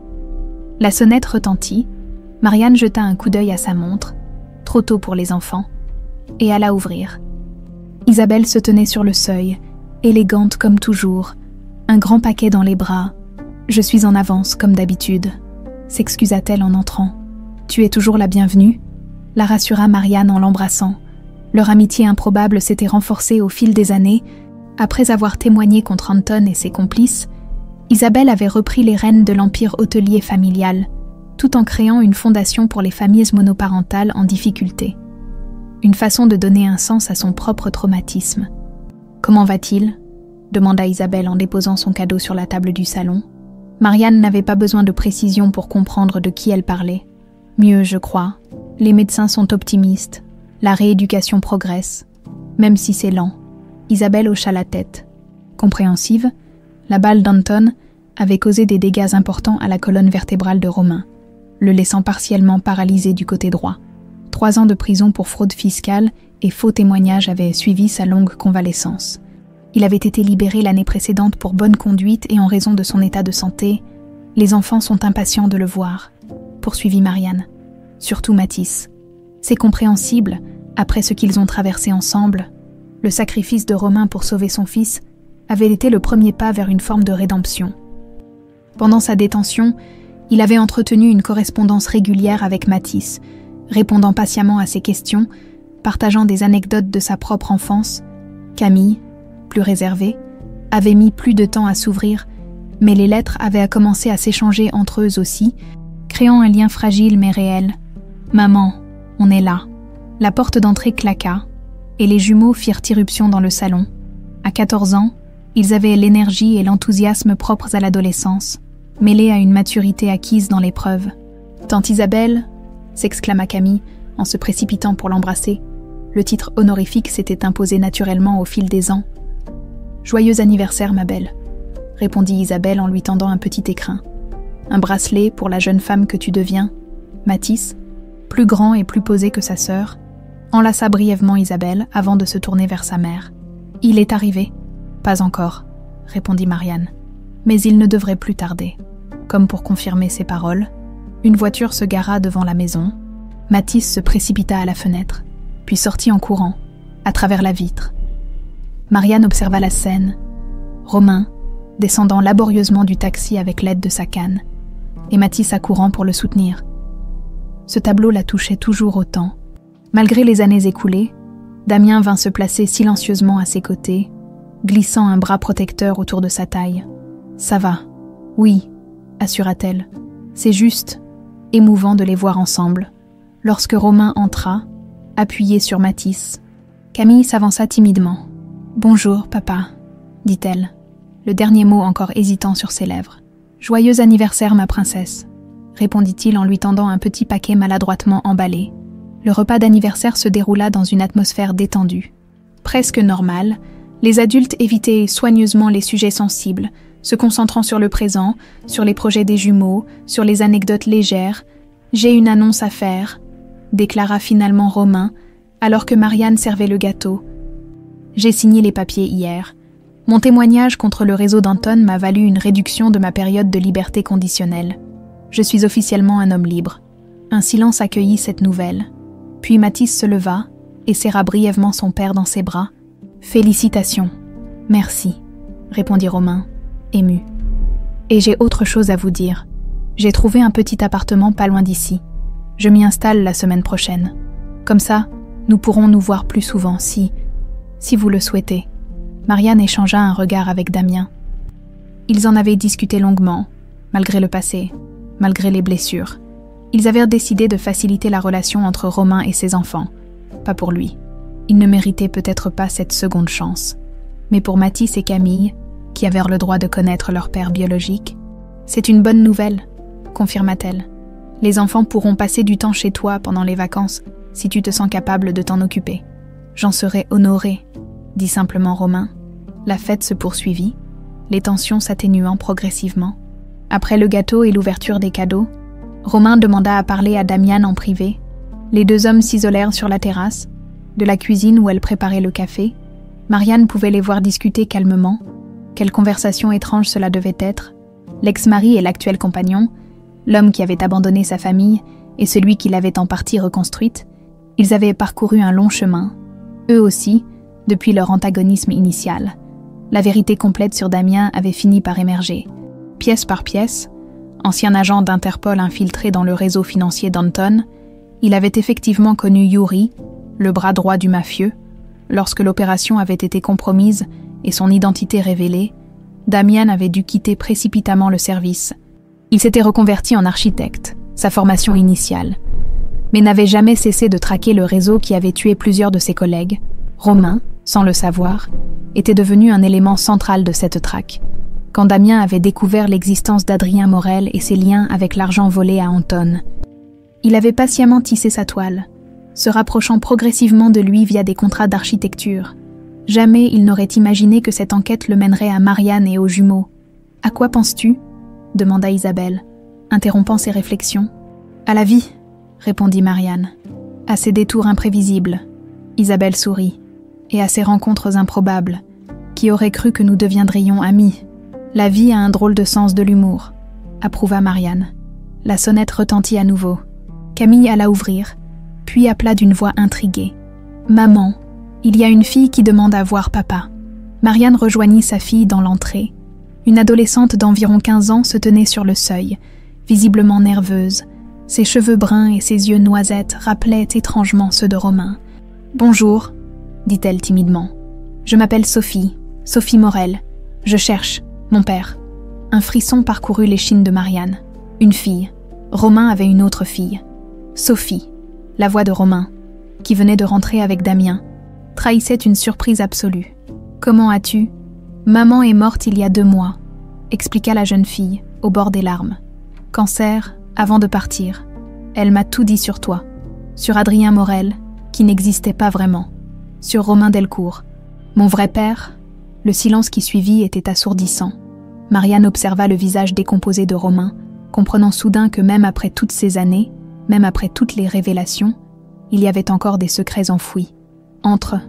La sonnette retentit, Marianne jeta un coup d'œil à sa montre, trop tôt pour les enfants, et alla ouvrir. Isabelle se tenait sur le seuil, élégante comme toujours, un grand paquet dans les bras. « Je suis en avance, comme d'habitude », s'excusa-t-elle en entrant. « Tu es toujours la bienvenue », la rassura Marianne en l'embrassant. Leur amitié improbable s'était renforcée au fil des années. Après avoir témoigné contre Anton et ses complices, Isabelle avait repris les rênes de l'empire hôtelier familial, tout en créant une fondation pour les familles monoparentales en difficulté. Une façon de donner un sens à son propre traumatisme. « Comment va-t-il » demanda Isabelle en déposant son cadeau sur la table du salon. Marianne n'avait pas besoin de précision pour comprendre de qui elle parlait. « Mieux, je crois. Les médecins sont optimistes. La rééducation progresse, même si c'est lent. » Isabelle hocha la tête. Compréhensive, la balle d'Anton avait causé des dégâts importants à la colonne vertébrale de Romain, le laissant partiellement paralysé du côté droit. 3 ans de prison pour fraude fiscale et faux témoignages avaient suivi sa longue convalescence. Il avait été libéré l'année précédente pour bonne conduite et en raison de son état de santé. Les enfants sont impatients de le voir, poursuivit Marianne. Surtout Mathis. C'est compréhensible, après ce qu'ils ont traversé ensemble. Le sacrifice de Romain pour sauver son fils avait été le premier pas vers une forme de rédemption. Pendant sa détention, il avait entretenu une correspondance régulière avec Mathis, répondant patiemment à ses questions, partageant des anecdotes de sa propre enfance. Camille, plus réservée, avait mis plus de temps à s'ouvrir, mais les lettres avaient commencé à s'échanger entre eux aussi, créant un lien fragile mais réel. « Maman, on est là ». La porte d'entrée claqua, et les jumeaux firent irruption dans le salon. À 14 ans, ils avaient l'énergie et l'enthousiasme propres à l'adolescence, mêlés à une maturité acquise dans l'épreuve. « Tante Isabelle » s'exclama Camille, en se précipitant pour l'embrasser. Le titre honorifique s'était imposé naturellement au fil des ans. « Joyeux anniversaire, ma belle », répondit Isabelle en lui tendant un petit écrin. « Un bracelet pour la jeune femme que tu deviens. » Mathis, plus grand et plus posé que sa sœur, enlaça brièvement Isabelle avant de se tourner vers sa mère. « Il est arrivé ?»« Pas encore », répondit Marianne. « Mais il ne devrait plus tarder. » Comme pour confirmer ses paroles, une voiture se gara devant la maison. Mathis se précipita à la fenêtre, puis sortit en courant, à travers la vitre. Marianne observa la scène. Romain, descendant laborieusement du taxi avec l'aide de sa canne, et Mathis accourant pour le soutenir. Ce tableau la touchait toujours autant. Malgré les années écoulées, Damien vint se placer silencieusement à ses côtés, glissant un bras protecteur autour de sa taille. « Ça va. Oui, » assura-t-elle. « C'est juste, émouvant de les voir ensemble. » Lorsque Romain entra, appuyé sur Mathis, Camille s'avança timidement. « Bonjour, papa, » dit-elle, le dernier mot encore hésitant sur ses lèvres. « Joyeux anniversaire, ma princesse », répondit-il en lui tendant un petit paquet maladroitement emballé. Le repas d'anniversaire se déroula dans une atmosphère détendue. Presque normale, les adultes évitaient soigneusement les sujets sensibles, se concentrant sur le présent, sur les projets des jumeaux, sur les anecdotes légères. « J'ai une annonce à faire », déclara finalement Romain, alors que Marianne servait le gâteau. « J'ai signé les papiers hier. Mon témoignage contre le réseau d'Anton m'a valu une réduction de ma période de liberté conditionnelle. Je suis officiellement un homme libre. » Un silence accueillit cette nouvelle. Puis Mathis se leva et serra brièvement son père dans ses bras. « Félicitations. Merci, » répondit Romain, ému. « Et j'ai autre chose à vous dire. J'ai trouvé un petit appartement pas loin d'ici. Je m'y installe la semaine prochaine. Comme ça, nous pourrons nous voir plus souvent si vous le souhaitez. » Marianne échangea un regard avec Damien. Ils en avaient discuté longuement, malgré le passé, malgré les blessures. Ils avaient décidé de faciliter la relation entre Romain et ses enfants. Pas pour lui. Il ne méritait peut-être pas cette seconde chance. Mais pour Mathis et Camille, qui avaient le droit de connaître leur père biologique, « C'est une bonne nouvelle », confirma-t-elle. « Les enfants pourront passer du temps chez toi pendant les vacances, si tu te sens capable de t'en occuper. »« J'en serai honorée », dit simplement Romain. La fête se poursuivit, les tensions s'atténuant progressivement. Après le gâteau et l'ouverture des cadeaux, Romain demanda à parler à Damian en privé. Les deux hommes s'isolèrent sur la terrasse, de la cuisine où elle préparait le café. Marianne pouvait les voir discuter calmement. Quelle conversation étrange cela devait être. L'ex-mari et l'actuel compagnon, l'homme qui avait abandonné sa famille et celui qui l'avait en partie reconstruite, ils avaient parcouru un long chemin, eux aussi, depuis leur antagonisme initial. La vérité complète sur Damien avait fini par émerger. Pièce par pièce, ancien agent d'Interpol infiltré dans le réseau financier d'Anton, il avait effectivement connu Yuri, le bras droit du mafieux. Lorsque l'opération avait été compromise et son identité révélée, Damien avait dû quitter précipitamment le service. Il s'était reconverti en architecte, sa formation initiale, mais n'avait jamais cessé de traquer le réseau qui avait tué plusieurs de ses collègues. Romain, sans le savoir, était devenu un élément central de cette traque. Quand Damien avait découvert l'existence d'Adrien Morel et ses liens avec l'argent volé à Anton, il avait patiemment tissé sa toile, se rapprochant progressivement de lui via des contrats d'architecture. Jamais il n'aurait imaginé que cette enquête le mènerait à Marianne et aux jumeaux. « À quoi penses-tu » demanda Isabelle, interrompant ses réflexions. « À la vie » répondit Marianne. « À ses détours imprévisibles » Isabelle sourit. « Et à ces rencontres improbables. Qui aurait cru que nous deviendrions amis ?» La vie a un drôle de sens de l'humour, approuva Marianne. La sonnette retentit à nouveau. Camille alla ouvrir, puis appela d'une voix intriguée. « Maman, il y a une fille qui demande à voir papa. » Marianne rejoignit sa fille dans l'entrée. Une adolescente d'environ 15 ans se tenait sur le seuil, visiblement nerveuse. Ses cheveux bruns et ses yeux noisettes rappelaient étrangement ceux de Romain. « Bonjour, » dit-elle timidement. « Je m'appelle Sophie Morel. Je cherche mon père. » Un frisson parcourut l'échine de Marianne. Une fille. Romain avait une autre fille. Sophie, la voix de Romain, qui venait de rentrer avec Damien, trahissait une surprise absolue. « Comment as-tu »« Maman est morte il y a 2 mois, » expliqua la jeune fille, au bord des larmes. « Cancer, avant de partir. Elle m'a tout dit sur toi, sur Adrien Morel, qui n'existait pas vraiment, sur Romain Delcourt. Mon vrai père ?» Le silence qui suivit était assourdissant. Marianne observa le visage décomposé de Romain, comprenant soudain que même après toutes ces années, même après toutes les révélations, il y avait encore des secrets enfouis. « Entre »,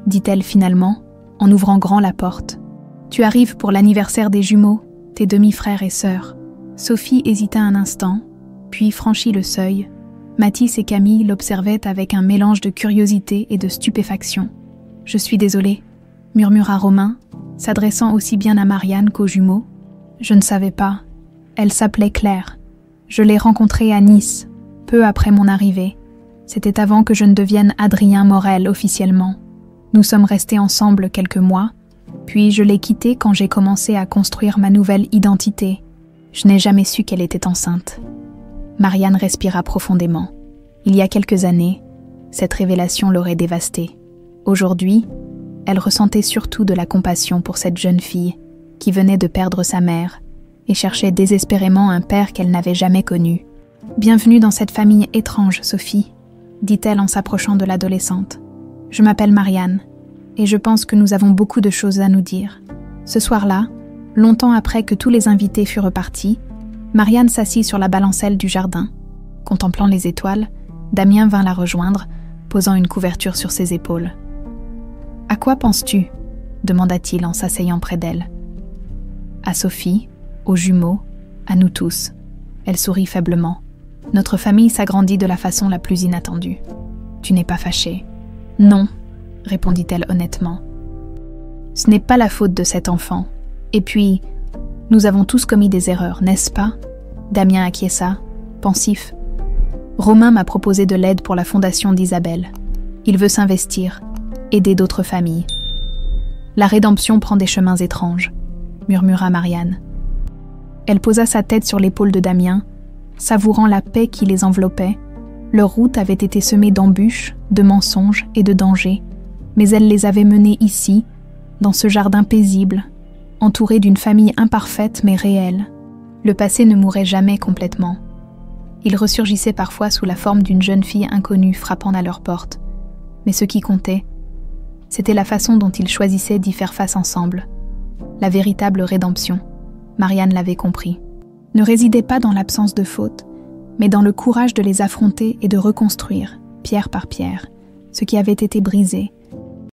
dit-elle finalement, en ouvrant grand la porte. « Tu arrives pour l'anniversaire des jumeaux, tes demi-frères et sœurs. » Sophie hésita un instant, puis franchit le seuil. Mathis et Camille l'observaient avec un mélange de curiosité et de stupéfaction. « Je suis désolée », murmura Romain, s'adressant aussi bien à Marianne qu'aux jumeaux. « Je ne savais pas. Elle s'appelait Claire. Je l'ai rencontrée à Nice, peu après mon arrivée. C'était avant que je ne devienne Adrien Morel officiellement. Nous sommes restés ensemble quelques mois, Puis je l'ai quittée quand j'ai commencé à construire ma nouvelle identité. Je n'ai jamais su qu'elle était enceinte. Marianne respira profondément. Il y a quelques années, cette révélation l'aurait dévastée. Aujourd'hui, elle ressentait surtout de la compassion pour cette jeune fille qui venait de perdre sa mère et cherchait désespérément un père qu'elle n'avait jamais connu. « Bienvenue dans cette famille étrange, Sophie », dit-elle en s'approchant de l'adolescente. « Je m'appelle Marianne, et je pense que nous avons beaucoup de choses à nous dire. » Ce soir-là, longtemps après que tous les invités furent repartis, Marianne s'assit sur la balancelle du jardin. Contemplant les étoiles, Damien vint la rejoindre, posant une couverture sur ses épaules. « À quoi penses-tu » demanda-t-il en s'asseyant près d'elle. « À Sophie, aux jumeaux, à nous tous. » Elle sourit faiblement. « Notre famille s'agrandit de la façon la plus inattendue. Tu n'es pas fâchée ?»« Non, » répondit-elle honnêtement. « Ce n'est pas la faute de cet enfant. Et puis, nous avons tous commis des erreurs, n'est-ce pas ?» Damien acquiesça, pensif. « Romain m'a proposé de l'aide pour la fondation d'Isabelle. Il veut s'investir, aider d'autres familles. »« La rédemption prend des chemins étranges, » murmura Marianne. Elle posa sa tête sur l'épaule de Damien, savourant la paix qui les enveloppait. Leur route avait été semée d'embûches, de mensonges et de dangers, mais elle les avait menés ici, dans ce jardin paisible, entouré d'une famille imparfaite mais réelle. Le passé ne mourait jamais complètement. Il ressurgissait parfois sous la forme d'une jeune fille inconnue frappant à leur porte. Mais ce qui comptait, c'était la façon dont ils choisissaient d'y faire face ensemble. La véritable rédemption, Marianne l'avait compris, ne résidait pas dans l'absence de fautes, mais dans le courage de les affronter et de reconstruire, pierre par pierre, ce qui avait été brisé,